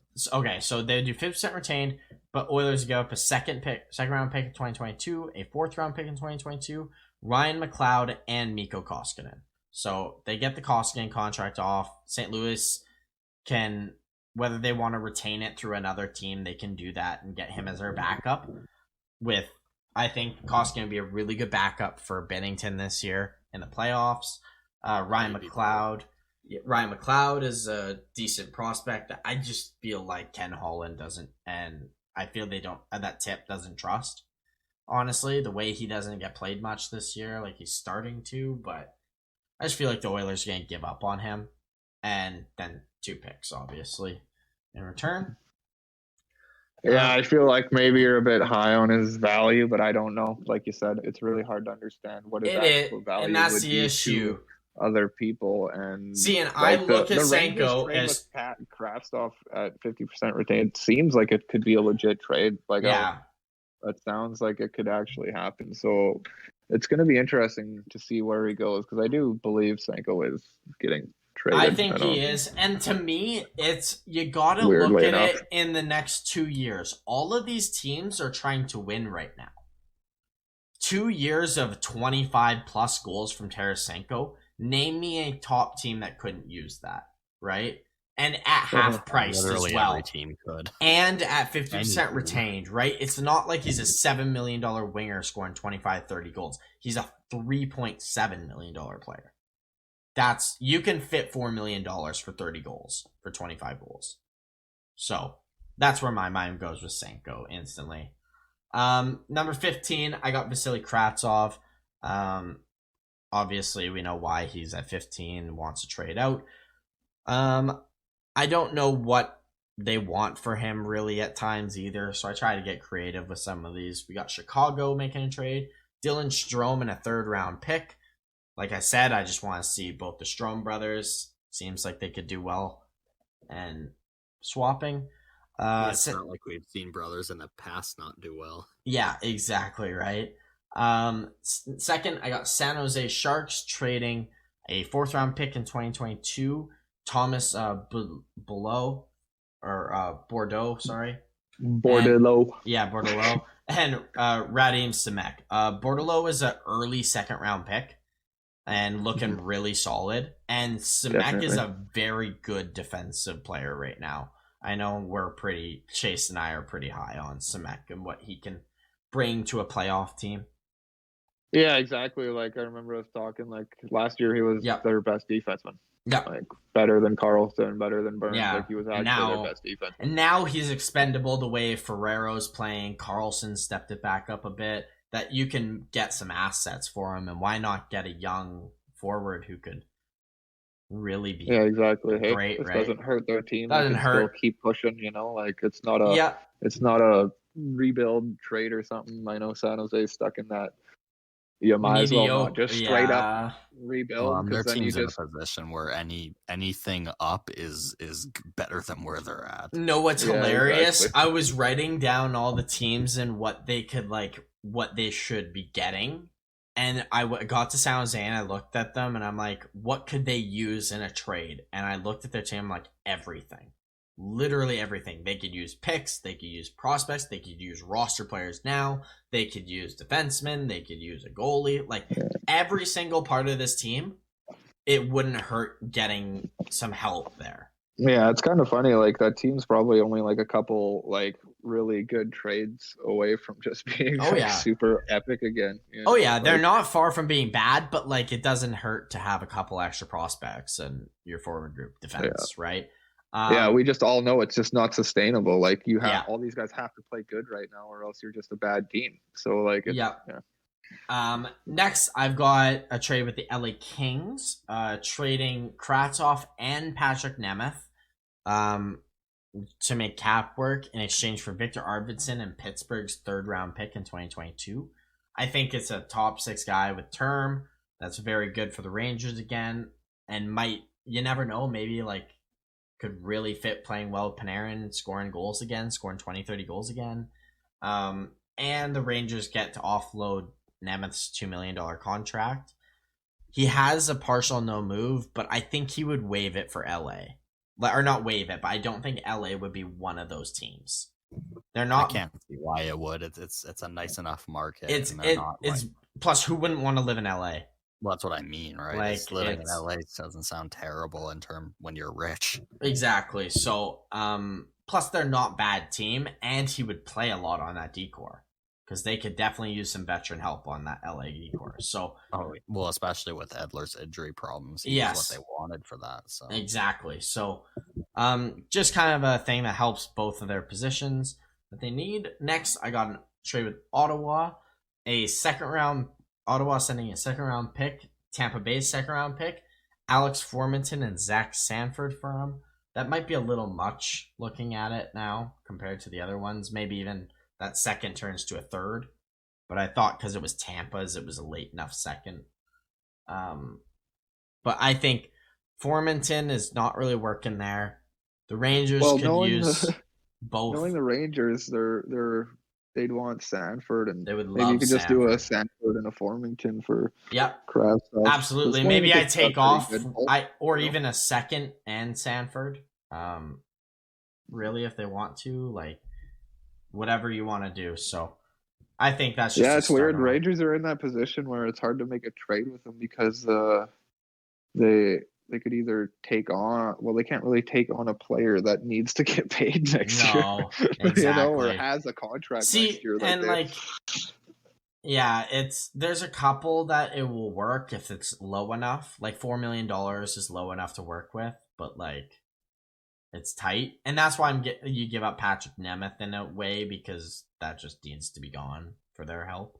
So they would do 50% retained, but Oilers give up a second round pick in 2022, a fourth round pick in 2022, Ryan McLeod, and Mikko Koskinen. So they get the Koskinen contract off. St. Louis can, whether they want to retain it through another team, they can do that and get him as their backup. I think Koskinen would be a really good backup for Bennington this year in the playoffs. Ryan McLeod is a decent prospect. I just feel like Ken Holland doesn't, and I feel that Tip doesn't trust. Honestly, the way he doesn't get played much this year, he's starting to, but I just feel like the Oilers are going to give up on him. And then 2 picks, obviously, in return. Yeah, I feel like maybe you're a bit high on his value, but I don't know. Like you said, it's really hard to understand what his actual value and that's would the be issue. To other people. And I look at Sanko as Pat Kravtsov at 50% retained. It seems like it could be a legit trade. That sounds like it could actually happen. So it's going to be interesting to see where he goes, because I do believe Sanko is getting traded. I think he is. And to me, you got to look at it in the next 2 years. All of these teams are trying to win right now. 2 years of 25 plus goals from Tarasenko. Name me a top team that couldn't use that, right? and at half price Literally as well. every team could. And at 50% retained, right? It's not like he's a $7 million winger scoring 25, 30 goals. He's a $3.7 million player. You can fit $4 million for 30 goals, for 25 goals. So that's where my mind goes with Senko instantly. Number 15, I got Vasily Kravtsov. Obviously, we know why he's at 15, wants to trade out. I don't know what they want for him really at times either, so I try to get creative with some of these. We got Chicago making a trade, Dylan Strome and a 3rd round pick. Like I said, I just want to see both the Strome brothers. Seems like they could do well and swapping. It's not like we've seen brothers in the past not do well. Yeah, exactly, right? Second, I got San Jose Sharks trading a 4th round pick in 2022, Thomas Bordeaux, sorry. Bordelot. Bordelot. And Radim Simek. Bordelot is an early 2nd round pick and looking really solid. And Simek is a very good defensive player right now. I know Chase and I are pretty high on Simek and what he can bring to a playoff team. Yeah, exactly. Like I remember us talking. Like last year, he was their best defenseman. Yeah, like better than Carlson, better than Burns. Yeah. Like he was actually their best defense. And now he's expendable the way Ferrero's playing. Carlson stepped it back up a bit. That you can get some assets for him, and why not get a young forward who could really be exactly. Hey, great, this right? doesn't hurt their team. Doesn't hurt. Still keep pushing. Like it's not a rebuild trade or something. I know San Jose's stuck in that. You might as well not just straight up rebuild. Their team's in a position where anything up is better than where they're at. No, what's hilarious? Exactly. I was writing down all the teams and what they could what they should be getting, and I got to San Jose and I looked at them and I'm like, what could they use in a trade? And I looked at their team like everything. Literally everything. They could use picks, they could use prospects, they could use roster players now, they could use defensemen, they could use a goalie. Like every single part of this team, it wouldn't hurt getting some help there. Yeah, it's kind of funny. Like that team's probably only like a couple like really good trades away from just being super epic again. They're not far from being bad, but like it doesn't hurt to have a couple extra prospects and your forward group defense, right? We just all know it's just not sustainable. Like you have all these guys have to play good right now, or else you're just a bad team. So like, next I've got a trade with the LA Kings, trading Kravtsov and Patrick Nemeth, to make cap work in exchange for Victor Arvidsson and Pittsburgh's 3rd round pick in 2022. I think it's a top 6 guy with term that's very good for the Rangers again, and you never know, maybe like could really fit playing well with Panarin, scoring goals again, scoring 20, 30 goals again. And the Rangers get to offload Nemeth's $2 million contract. He has a partial no move, but I think he would waive it for LA. Or not waive it, but I don't think LA would be one of those teams. They're not. I can't see why it would. It's a nice enough market. Plus, who wouldn't want to live in LA? Well, that's what I mean, right? Like, living in LA doesn't sound terrible when you're rich. Exactly. So, plus they're not bad team, and he would play a lot on that decor because they could definitely use some veteran help on that LA decor. So, especially with Edler's injury problems, what they wanted for that. So exactly. So, just kind of a thing that helps both of their positions that they need. Next, I got a trade with Ottawa, Ottawa sending a 2nd round pick, Tampa Bay's 2nd round pick, Alex Formenton and Zach Sanford for him. That might be a little much looking at it now compared to the other ones. Maybe even that second turns to a 3rd. But I thought because it was Tampa's, it was a late enough 2nd. But I think Formenton is not really working there. The Rangers could use both. Knowing the Rangers, they'd want Sanford, and they would love maybe you could just Sanford. do a Sanford and a Formington for Kravtsov. Absolutely. Maybe I take off even a 2nd and Sanford. Really, if they want to, like whatever you want to do. So I think that's just it's weird. Rangers are in that position where it's hard to make a trade with them because they they could either take on. Well, they can't really take on a player that needs to get paid next year. Exactly. Or has a contract next year. There's a couple that it will work if it's low enough. Like $4 million is low enough to work with, but like it's tight, and that's why you give up Patrick Nemeth in a way, because that just needs to be gone for their help.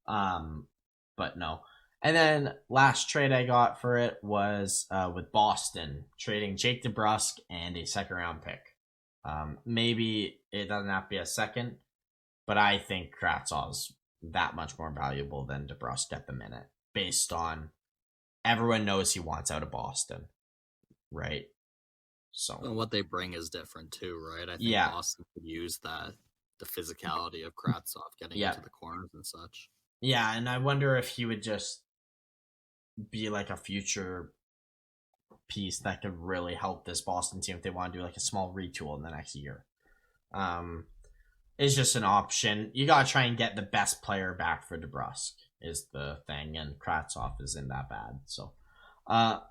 But no. And then last trade I got for it was with Boston, trading Jake DeBrusk and a second round pick. Maybe it doesn't have to be a second, but I think Kratzov's that much more valuable than DeBrusk at the minute, based on everyone knows he wants out of Boston, right? So and what they bring is different too, right? I think Boston could use the physicality of Kratzov getting into the corners and such. Yeah, and I wonder if he would just be like a future piece that could really help this Boston team if they want to do like a small retool in the next year. It's just an option. You gotta try and get the best player back for DeBrusk is the thing, and Kratzov isn't that bad. So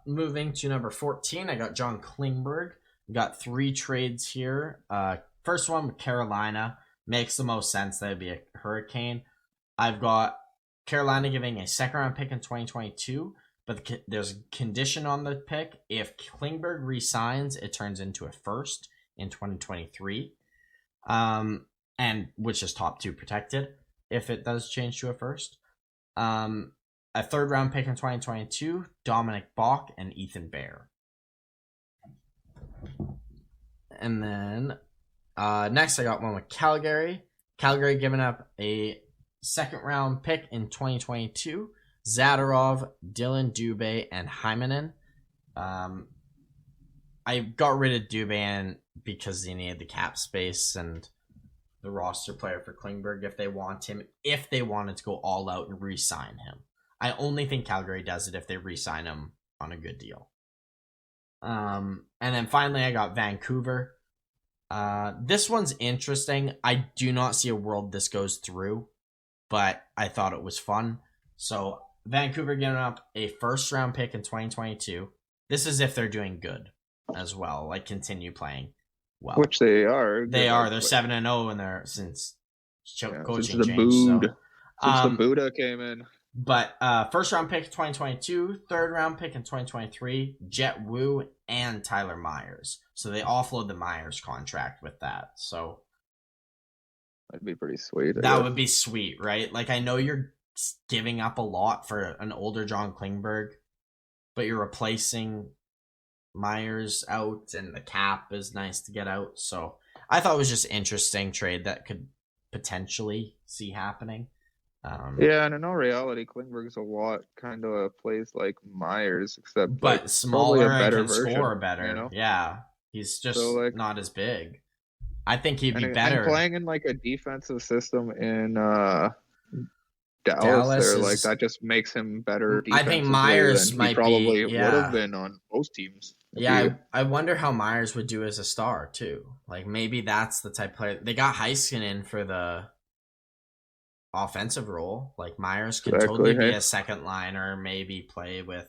moving to number 14, I got John Klingberg. We got 3 trades here. First one with Carolina. Makes the most sense. That would be a Hurricane. I've got Carolina giving a second-round pick in 2022, but there's a condition on the pick. If Klingberg resigns, it turns into a first in 2023, and which is top 2 protected if it does change to a first. A third-round pick in 2022, Dominic Bach and Ethan Bear. And then next I got one with Calgary. Calgary giving up a second-round pick in 2022, Zadorov, Dylan Dubé, and Hymanen. I got rid of Dubé because they needed the cap space and the roster player for Klingberg if they wanted to go all out and re-sign him. I only think Calgary does it if they re-sign him on a good deal. And then finally I got Vancouver. This one's interesting. I do not see a world this goes through, but I thought it was fun. So Vancouver giving up a first round pick in 2022. This is if they're doing good as well, like continue playing well. Which they are. They are. They're 7-0 in their since coaching since change. Since the Buddha came in. But first round pick in 2022, third round pick in 2023, Jet Wu and Tyler Myers. So they offload the Myers contract with that. So that'd be pretty sweet. That would be sweet, right? Like, I know you're giving up a lot for an older John Klingberg, but you're replacing Myers out, and the cap is nice to get out. So I thought it was just interesting trade that could potentially see happening. Yeah, and in all reality, Klingberg's a lot kind of plays like Myers, except but smaller and can version, score better. You know? Yeah, he's just not as big. I think he'd be better. And playing in like a defensive system in Dallas there, like that just makes him better. I think Myers might probably would have been on most teams. Yeah, I wonder how Myers would do as a star too. Like maybe that's the type of player they got Heiskanen for the offensive role. Like Myers could totally be a second liner, maybe play with.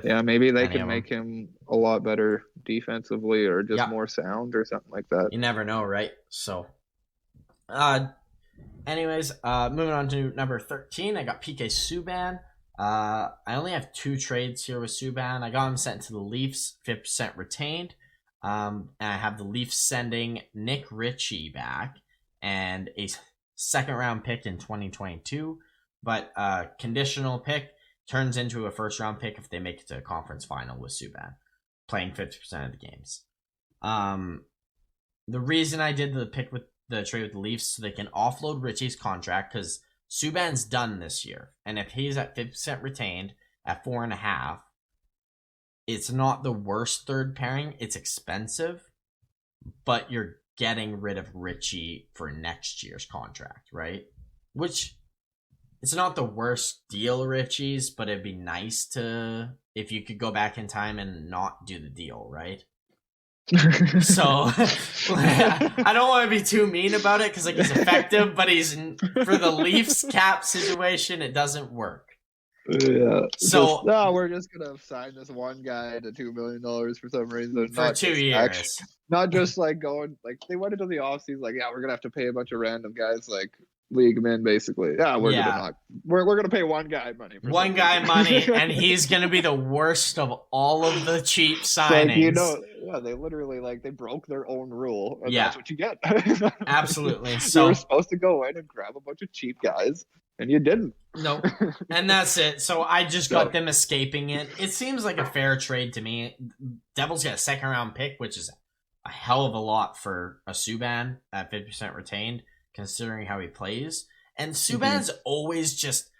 Yeah, maybe they could make him a lot better defensively, or just more sound, or something like that. You never know, right? So, anyways, moving on to number 13, I got PK Subban. I only have 2 trades here with Subban. I got him sent to the Leafs, 50% retained. And I have the Leafs sending Nick Ritchie back and a second round pick in 2022, but conditional pick turns into a first round pick if they make it to a conference final with Subban, playing 50% of the games. The reason I did the pick with the trade with the Leafs so they can offload Ritchie's contract, because Subban's done this year, and if he's at 50% retained at 4.5, it's not the worst third pairing. It's expensive, but you're getting rid of Ritchie for next year's contract, right? Which it's not the worst deal, Ritchie's, but it'd be nice to if you could go back in time and not do the deal, right? So I don't want to be too mean about it because like he's effective, but he's for the Leafs cap situation, it doesn't work. Yeah. So we're just gonna sign this one guy to $2 million for some reason. For 2 years. Not just like going like they went into the offseason like, yeah, we're gonna have to pay a bunch of random guys like league them in basically. Yeah, we're gonna pay one guy money. One guy money, and he's gonna be the worst of all of the cheap signings. Like, they literally like they broke their own rule, and Yeah. that's what you get. Absolutely. So you were supposed to go in and grab a bunch of cheap guys, and you didn't. Nope. And that's it. So I just got them escaping it. It seems like a fair trade to me. Devils get a second round pick, which is a hell of a lot for a Subban at 50% retained, considering how he plays. And Subban's always just,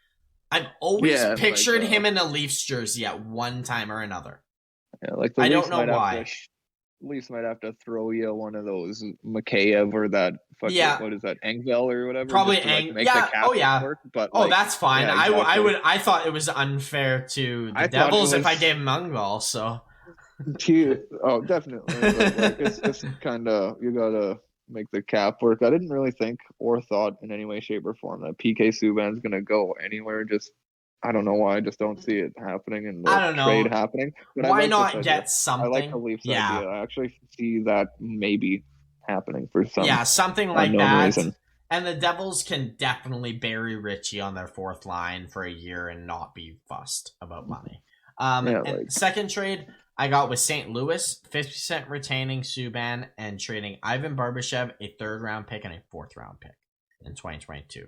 I've always pictured him in a Leafs jersey at one time or another. Yeah, like I don't know why. Leafs might have to throw you one of those Mikheyev or that fucking, what is that, Engvall or whatever? Probably Work, but that's fine. Yeah, exactly. I thought it was unfair to the Devils if I gave him Engvall, so. Definitely. But like, it's kind of, you gotta make the cap work. I didn't really think or thought in any way, shape, or form that PK Subban's gonna go anywhere. Just I don't know why. I just don't see it happening in the trade happening. But why not get something? I like the Leafs idea. I actually see that maybe happening for some. Yeah, something like that. Reason. And the Devils can definitely bury Richie on their fourth line for a year and not be fussed about money. Second trade I got with St. Louis, 50% retaining Subban and trading Ivan Barbashev, a third round pick and a fourth round pick in 2022.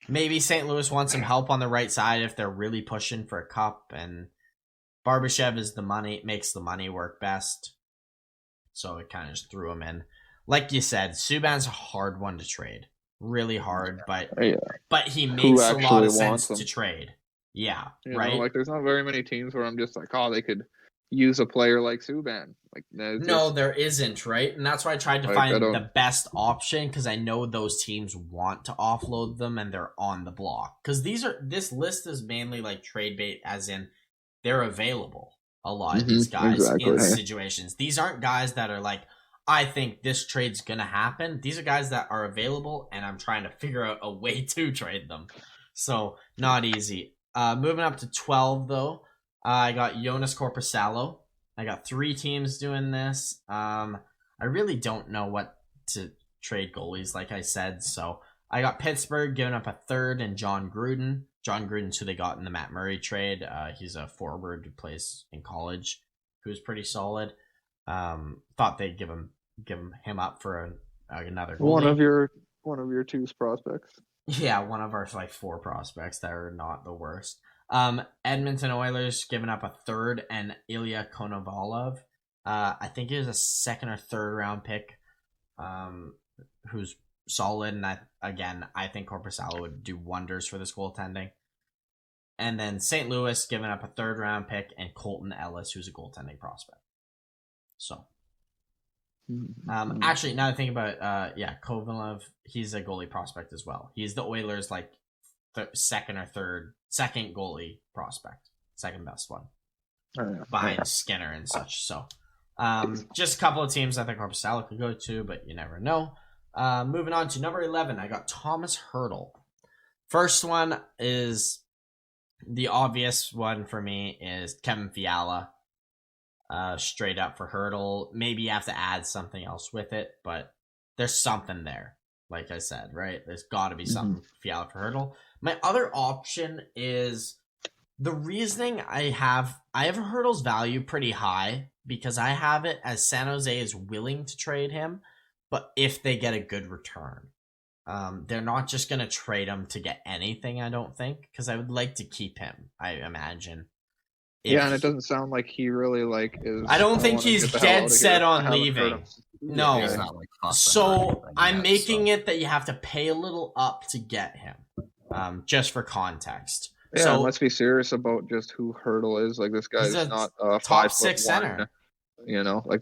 Maybe St. Louis wants some help on the right side if they're really pushing for a cup, and Barbashev is the money, makes the money work best. So it kind of just threw him in. Like you said, Subban's a hard one to trade. Really hard, but he makes a lot of sense to trade. Yeah, right? Like there's not very many teams where I'm just like, they could use a player like Subban. Like there isn't, right? And that's why I tried to find the best option, because I know those teams want to offload them and they're on the block. Because this list is mainly like trade bait, as in they're available. A lot of these guys in situations. These aren't guys that are like, I think this trade's gonna happen. These are guys that are available, and I'm trying to figure out a way to trade them. So not easy. Moving up to 12 though. I got Jonas Korpisalo. I got 3 teams doing this. I really don't know what to trade goalies, like I said. So I got Pittsburgh giving up a third and John Gruden. John Gruden's who they got in the Matt Murray trade. He's a forward who plays in college, who's pretty solid. Thought they'd give him up for another goalie. One of your 2 prospects. Yeah, one of our 4 prospects that are not the worst. Edmonton Oilers giving up a third and Ilya Konovalov. I think he was a second or third round pick, who's solid. And I think Korpisalo would do wonders for this goaltending. And then St. Louis giving up a third round pick and Colton Ellis, who's a goaltending prospect. So, actually, now that I think about it, Kovalov, he's a goalie prospect as well. He's the Oilers' second goalie prospect, second best one, behind Skinner and such. So, just a couple of teams I think Korpisalo could go to, but you never know. Moving on to number 11, I got Thomas Hertl. First one is the obvious one for me is Kevin Fiala. Straight up for Hertl. Maybe you have to add something else with it, but there's something there. Like I said, right? There's got to be something Fiala for Hertl. My other option is the reasoning I have Hertl's value pretty high because I have it as San Jose is willing to trade him, but if they get a good return. They're not just going to trade him to get anything, I don't think, because I would like to keep him, I imagine. And it doesn't sound like he really is. I don't think he's dead set on leaving. No. He's not, so I'm making it that you have to pay a little up to get him, just for context. Yeah, so, let's be serious about just who Hertl is. Like, this guy's not a top 6 center.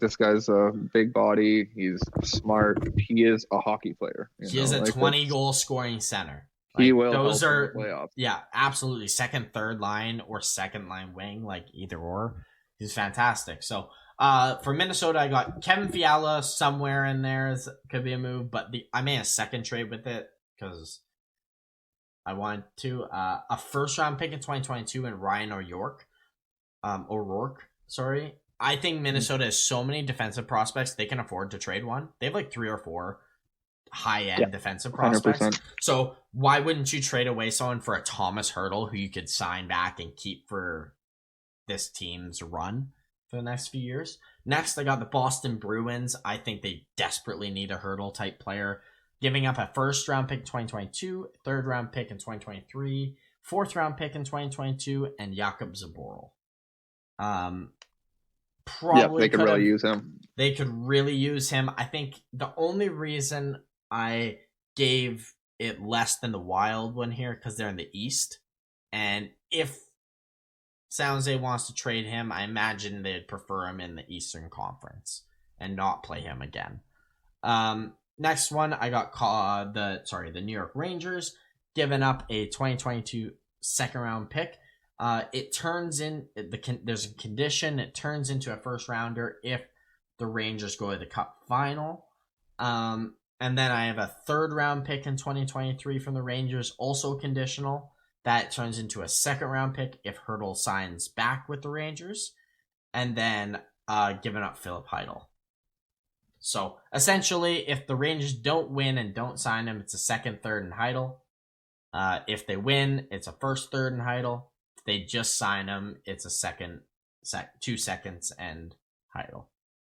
This guy's a big body. He's smart. He is a hockey player. He is a 20-goal scoring center. He will. Those are playoffs. Yeah, absolutely. Second, third line, or second line wing, either or. He's fantastic. So, for Minnesota, I got Kevin Fiala somewhere in there. Could be a move, but I made a second trade with it because I want to a first round pick in 2022 and Ryan O'Rourke. Sorry, I think Minnesota has so many defensive prospects they can afford to trade one. They have like 3 or 4 high-end defensive prospects. 100%. So why wouldn't you trade away someone for a Thomas Hertl who you could sign back and keep for this team's run for the next few years? Next, I got the Boston Bruins. I think they desperately need a Hertl type player, giving up a first round pick in 2022, third round pick in 2023, fourth round pick in 2022, and Jakub Zaboral. Probably they could really use him. They could really use him. I think the only reason I gave it less than the Wild one here because they're in the East, and if San Jose wants to trade him, I imagine they'd prefer him in the Eastern Conference and not play him again. Next one, I got the New York Rangers giving up a 2022 second round pick. It turns in there's a condition. It turns into a first rounder if the Rangers go to the Cup final. And then I have a third round pick in 2023 from the Rangers, also conditional. That turns into a second round pick if Hertl signs back with the Rangers. And then giving up Philip Heidel. So essentially, if the Rangers don't win and don't sign him, it's a second, third, and Heidel. If they win, it's a first, third, and Heidel. If they just sign him, it's a 2 seconds and Heidel.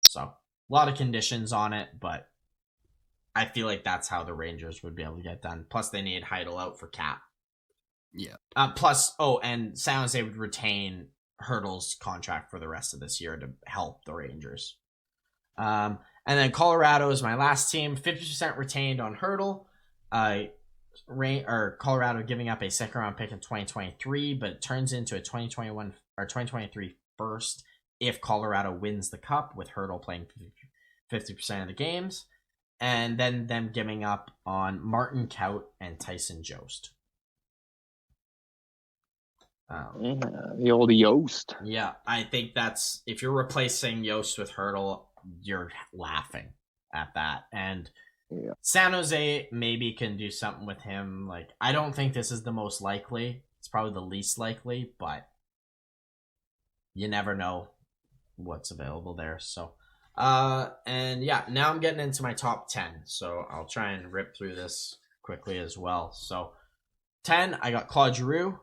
So a lot of conditions on it, but I feel like that's how the Rangers would be able to get done. Plus, they need Heidel out for cap. Yeah. And San Jose would retain Hertl's contract for the rest of this year to help the Rangers. And then Colorado is my last team, 50% retained on Hertl. Colorado giving up a second round pick in 2023, but it turns into a 2021 or 2023 first if Colorado wins the Cup with Hertl playing 50% of the games. And then them giving up on Martin Kaut and Tyson Jost. The old Yost. Yeah, I think that's, if you're replacing Yost with Hertl, you're laughing at that. And San Jose maybe can do something with him. Like, I don't think this is the most likely. It's probably the least likely, but you never know what's available there. So, and yeah, now I'm getting into my top 10. So I'll try and rip through this quickly as well. So 10, I got Claude Giroux.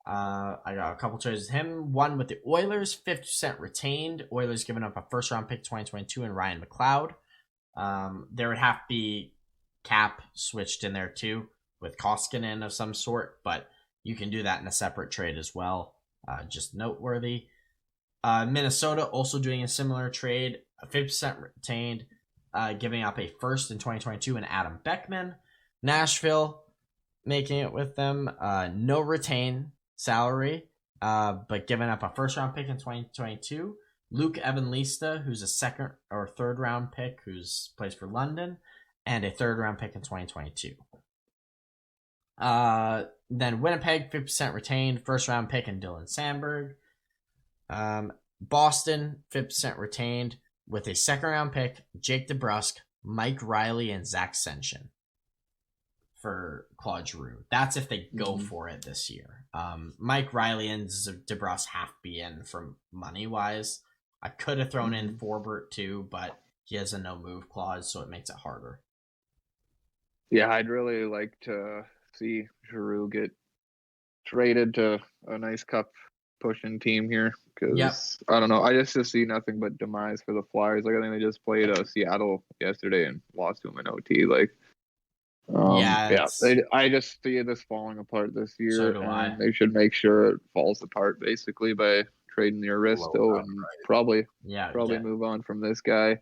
I got a couple choices. Him, one with the Oilers, 50% retained. Oilers giving up a first round pick 2022 and Ryan McLeod. There would have to be cap switched in there too with Koskinen of some sort, but you can do that in a separate trade as well. Just noteworthy. Minnesota also doing a similar trade, 50% retained, giving up a first in 2022 and Adam Beckman. Nashville making it with them, no retain salary, but giving up a first round pick in 2022. Luke Evanlista, who's a second or third round pick, who's plays for London, and a third round pick in 2022. Then Winnipeg, 50% retained, first round pick in Dylan Sandberg. Boston, 50% retained with a second round pick, Jake DeBrusk, Mike Riley, and Zach Senshin for Claude Giroux. That's if they go for it this year. Mike Riley and DeBrusk have to be in for money wise. I could have thrown in Forbert too, but he has a no move clause, so it makes it harder. Yeah, I'd really like to see Giroux get traded to a nice cup pushing team here because I don't know. I just see nothing but demise for the Flyers. Like, I think they just played Seattle yesterday and lost to them in OT. Like, I just see this falling apart this year. So do I. They should make sure it falls apart basically by trading the Aristo and probably move on from this guy.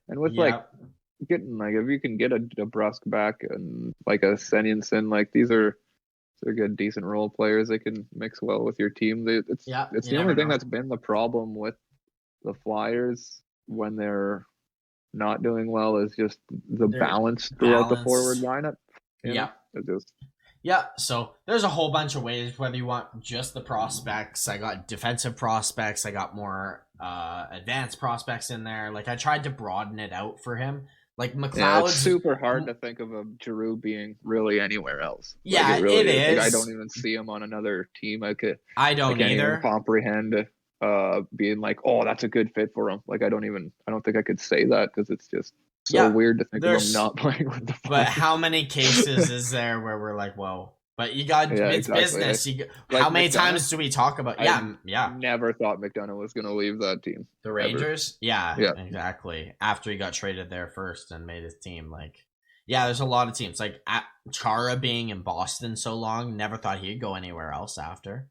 And with getting if you can get a DeBrusk back and like a Senyenson, like they're good, decent role players. They can mix well with your team. It's the only thing that's been the problem with the Flyers when they're not doing well is just the balance throughout the forward lineup. So there's a whole bunch of ways, whether you want just the prospects. I got defensive prospects. I got more advanced prospects in there. Like, I tried to broaden it out for him. Like McLeod's, yeah, it's super hard to think of a Giroux being really anywhere else. Yeah, like, it really it is. Like, I don't even see him on another team. I can't either. even comprehend being like, oh, that's a good fit for him. Like, I don't think I could say that because it's just so weird to think of him not playing with the Flyers. But how many cases is there where we're like, whoa? But it's exactly. business. How many times do we talk about? Yeah. Never thought McDonough was going to leave that team. The Rangers? Yeah, exactly. After he got traded there first and made his team, like, yeah, there's a lot of teams. Like, Chara being in Boston so long, never thought he'd go anywhere else after.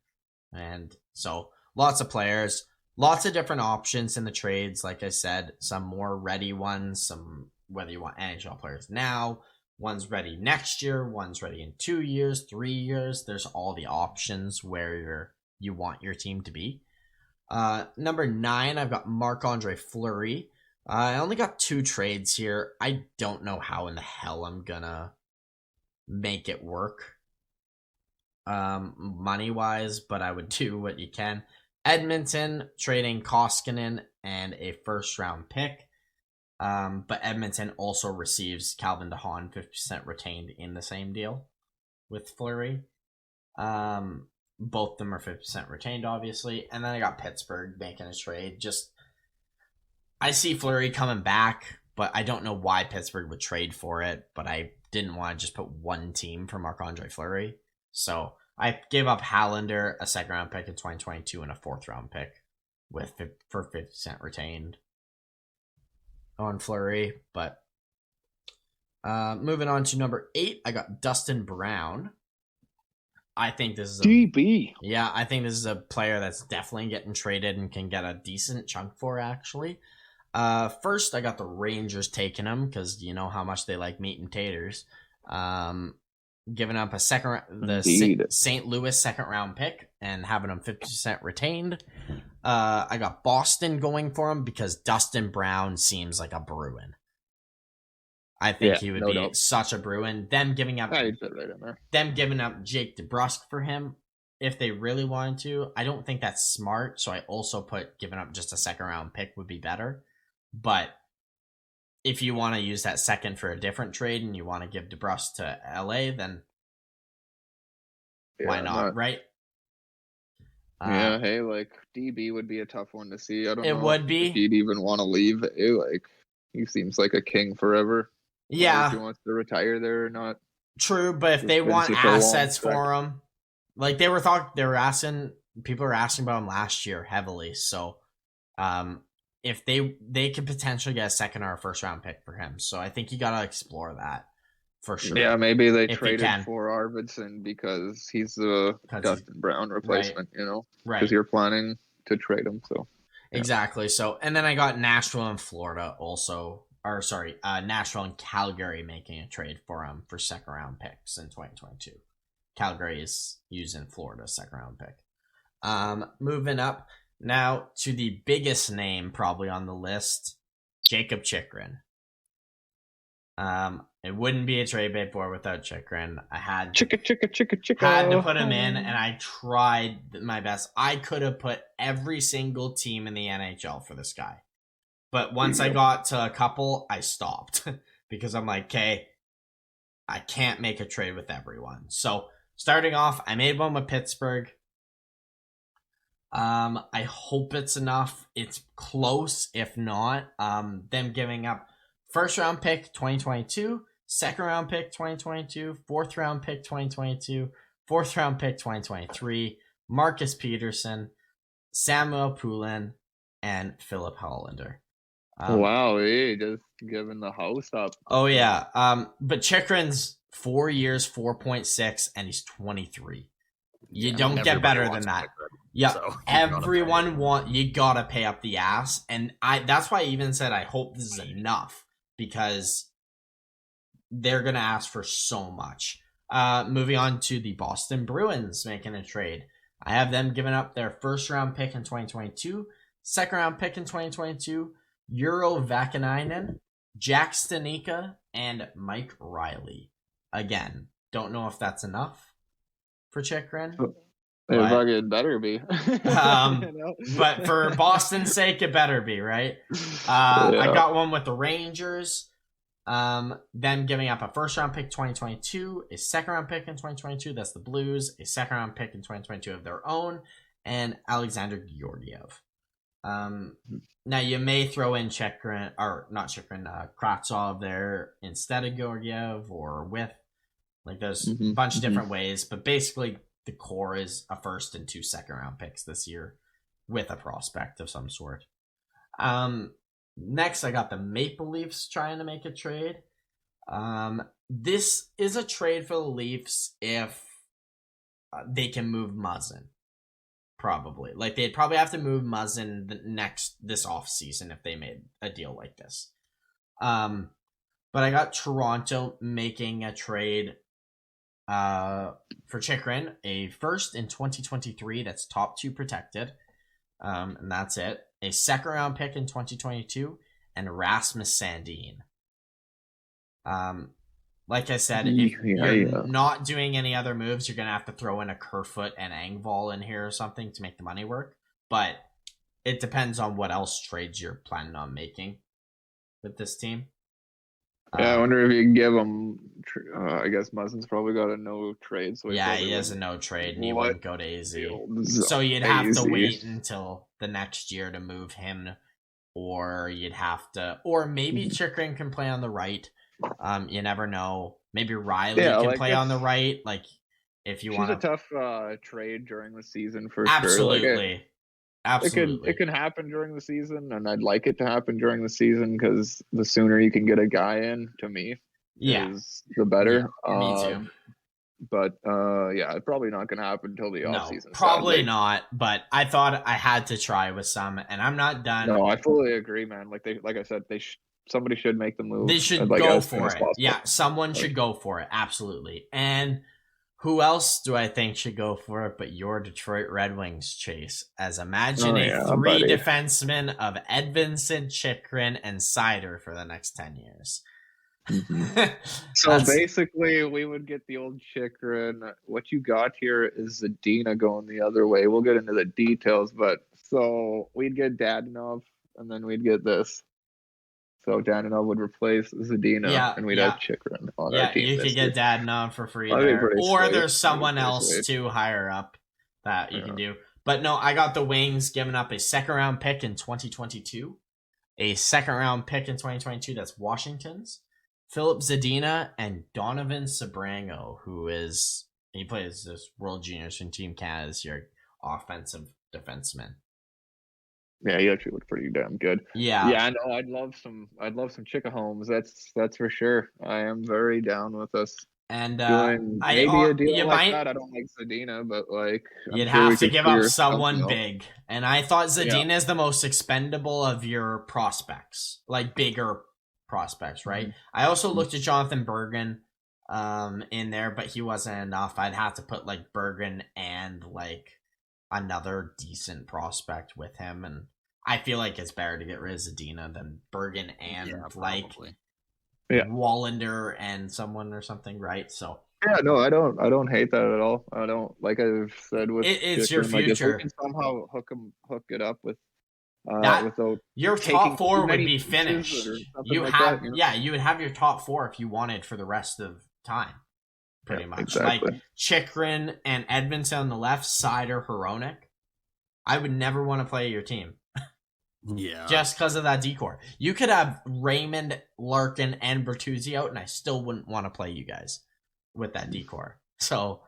And so, lots of players, lots of different options in the trades. Like I said, some more ready ones, some whether you want NHL players now, one's ready next year, one's ready in 2 years, 3 years. There's all the options where you want your team to be. Number 9, I've got Marc-Andre Fleury. I only got 2 trades here. I don't know how in the hell I'm gonna make it work money-wise, but I would do what you can. Edmonton trading Koskinen and a first-round pick. But Edmonton also receives Calvin DeHaan 50% retained in the same deal with Fleury. Both of them are 50% retained, obviously. And then I got Pittsburgh making a trade. I see Fleury coming back, but I don't know why Pittsburgh would trade for it. But I didn't want to just put one team for Marc-Andre Fleury. So I gave up Hallander, a second-round pick in 2022, and a fourth-round pick for 50% retained on Fleury. But moving on to number 8, I got Dustin Brown. I think this is DB. Yeah, I think this is a player that's definitely getting traded and can get a decent chunk for, actually. First, I got the Rangers taking him because you know how much they like meat and taters. Giving up the St. Louis second-round pick and having him 50% retained. I got Boston going for him because Dustin Brown seems like a Bruin. I think he would be such a Bruin. Them giving up Jake DeBrusk for him if they really wanted to. I don't think that's smart, so I also put giving up just a second-round pick would be better. But if you want to use that second for a different trade and you want to give DeBrusk to LA, then why not, right? Yeah, hey, like, DB would be a tough one to see. I don't know. It would be. If he'd even want to leave. Like, he seems like a king forever. Yeah. If he wants to retire there or not. True, but if they want assets for him, like people are asking about him last year heavily. So, if they could potentially get a second or a first round pick for him. So I think you got to explore that for sure. Yeah, maybe they traded for Arvidsson because he's the Dustin Brown replacement, right. Right. Because you're planning to trade him. So exactly. So, and then I got Nashville and Florida also. Nashville and Calgary making a trade for him for second round picks in 2022. Calgary is using Florida's second round pick. Moving up now to the biggest name probably on the list, Jacob Chychrun. It wouldn't be a trade bait board without Chychrun. I had to put him in, and I tried my best. I could have put every single team in the NHL for this guy. But once I got to a couple, I stopped because I'm like, okay, I can't make a trade with everyone. So starting off, I made one with Pittsburgh. I hope it's enough. It's close, if not. Them giving up first round pick 2022, second round pick 2022, fourth round pick 2022, fourth round pick 2023, Marcus Peterson, Samuel Poulin, and Philip Hollander. Wow, just giving the house up. Oh yeah. But Chychrun's 4 years, 4.6, and he's 23. You don't get better than that. Yeah, so you gotta pay up the ass, and that's why I even said I hope this is enough because they're gonna ask for so much. Moving on to the Boston Bruins making a trade. I have them giving up their first round pick in 2022, second round pick in 2022, Euro Vakanainen, Jack Stanika, and Mike Riley. Again, don't know if that's enough for Chychrun. It fucking better be. But for Boston's sake, it better be, right? I got one with the Rangers. Them giving up a first round pick 2022, a second round pick in 2022, that's the Blues, a second round pick in 2022 of their own, and Alexander Georgiev. Now you may throw in Kravtsov there instead of Georgiev or with. Like there's a bunch of different ways, but basically the core is a first and 2 second round picks this year with a prospect of some sort. Next, I got the Maple Leafs trying to make a trade. This is a trade for the Leafs if they can move Muzzin. Probably. Like, they'd probably have to move Muzzin this offseason if they made a deal like this. But I got Toronto making a trade for Chychrun, a first in 2023 that's top 2 protected. And that's it. A second round pick in 2022 and Rasmus Sandin. Like I said, if you're not doing any other moves, you're going to have to throw in a Kerfoot and Engvall in here or something to make the money work. But it depends on what else trades you're planning on making with this team. Yeah, I wonder if you can give him. I guess Muzzin's probably got a no trade. So he has a no trade, and he wouldn't go to AZ. So you'd have to wait until the next year to move him, or you'd have to, or maybe Chychrun can play on the right. You never know. Maybe Rhylan can play on the right. Like, if you want. She's a tough trade during the season for absolutely. sure. Like, absolutely. It can happen during the season, and I'd like it to happen during the season because the sooner you can get a guy in, to me, is the better. Yeah, me too. But it's probably not going to happen until the offseason. Probably not. But I thought I had to try with some, and I'm not done. No, I fully agree, man. Like I said, somebody should make the move. They should go for it. Yeah, someone should go for it. Absolutely. And who else do I think should go for it but your Detroit Red Wings, Chase? As imagine three defensemen of Edvinsson, Chychrun, and Seider for the next 10 years. So basically, we would get the old Chychrun. What you got here is Zadina going the other way. We'll get into the details, but so we'd get Dadonov, and then we'd get this. So Dadonov would replace Zadina, and we'd have Chychrun on our team. You could get Dadonov for free there. Or there's someone else too higher up that you can do. But no, I got the Wings giving up a second-round pick in 2022, a second-round pick in 2022 that's Washington's, Philip Zadina, and Donovan Sabrango, he plays this World Juniors from Team Canada this year, offensive defenseman. Yeah, he actually looked pretty damn good. Yeah. Yeah, I know. I'd love some Chicka Homes. That's for sure. I am very down with us. And doing maybe a deal like that. I don't like Zadina, but like you'd have to give up someone big. And I thought Zadina is the most expendable of your prospects, like bigger prospects, right? Mm-hmm. I also looked at Jonathan Bergen in there, but he wasn't enough. I'd have to put like Bergen and like another decent prospect with him, and I feel like it's better to get rid of Zadina than Bergen and Wallander and someone or something, right? So no, I don't hate that at all. I don't, like I've said with it's your future. We can somehow hook it up with without your top 4 would be finished. You would have your top 4 if you wanted for the rest of time. Pretty much. Exactly. Like Chychrun and Edvinsson on the left, Seider, Hronek. I would never want to play your team. Yeah. Just because of that decor. You could have Raymond, Larkin, and Bertuzzi out, and I still wouldn't want to play you guys with that decor. So,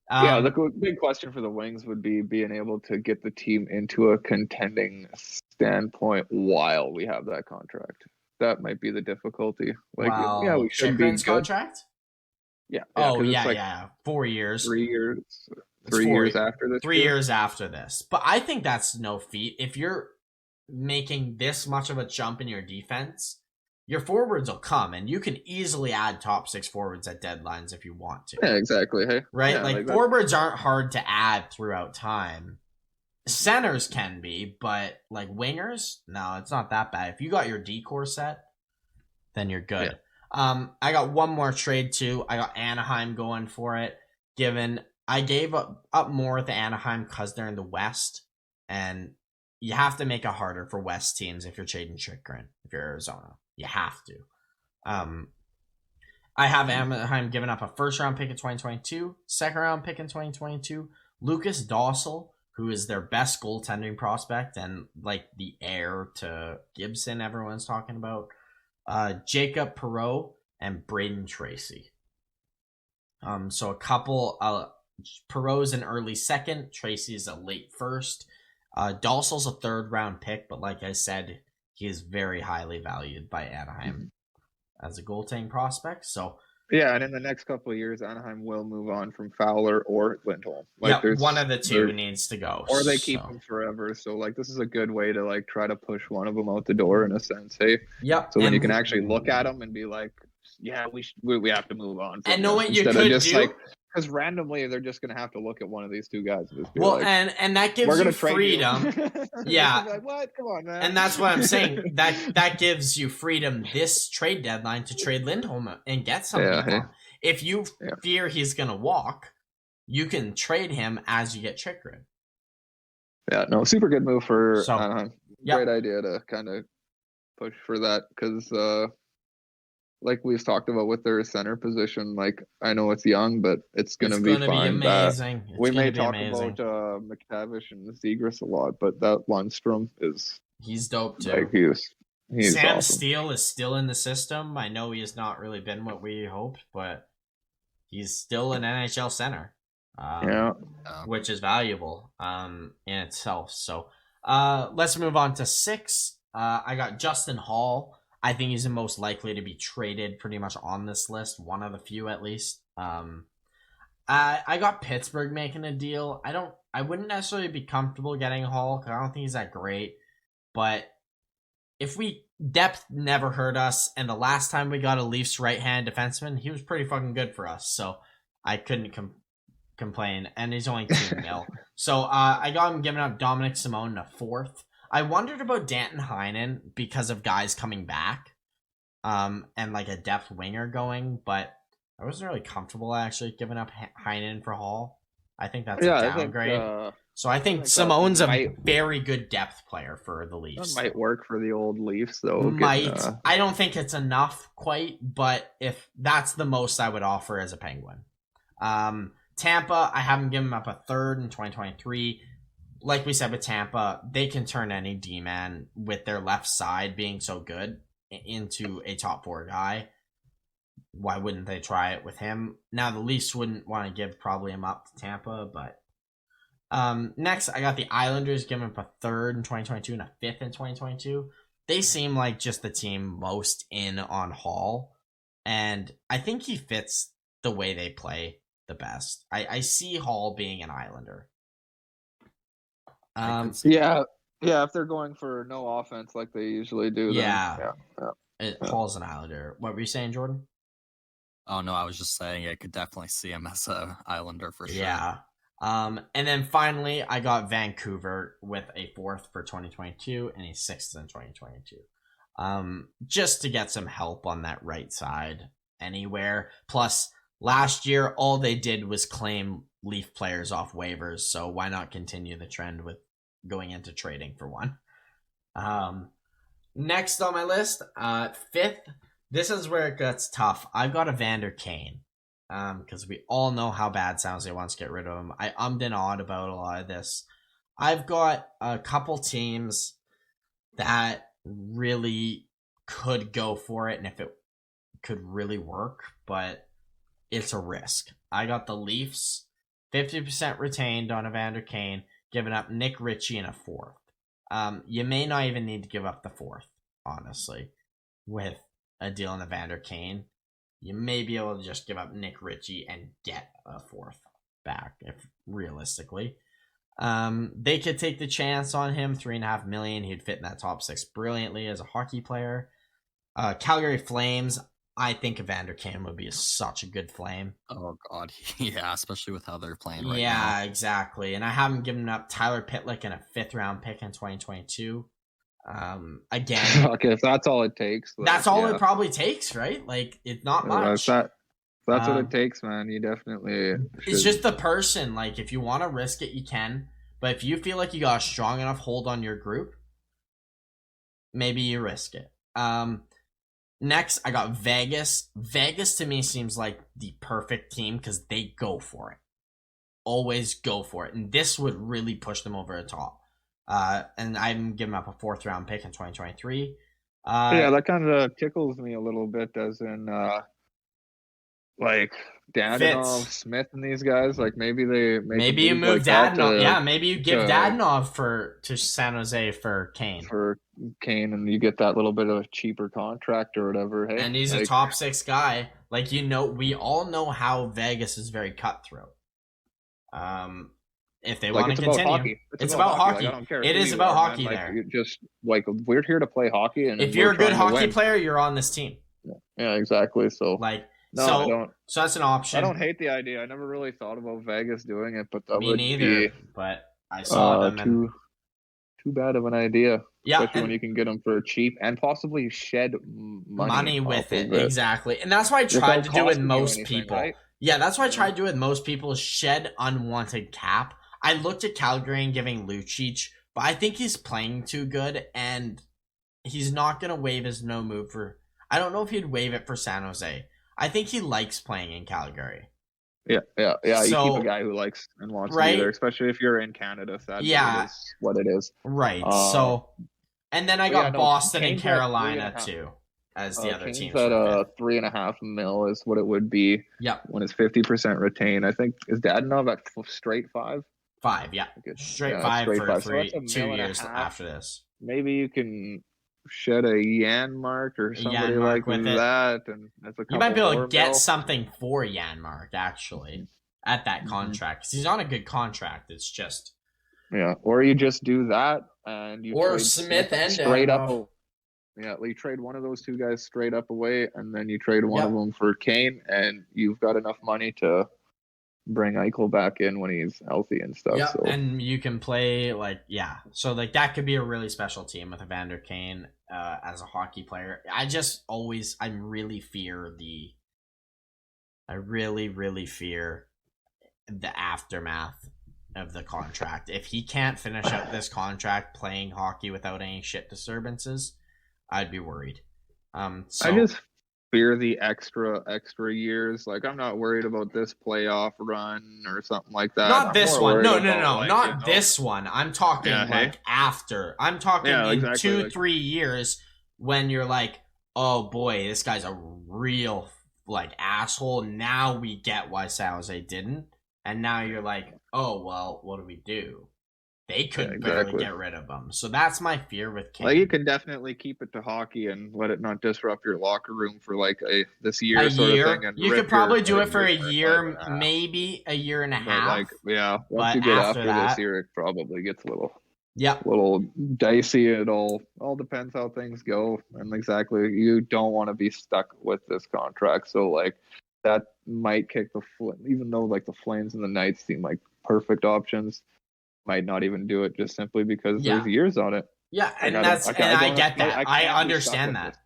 the big question for the Wings would be being able to get the team into a contending standpoint while we have that contract. That might be the difficulty. Like, we should be good. Contract? Yeah. 4 years. 3 years. 3 years after this. 3 years after this. But I think that's no feat. If you're making this much of a jump in your defense, your forwards will come, and you can easily add top 6 forwards at deadlines if you want to. Yeah, exactly. Hey, right? Forwards aren't hard to add throughout time. Centers can be, but like wingers, no, it's not that bad. If you got your decor set, then you're good. Yeah. I got one more trade too. I got Anaheim going for it. Given I gave up more at the Anaheim because they're in the West, and you have to make it harder for West teams if you're trading Chychrun. If you're Arizona, you have to. I have Anaheim giving up a first-round pick in 2022, second-round pick in 2022, Lucas Dossel, who is their best goaltending prospect and like the heir to Gibson everyone's talking about, Jacob Perreault, and Braden Tracy. So a couple, Perreault's an early second, Tracy's a late first. Dossel's a third-round pick, but like I said, he is very highly valued by Anaheim as a goaltending prospect. So yeah, and in the next couple of years, Anaheim will move on from Fowler or Lindholm. Like, yeah, one of the two needs to go, or they keep them forever. So like, this is a good way to like try to push one of them out the door in a sense. Hey, yep. So then you can actually look at them and be like, yeah, we have to move on. And know what you could do? Like, because randomly they're just gonna have to look at one of these two guys. And just be well, like, and that gives you freedom. Yeah, like, what? Come on, man. And that's what I'm saying. That gives you freedom this trade deadline to trade Lindholm and get something. Yeah, hey. If you fear he's gonna walk, you can trade him as you get Chychrun. Yeah, no, super good move for Anaheim. Great idea to kind of push for that because. Like we've talked about with their center position, like I know it's young, but it's going to be fine. Be amazing. We may talk about McTavish and Zegras a lot, but that Lundstrom he's dope too. Like he's Sam awesome. Steele is still in the system. I know he has not really been what we hoped, but he's still an NHL center. Which is valuable in itself. So let's move on to 6. I got Justin Hall. I think he's the most likely to be traded pretty much on this list, one of the few at least. I got Pittsburgh making a deal. I wouldn't necessarily be comfortable getting Hall because I don't think he's that great. But if depth never hurt us, and the last time we got a Leafs right-hand defenseman, he was pretty fucking good for us. So I couldn't complain. And he's only $2 million. So I got him giving up Dominic Simone in a 4th. I wondered about Danton Heinen because of guys coming back, and like a depth winger going, but I wasn't really comfortable actually giving up Heinen for Hall. I think that's a downgrade. So I think Simone's a very good depth player for the Leafs. That might work for the old Leafs though. I don't think it's enough quite, but if that's the most I would offer as a Penguin. Tampa, I haven't given up a 3rd in 2023. Like we said with Tampa, they can turn any D-man with their left side being so good into a top 4 guy. Why wouldn't they try it with him? Now, the Leafs wouldn't want to give probably him up to Tampa, but next, I got the Islanders giving up a 3rd in 2022 and a 5th in 2022. They seem like just the team most in on Hall, and I think he fits the way they play the best. I see Hall being an Islander. If they're going for no offense like they usually do, Hall's an Islander. What were you saying, Jordan? Oh no, I was just saying I could definitely see him as a Islander for sure. Yeah. And then finally, I got Vancouver with a 4th for 2022 and a 6th in 2022. Just to get some help on that right side anywhere. Plus, last year all they did was claim Leaf players off waivers, so why not continue the trend with going into trading for one? Next on my list, 5th, this is where it gets tough. I've got Evander Kane, because we all know how bad San Jose wants to get rid of him. I ummed and awed about a lot of this. I've got a couple teams that really could go for it, and if it could really work, but it's a risk. I got the Leafs, 50% retained on Evander Kane, giving up Nick Ritchie in a 4th. You may not even need to give up the 4th, honestly, with a deal on Evander Kane. You may be able to just give up Nick Ritchie and get a 4th back, if realistically. They could take the chance on him, $3.5 million. He'd fit in that top 6 brilliantly as a hockey player. Calgary Flames, I think Evander Kane would be such a good Flame. Oh, God. Yeah, especially with how they're playing right now. Yeah, exactly. And I haven't given up Tyler Pitlick in a 5th-round pick in 2022. Again. Okay, if that's all it takes. That's all it probably takes, right? Like, it's not much. That's what it takes, man. You definitely It's just the person. Like, if you want to risk it, you can. But if you feel like you got a strong enough hold on your group, maybe you risk it. Next, I got Vegas. Vegas to me seems like the perfect team because they go for it. Always go for it. And this would really push them over the top. And I'm giving up a 4th round pick in 2023. Yeah, that kind of tickles me a little bit, as in like Dadonov, Smith, and these guys. Like maybe you move like Dadonov. Yeah, maybe you give Dadonov to San Jose for Kane. And you get that little bit of a cheaper contract or whatever. Hey, and he's a top 6 guy. Like, we all know how Vegas is very cutthroat. If they want to continue, it's about hockey. Like, I don't care. It is about hockey there. Just like we're here to play hockey, and if you're a good hockey player, you're on this team. Yeah, exactly. So like, so that's an option. I don't hate the idea. I never really thought about Vegas doing it, but that me neither. But I saw them. Too bad of an idea. Yeah, especially when you can get them for cheap and possibly shed money with it. Exactly, and that's why I tried to do with most people. Right? Yeah, that's why I tried to do with most people. Shed unwanted cap. I looked at Calgary and giving Lucic, but I think he's playing too good, and he's not going to waive his no move for... I don't know if he'd waive it for San Jose. I think he likes playing in Calgary. Yeah. So, you keep a guy who likes and wants to be there, especially if you're in Canada. That is what it is. Right. And then I got Boston and Carolina, too, as the other teams. At $3.5 million is what it would be when it's 50% retained. I think, is Dadonov at straight 5? 5, yeah. Straight 5 for 2 years after this. Maybe you can shed a Janmark or somebody like that. And that's you might be able to get something for Janmark, actually, at that contract. Because he's on a good contract. It's just... Yeah, or you just do that, and you trade Smith and straight up. Yeah, you trade one of those 2 guys straight up away, and then you trade one of them for Kane, and you've got enough money to bring Eichel back in when he's healthy and stuff. Yeah, so. And you can play so that could be a really special team with Evander Kane as a hockey player. I really fear the aftermath of the contract. If he can't finish out this contract playing hockey without any shit disturbances, I'd be worried. I just fear the extra years. Like, I'm not worried about this playoff run or something like that. Not this one. No. Not this one. I'm talking after. I'm talking in 2-3 years when you're like, oh boy, this guy's a real asshole. Now we get why San Jose didn't. And now you're like, oh, well, what do we do? They couldn't barely get rid of him. So that's my fear with Kane. Like, you can definitely keep it to hockey and let it not disrupt your locker room for this year of thing. And you could probably do it for a year, maybe a year and a half. Once you get after this year, it probably gets a little dicey. It all depends how things go. And you don't want to be stuck with this contract. So that might kick even though the Flames and the Knights seem like perfect options, might not even do it just simply because there's years on it. Yeah, and I get that. I understand that.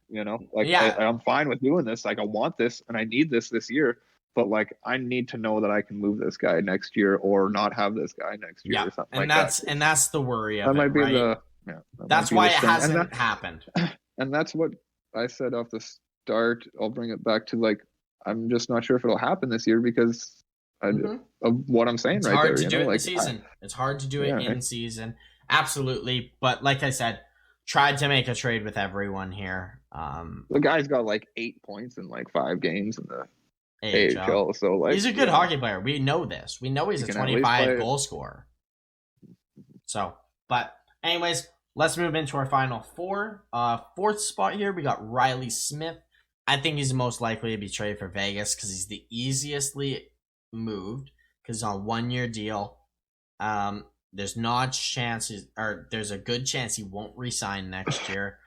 I'm fine with doing this. I want this and I need this year, but I need to know that I can move this guy next year or not have this guy next year or something that. And that's the worry of that might be right? That's why it hasn't happened. And that's what I said off the start. I'll bring it back to I'm just not sure if it'll happen this year because of what I'm saying. It's hard to do it in season. It's hard to do it in season. Absolutely. But like I said, tried to make a trade with everyone here. The guy's got 8 points in 5 games in the AHL. So he's a good hockey player. We know this. We know he's a 25 goal scorer. So, but anyways, let's move into our final 4. 4th spot here, we got Riley Smith. I think he's most likely to be traded for Vegas because he's the easiestly moved because he's on a 1-year deal. There's there's a good chance he won't resign next year.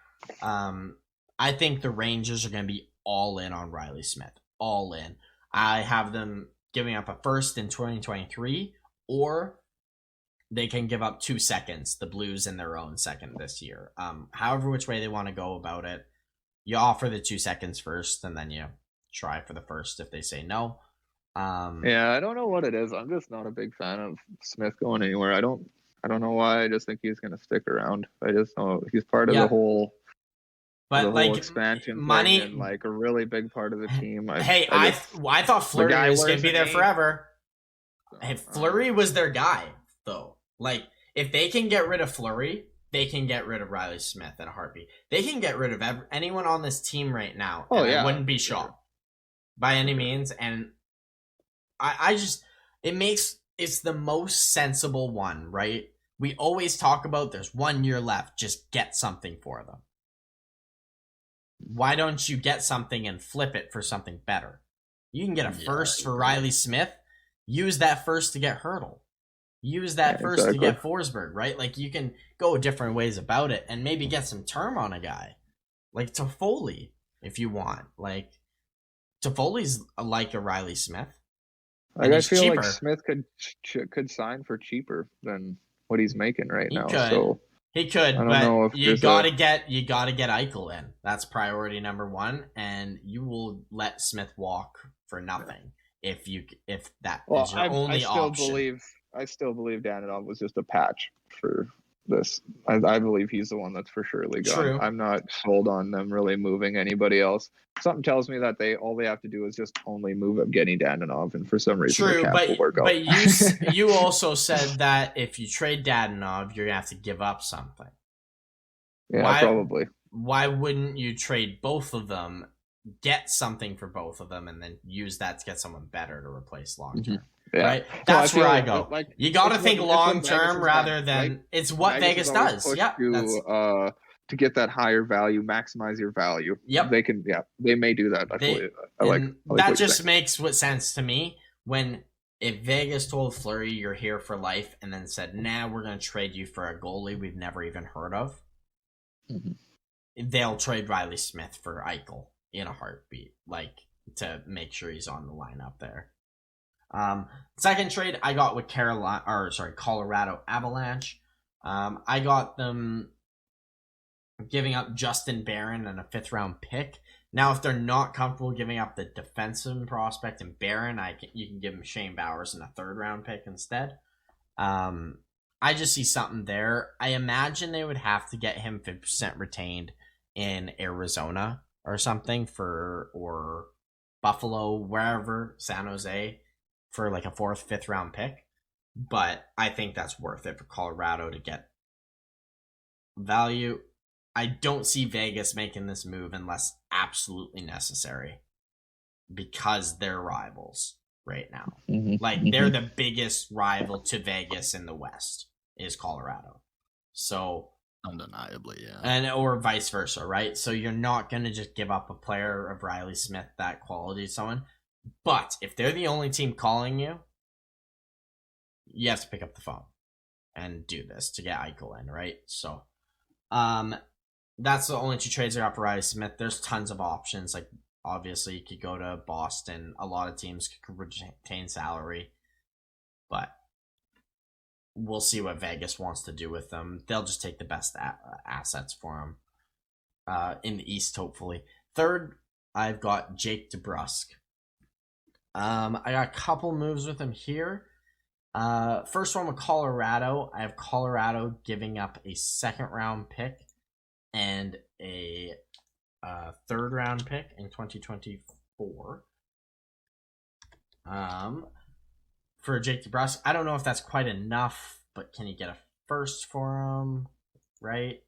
I think the Rangers are going to be all in on Riley Smith. All in. I have them giving up a first in 2023, or they can give up 2 seconds, the Blues in their own second this year. However which way they want to go about it. You offer the 2 seconds first, and then you try for the first if they say no. I don't know what it is. I'm just not a big fan of Smith going anywhere. I don't know why. I just think he's going to stick around. I just know he's part of the whole But the like whole expansion money, thing and like a really big part of the team. I thought Fleury was going to be there forever. Hey, Fleury was their guy, though. Like, if they can get rid of Fleury, they can get rid of Riley Smith in a heartbeat. They can get rid of anyone on this team right now, and I wouldn't be shocked by any means. And I just, it's the most sensible one, right? We always talk about there's 1 year left, just get something for them. Why don't you get something and flip it for something better? You can get a first for Riley Smith. Use that first to get Hurdle. Use that first to get Forsberg, right? Like, you can go different ways about it and maybe get some term on a guy. Like Toffoli, if you want. Like, Toffoli's like a Riley Smith. Like, I feel cheaper. Like Smith could sign for cheaper than what he's making right now. So he could, but you gotta get Eichel in. That's priority number one, and you will let Smith walk for nothing if that is your only option. I still believe Danilov was just a patch for this. I believe he's the one that's for surely gone. True. I'm not sold on them really moving anybody else. Something tells me that all they have to do is just only move up getting Dadonov, and for some reason the cap will work out. But you also said that if you trade Dadonov, you're gonna have to give up something. Yeah, probably. Why wouldn't you trade both of them, get something for both of them, and then use that to get someone better to replace long term? Mm-hmm. Yeah. Right? That's where I go. Like, you got to think long term rather than it's what Vegas does. Yeah. To get that higher value, maximize your value. Yep. They can. Yeah, they may do that. I like that. Just makes what sense to me when if Vegas told Fleury you're here for life and then said, "Nah, we're going to trade you for a goalie we've never even heard of." Mm-hmm. They'll trade Riley Smith for Eichel in a heartbeat, like to make sure he's on the lineup there. Second trade I got with Colorado Avalanche. I got them giving up Justin Barron and a 5th round pick. Now, if they're not comfortable giving up the defensive prospect and Barron, you can give them Shane Bowers and a 3rd round pick instead. I just see something there. I imagine they would have to get him 50% retained in Arizona or something or Buffalo, wherever, San Jose, for like a 4th, 5th round pick. But I think that's worth it for Colorado to get value. I don't see Vegas making this move unless absolutely necessary because they're rivals right now. Mm-hmm. Like, they're the biggest rival to Vegas in the West is Colorado. So undeniably, yeah. And or vice versa, right? So you're not going to just give up a player of Riley Smith that quality to someone. But if they're the only team calling you, you have to pick up the phone and do this to get Eichel in, right? So that's the only 2 trades I got for Riley Smith. There's tons of options. Like, obviously, you could go to Boston. A lot of teams could retain salary. But we'll see what Vegas wants to do with them. They'll just take the best assets for them in the East, hopefully. Third, I've got Jake DeBrusk. I got a couple moves with him here. First one with Colorado. I have Colorado giving up a 2nd round pick and a 3rd round pick in 2024. For Jake DeBrusk, I don't know if that's quite enough, but can you get a first for him? Right?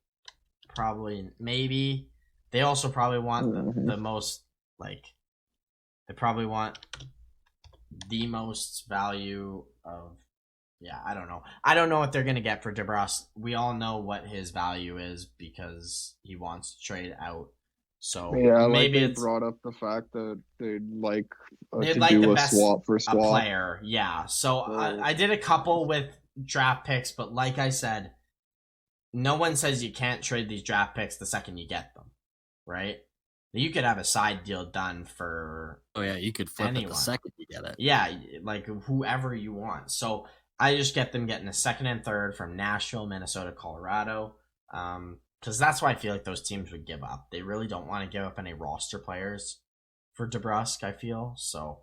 Probably, maybe. They also probably want the most, like, they probably want the most value of, I don't know. I don't know what they're going to get for DeBrusk. We all know what his value is because he wants to trade out. So maybe they brought up the fact that they'd like to do a swap for swap. A player, yeah. So I did a couple with draft picks, but like I said, no one says you can't trade these draft picks the second you get them, right? You could have a side deal done for you could flip anyone. It the second you get it. Yeah, like whoever you want. So I just get them getting a 2nd and 3rd from Nashville, Minnesota, Colorado. Because that's why I feel like those teams would give up. They really don't want to give up any roster players for DeBrusk, I feel. So,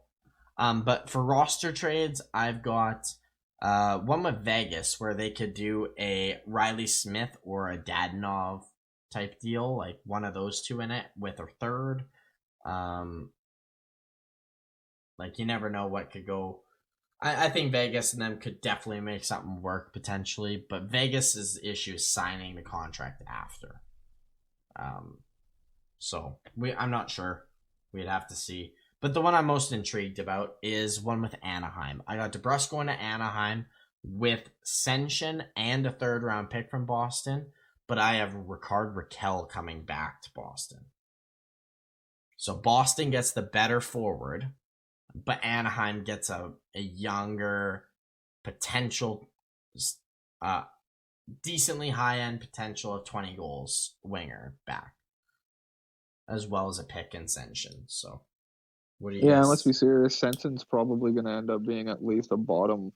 but for roster trades, I've got one with Vegas where they could do a Riley Smith or a Dadonov type deal, like one of those two in it with a third. Like you never know what could go. I think Vegas and them could definitely make something work potentially, but Vegas's issue is signing the contract after. So I'm not sure. We'd have to see. But the one I'm most intrigued about is one with Anaheim. I got DeBrusk going to Anaheim with Senshin and a third round pick from Boston, but I have Rickard Rakell coming back to Boston. So Boston gets the better forward, but Anaheim gets a younger potential, decently high-end potential of 20 goals winger back, as well as a pick in Senshin. So, what do you guys... let's be serious. Senson's probably going to end up being at least a bottom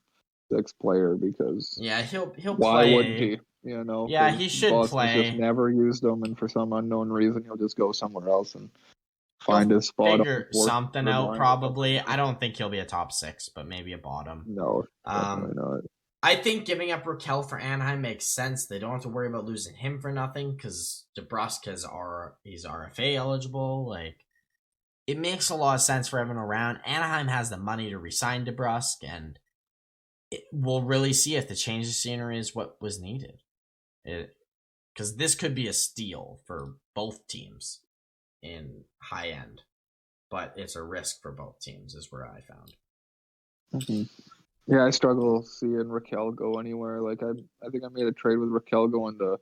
6 player because... Yeah, he'll why play. Wouldn't he? You know? Yeah, he should Boston's play. Just never used him, and for some unknown reason, he'll just go somewhere else and find his spot. Figure something out, probably. I don't think he'll be a top 6, but maybe a bottom. No, definitely not. I think giving up Rakell for Anaheim makes sense. They don't have to worry about losing him for nothing because DeBrusk he's RFA eligible. Like, it makes a lot of sense for everyone around. Anaheim has the money to re-sign DeBrusk, and we'll really see if the change of scenery is what was needed. Because this could be a steal for both teams in high end, but it's a risk for both teams is where I found. Mm-hmm. Yeah, I struggle seeing Rakell go anywhere. Like I think I made a trade with Rakell going to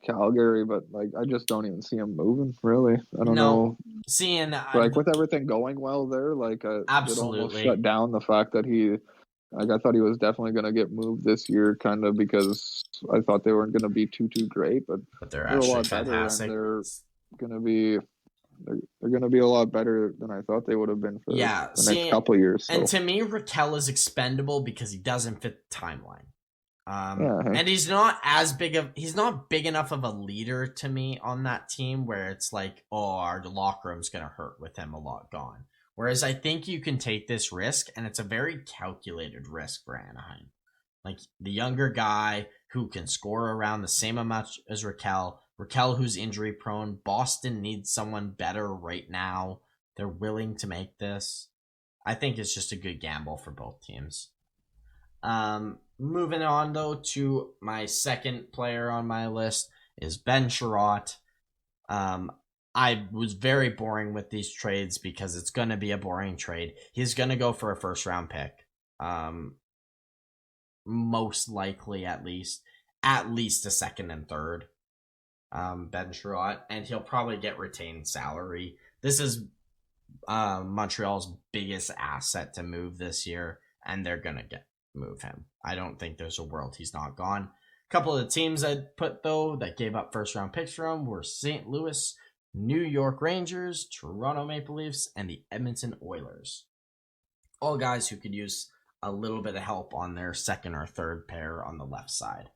Calgary, but like I just don't even see him moving. Really, I don't know. Seeing like with everything going well there, like absolutely it almost shut down the fact that he. Like I thought he was definitely going to get moved this year, kind of because I thought they weren't going to be too great, but they're actually a lot fantastic. Better, and they're going to be a lot better than I thought they would have been for the next couple of years. So. And to me, Rakell is expendable because he doesn't fit the timeline. And he's not he's not big enough of a leader to me on that team where it's like, oh, our locker room's going to hurt with him a lot gone. Whereas I think you can take this risk, and it's a very calculated risk for Anaheim. Like, the younger guy who can score around the same amount as Rakell who's injury prone. Boston needs someone better right now. They're willing to make this. I think it's just a good gamble for both teams. Moving on, though, to my second player on my list is Ben Sherratt. I was very boring with these trades because it's going to be a boring trade. He's going to go for a first-round pick. Most likely, at least a second and third. Ben Sherratt, and he'll probably get retained salary. This is Montreal's biggest asset to move this year, and they're going to move him. I don't think there's a world he's not gone. A couple of the teams I'd put, though, that gave up first-round picks for him were St. Louis, New York Rangers, Toronto Maple Leafs, and the Edmonton Oilers. All guys who could use a little bit of help on their second or third pair on the left side.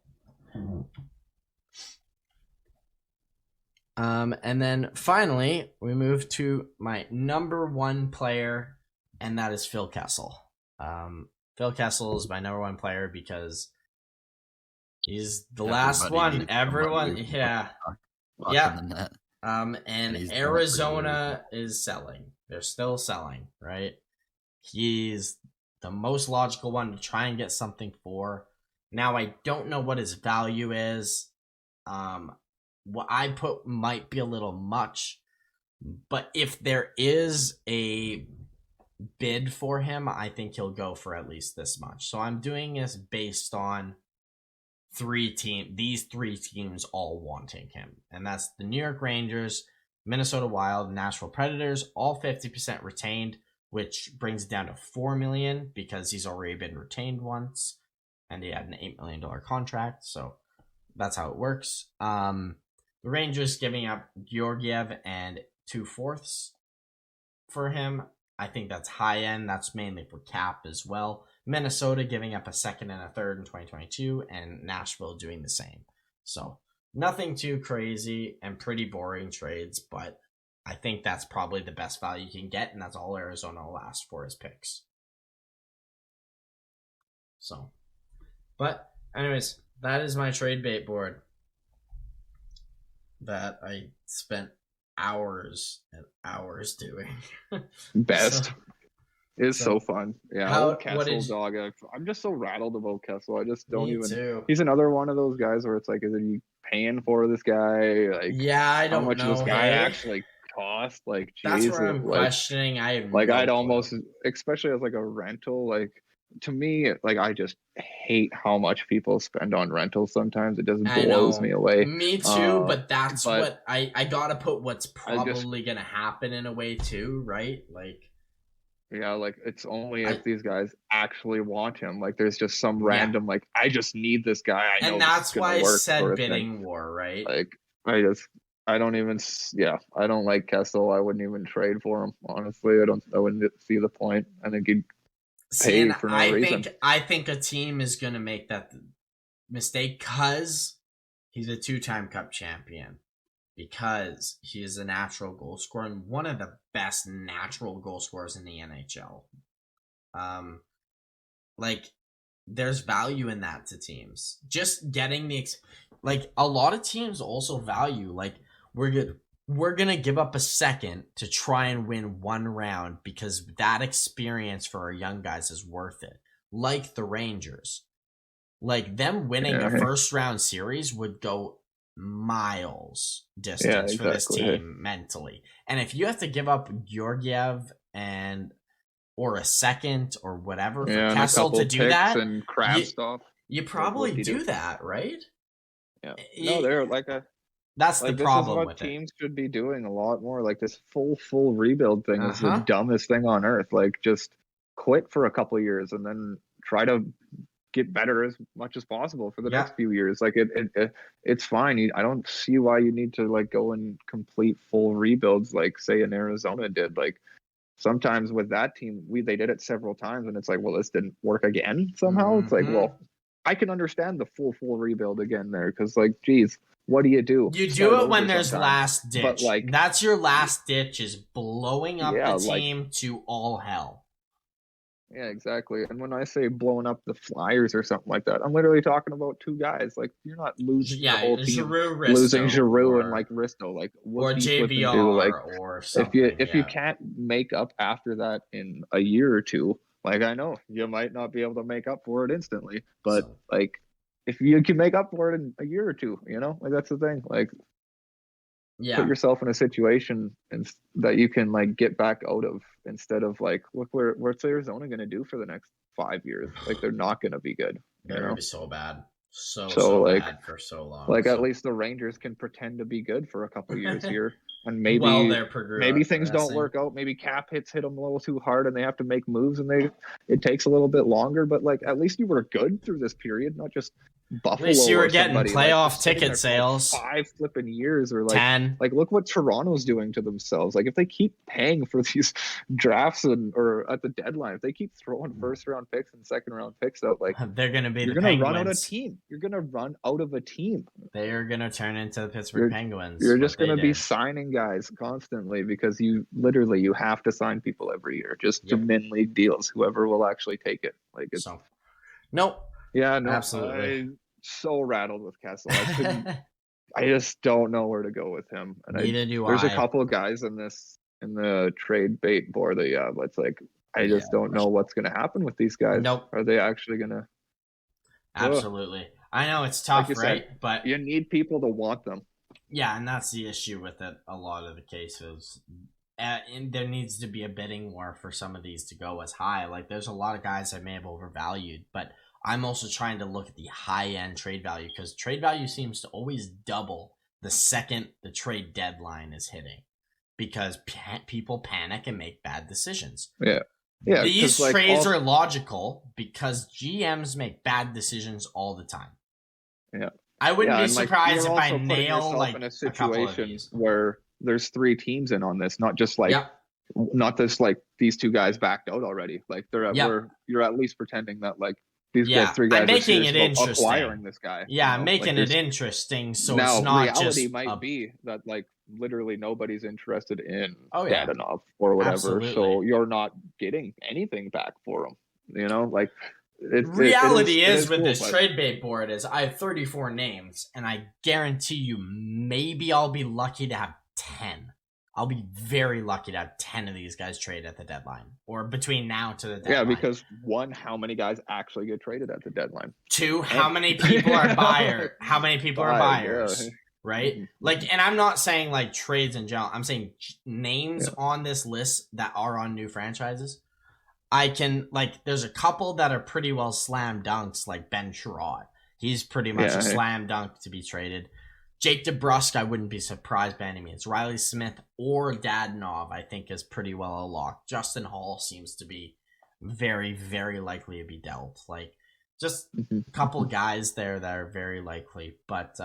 And then finally, we move to my number one player, and that is Phil Kessel. Phil Kessel is my number one player because he's the last one. Everyone, yeah. And Arizona is selling. They're still selling, right? He's the most logical one to try and get something for. Now, I don't know what his value is. What I put might be a little much, but if there is a bid for him, I think he'll go for at least this much. So I'm doing this based on these three teams all wanting him, and that's the New York Rangers, Minnesota Wild, Nashville Predators, all 50% retained, which brings it down to $4 million because he's already been retained once, and he had an $8 million contract, so that's how it works. The Rangers giving up Georgiev and 2/4 for him. I think that's high end. That's mainly for cap as well. Minnesota giving up a second and a third in 2022, and Nashville doing the same. So nothing too crazy and pretty boring trades, but I think that's probably the best value you can get, and that's all Arizona will ask for his picks. So, but anyways, that is my trade bait board. that I spent hours and hours doing. Best. So, It's so fun. Yeah, old what Kessel, did you, dog. I'm just so rattled about Kessel. I just don't me even. too. He's another one of those guys where it's like, is he paying for this guy? Like, Yeah, I how don't much does this know. guy Hey, actually cost? Like, that's geez, where I'm questioning. I have like no I'd clue. almost, especially as like a rental, like to me, like I just hate how much people spend on rentals. Sometimes it just I blows me know. away. Me too, but that's But what I gotta put what's I just probably gonna happen in a way too, right? Like Yeah, like it's only I if these guys actually want him. Like there's just some yeah. random like I just need this guy. I And know this is that's gonna why I work said sort of thing. bidding war, right? Like I don't even yeah, I don't like Kessel. I wouldn't even trade for him. Honestly, I wouldn't see the point. I think he'd See, pay and for no reason. I think a team is gonna make that mistake because he's a two-time cup champion. Because he is a natural goal scorer and one of the best natural goal scorers in the NHL. Like there's value in that to teams. Just getting like a lot of teams also value like we're gonna give up a second to try and win one round because that experience for our young guys is worth it. Like the Rangers, like them winning a Hey. first round series would go miles Yeah, distance for this exactly. Hey. team mentally. And if you have to give up Georgiev and or a second or whatever for Yeah, and a Kessel couple to do picks that, and crab you, stuff. you Like probably what'd he do that, right? Yeah. No, they're That's the like this is problem what with it. teams should be doing a lot more. Like this full rebuild thing is the Uh-huh. dumbest thing on earth. Like just quit for a couple of years and then try to get better as much as possible for the Yeah. next few years. Like it's fine. I don't see why you need to like go and complete full rebuilds like say in Arizona did. Like sometimes with that team, they did it several times and it's like, well, this didn't work again somehow. It's like, Mhm. well, I can understand the full rebuild again there because like, geez, what do? You Start do it when over there's sometimes. last ditch. But like, That's your last ditch is blowing up yeah, the like team to all hell. yeah, exactly. And when I say blowing up the Flyers or something like that, I'm literally talking about two guys. Like you're not losing your whole team, Giroux, Risto, losing Giroux and like Risto. Like what or do you flipping do? Like JBR or something. if you can't make up after that in a year or two, like I know you might not be able to make up for it instantly, but like if you can make up for it in a year or two, you know, like that's the thing. Like put yourself in a situation that you can like get back out of instead of like look what's Arizona going to do for the next 5 years. Like they're not going to be good. They're going to be so bad. So like, bad for so long. Like at least the Rangers can pretend to be good for a couple of years here, and maybe they're maybe things don't work out. Maybe cap hits hit them a little too hard, and they have to make moves, and it takes a little bit longer. But like at least you were good through this period, not just Buffalo. At least you were or getting somebody, playoff like, ticket sales. Like 5 flipping years, or like 10. Like look what Toronto's doing to themselves. Like if they keep paying for these drafts or at the deadline, if they keep throwing first round picks and second round picks out, like they're going to be. You're going to run out of team. You're gonna run out of a team. They are going to turn into the Pittsburgh Penguins. You're just going to be signing guys constantly because you have to sign people every year just to min league deals. Whoever will actually take it. Like it's nope. Yeah, no, absolutely. I'm so rattled with Kessel. I just don't know where to go with him. And Neither do there's a couple of guys in the trade bait board that it's like I just don't know what's going to happen with these guys. Nope. Are they actually going to? Absolutely. I know it's tough, like right? Said, but you need people to want them. Yeah, and that's the issue with it. A lot of the cases, and there needs to be a bidding war for some of these to go as high. Like there's a lot of guys I may have overvalued, but I'm also trying to look at the high end trade value because trade value seems to always double the second the trade deadline is hitting because people panic and make bad decisions. Yeah. These trades are logical because GMs make bad decisions all the time. Yeah. I wouldn't be surprised if I nail like in a situation where there's 3 teams in on this, not just like not just like these 2 guys backed out already. Like you're at least pretending that like these 3 guys I'm making are it interesting. Acquiring this guy. Yeah, I'm making it interesting. So now, it's not reality just might be that like literally nobody's interested in Dadonov or whatever. Absolutely. So you're not getting anything back for him. You know, like Reality is with cool, this but... trade bait board is I have 34 names, and I guarantee you maybe I'll be lucky to have 10. I'll be very lucky to have 10 of these guys trade at the deadline or between now to the deadline. Yeah, because one, how many guys actually get traded at the deadline? Two, how many people are buyers? How many people are buyers? Yeah. Right? Mm-hmm. Like, and I'm not saying like trades in general. I'm saying names on this list that are on new franchises. I can, like, there's a couple that are pretty well slam dunks, like Ben Sherrod. He's pretty much a slam dunk to be traded. Jake DeBrusk, I wouldn't be surprised by any means. Riley Smith or Dadonov, I think, is pretty well a lock. Justin Hall seems to be very, very likely to be dealt. Like, just a couple guys there that are very likely. But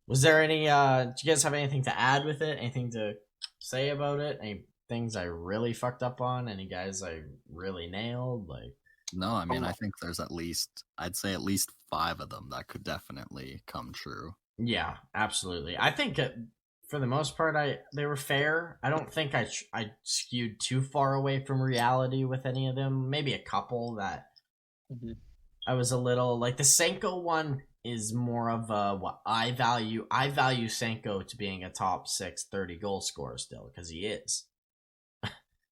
was there any, do you guys have anything to add with it? Anything to say about it? Any things I really fucked up on? Any guys I really nailed? Like, no, I mean, I think there's I'd say at least 5 of them that could definitely come true. Yeah, absolutely. I think for the most part, they were fair. I don't think I skewed too far away from reality with any of them. Maybe a couple that I was a little like the Senko one is more of what I value. I value Senko to being a top 6 30 goal scorer still because he is.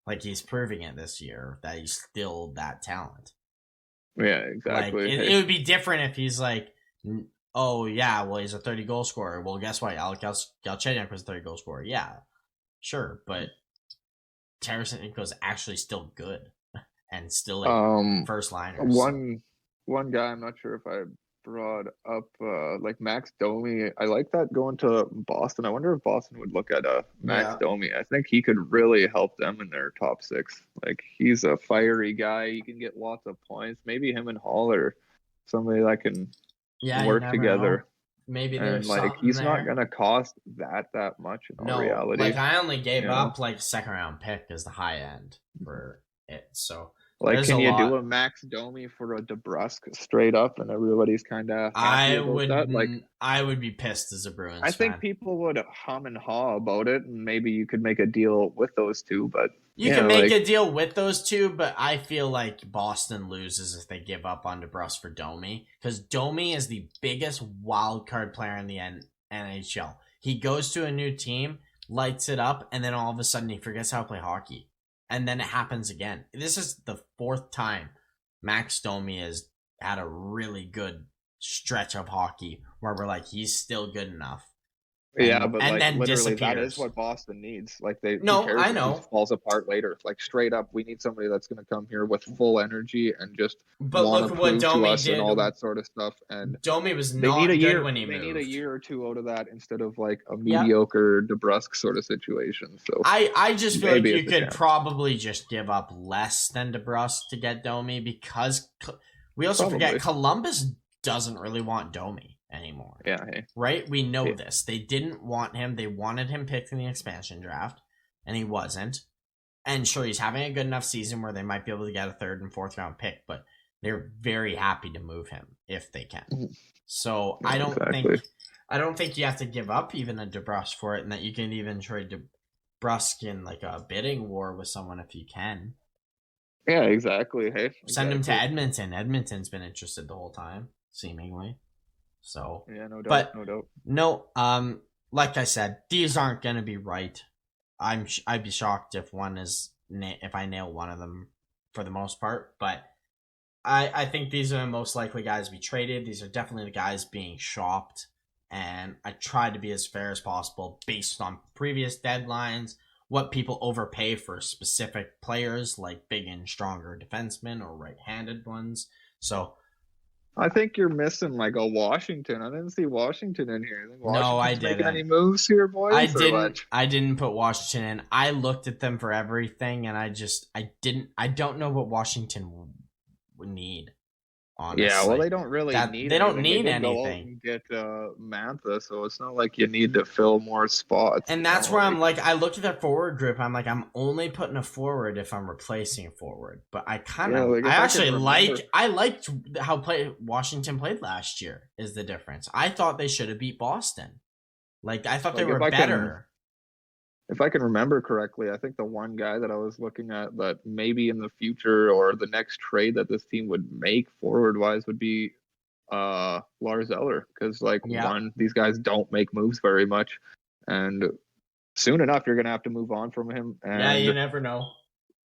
Like he's proving it this year that he's still that talent. Yeah, exactly. Like, it would be different if he's like, oh, yeah, well, he's a 30 goal scorer. Well, guess what? Alek Galchenyuk was a 30 goal scorer. Yeah, sure. But Tarasenko's actually still good and still like first liners. One guy, I'm not sure if I brought up, like Max Domi. I like that going to Boston. I wonder if Boston would look at Max Domi. I think he could really help them in their top 6. Like, he's a fiery guy. He can get lots of points. Maybe him and Hall are somebody that can work together. Know. Maybe there's like he's there. Not gonna cost that much in all reality. Like I only gave up like a 2nd round pick as the high end for it. So like, can you do a Max Domi for a DeBrusk straight up, and everybody's kind of happy about that? Like, I would be pissed as a Bruins fan. I think people would hum and haw about it, and maybe you could make a deal with those two. But you can make a deal with those two, but I feel like Boston loses if they give up on DeBrusk for Domi, because Domi is the biggest wild card player in the NHL. He goes to a new team, lights it up, and then all of a sudden he forgets how to play hockey. And then it happens again. This is the 4th time Max Domi has had a really good stretch of hockey where we're like, he's still good enough. But like, then literally that is what Boston needs. Like, I know. It falls apart later. Like, straight up, we need somebody that's going to come here with full energy and just want to prove to us and all that sort of stuff. And Domi was not good when he moved. They need a year or two out of that instead of like a mediocre DeBrusk sort of situation. So I just feel like you could probably just give up less than DeBrusk to get Domi, because we also forget Columbus doesn't really want Domi anymore. Yeah. Right? We know this. They didn't want him. They wanted him picked in the expansion draft, and he wasn't. And sure, he's having a good enough season where they might be able to get a 3rd and 4th round pick, but they're very happy to move him if they can. So I don't think you have to give up even a DeBrusk for it, and that you can even trade DeBrusk in like a bidding war with someone if you can. Yeah, exactly. Send him to Edmonton. Edmonton's been interested the whole time, seemingly. So no doubt. No, like I said, these aren't gonna be right. I'd be shocked if if I nail one of them for the most part, but I think these are the most likely guys to be traded. These are definitely the guys being shopped, and I try to be as fair as possible based on previous deadlines, what people overpay for specific players like big and stronger defensemen or right-handed ones. So I think you're missing like a Washington. I didn't see Washington in here. No, I didn't. Making any moves here, boys? I didn't put Washington in. I looked at them for everything, and I don't know what Washington would need. Honestly. Yeah, well, they don't really need. They don't need anything. Go out and get Mantha, so it's not like you need to fill more spots. And that's where I'm like, I looked at their forward group. I'm like, I'm only putting a forward if I'm replacing a forward. But I kind of, I liked how Washington played last year. Is the difference? I thought they should have beat Boston. Like, I thought they were better. if I can remember correctly, I think the one guy that I was looking at that maybe in the future or the next trade that this team would make forward wise would be Lars Eller, because like these guys don't make moves very much, and soon enough you're gonna have to move on from him. And you never know.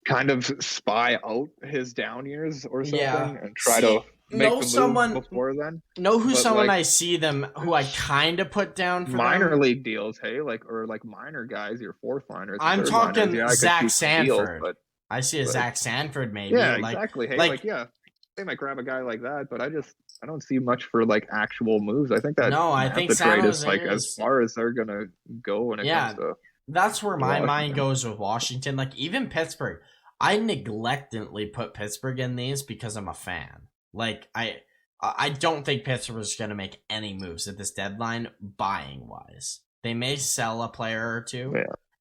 Kind of spy out his down years or something, and try to make the move before then. I see them who I kind of put down for minor league deals, hey, like minor guys, your fourth liners. I'm talking Zach Sanford. Deals, I see Zach Sanford maybe. Yeah, exactly. Hey, they might grab a guy like that, but I don't see much for like actual moves. I think that I think the trade is like as far as they're gonna go when it comes to. That's where my mind goes with Washington. Like even Pittsburgh, I neglectantly put Pittsburgh in these because I'm a fan. Like I don't think Pittsburgh's going to make any moves at this deadline buying wise. They may sell a player or two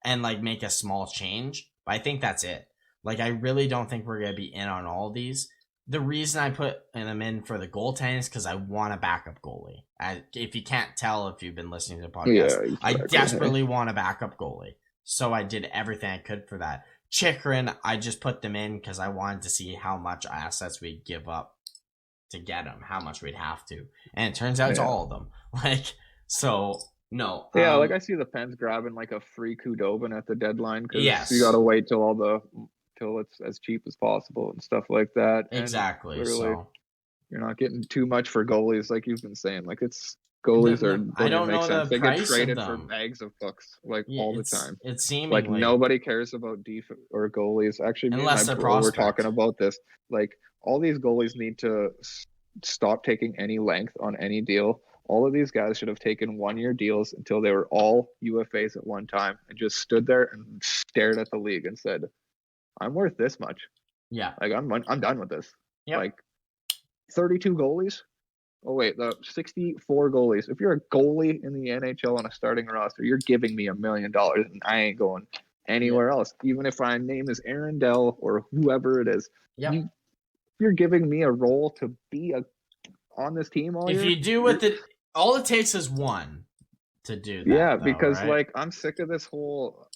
and like make a small change, but I think that's it. Like I really don't think we're going to be in on all these. The reason I put them in for the goaltending is because I want a backup goalie. If you can't tell if you've been listening to the podcast, exactly. I desperately want a backup goalie. So I did everything I could for that. Chikrin, I just put them in because I wanted to see how much assets we'd give up to get him, how much we'd have to. And it turns out it's all of them. Like, so, no. Yeah, like I see the Pens grabbing like a free Kudobin at the deadline because you got to wait till it's as cheap as possible and stuff like that. Exactly. So you're not getting too much for goalies, like you've been saying. Like it's goalies I don't know the They price get traded of for them. bags of bucks all the time. It seems like nobody cares about defense or goalies. Actually, unless me and my bro were talking about this. Like all these goalies need to stop taking any length on any deal. All of these guys should have taken 1-year deals until they were all UFAs at one time and just stood there and stared at the league and said, I'm worth this much. Yeah. Like I'm done with this. Yep. Like 32 goalies. Oh wait, the 64 goalies. If you're a goalie in the NHL on a starting roster, you're giving me $1 million and I ain't going anywhere else. Even if my name is Aaron Dell or whoever it is. Yep. You're giving me a role to be on this team all year. If you do with it, all it takes is one to do that. Yeah, because like I'm sick of this whole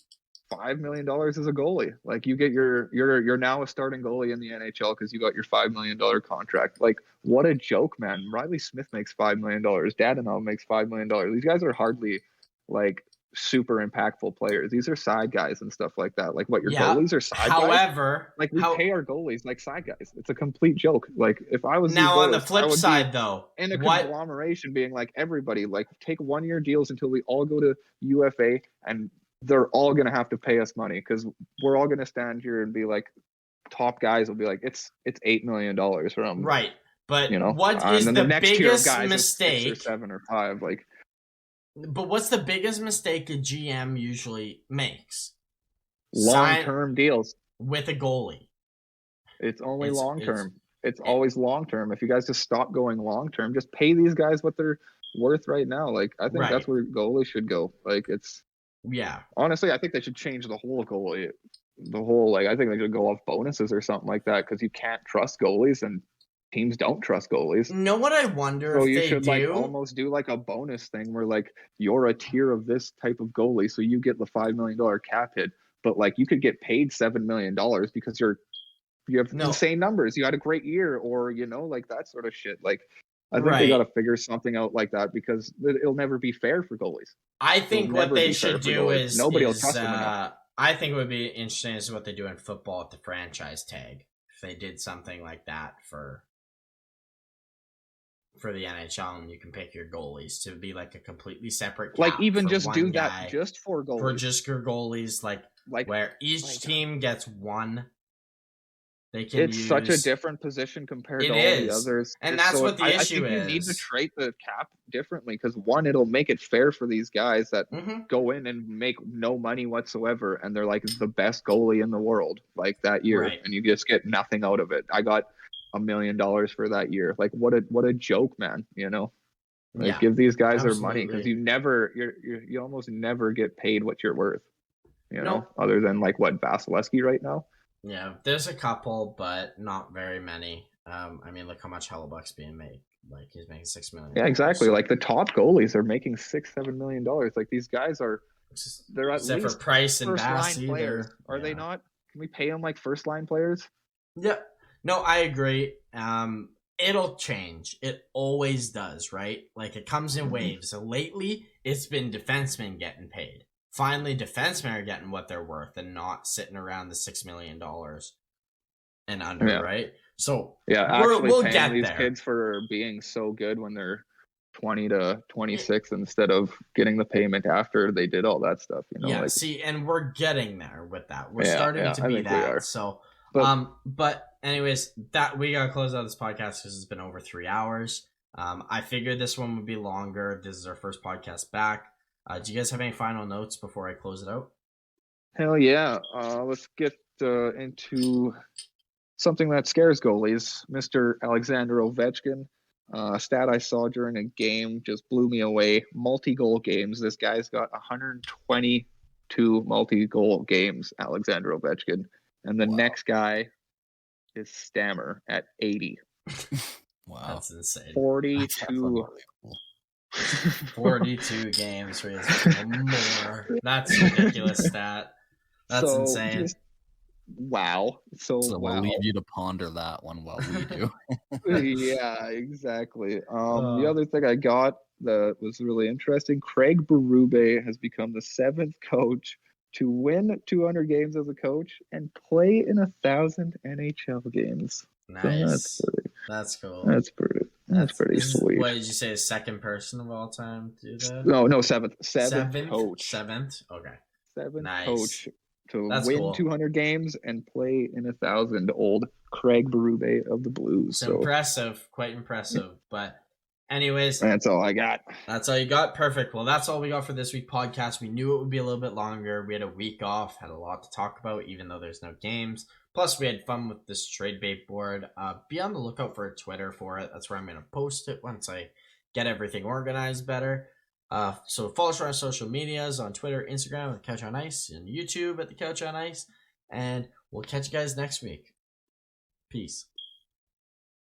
$5 million as a goalie. Like you get you're now a starting goalie in the NHL because you got your $5 million contract. Like what a joke, man. Riley Smith makes $5 million. Dadonov makes $5 million. These guys are hardly like super impactful players. These are side guys and stuff like that. Like what your goalies are side guys. Like we pay our goalies like side guys. It's a complete joke. Like if I was now on the flip side though, in a conglomeration being like everybody like take 1-year deals until we all go to UFA and they're all going to have to pay us money because we're all going to stand here and be like top guys will be like it's $8 million from right. But what is the biggest mistake? 6 or 7 or 5 like. But what's the biggest mistake a GM usually makes? Long-term deals with a goalie. It's only long-term. It's always long-term. If you guys just stop going long-term, just pay these guys what they're worth right now. Like I think that's where goalies should go. Like it's. Yeah. Honestly, I think they should change the whole goalie. I think they should go off bonuses or something like that because you can't trust goalies and teams don't trust goalies. You know what I wonder if they do? Like almost do like a bonus thing where like you're a tier of this type of goalie, so you get the $5 million cap hit, but like you could get paid $7 million because you have insane numbers. You had a great year, or like that sort of shit. Like I think they got to figure something out like that because it'll never be fair for goalies. I think what they should do is nobody will trust them enough. I think it would be interesting is what they do in football at the franchise tag. If they did something like that for the NHL, and you can pick your goalies to be like a completely separate cap. Like even just do that just for goalies. For just your goalies, like where each team gets one. It's such a different position compared to all the others. And that's what the issue is. You need to treat the cap differently because one, it'll make it fair for these guys that go in and make no money whatsoever. And they're like the best goalie in the world like that year. Right. And you just get nothing out of it. I got $1 million for that year. Like what a joke, man. Like give these guys their money because you almost never get paid what you're worth, other than like what Vasilevsky right now. Yeah, there's a couple, but not very many. I mean, look how much Hellebuck's being made. Like he's making $6 million. Yeah, exactly. Like the top goalies are making $6-7 million. Like these guys are They're at except least for Price and first line Bassey. players, are they not? Can we pay them like first line players? Yeah. No, I agree. It'll change. It always does, right? Like it comes in waves. So lately, it's been defensemen getting paid. Finally, defensemen are getting what they're worth and not sitting around the $6 million and under, right? So we'll get these there. Kids for being so good when they're 20 to 26 instead of getting the payment after they did all that stuff. See, and we're getting there with that. We're starting to be that. So, but anyways, that we gotta close out this podcast because it's been over 3 hours. I figured this one would be longer. This is our first podcast back. Do you guys have any final notes before I close it out? Hell yeah. Let's get into something that scares goalies. Mr. Alexander Ovechkin. Stat I saw during a game just blew me away. Multi-goal games. This guy's got 122 multi-goal games, Alexander Ovechkin. And the next guy is Stammer at 80. Wow. That's insane. 42. 42 games for his more. That's a ridiculous stat. That's insane. Wow. So we'll leave you to ponder that one while we do. Yeah, exactly. The other thing I got that was really interesting, Craig Berube has become the 7th coach to win 200 games as a coach and play in 1,000 NHL games. Nice. So that's cool. That's pretty sweet. What did you say? Second person of all time to do that? No, seventh coach. Seventh. Okay. Seventh nice. Coach to That's win cool. 200 games and play in 1,000. Old Craig Berube of the Blues. It's impressive, quite impressive. But anyways, that's all I got. That's all you got? Perfect. Well, that's all we got for this week podcast. We knew it would be a little bit longer. We had a week off, had a lot to talk about, even though there's no games. Plus, we had fun with this trade bait board. Be on the lookout for a Twitter for it. That's where I'm going to post it once I get everything organized better. So follow us on our social medias on Twitter, Instagram at the Couch on Ice, and YouTube at the Couch on Ice. And we'll catch you guys next week. Peace.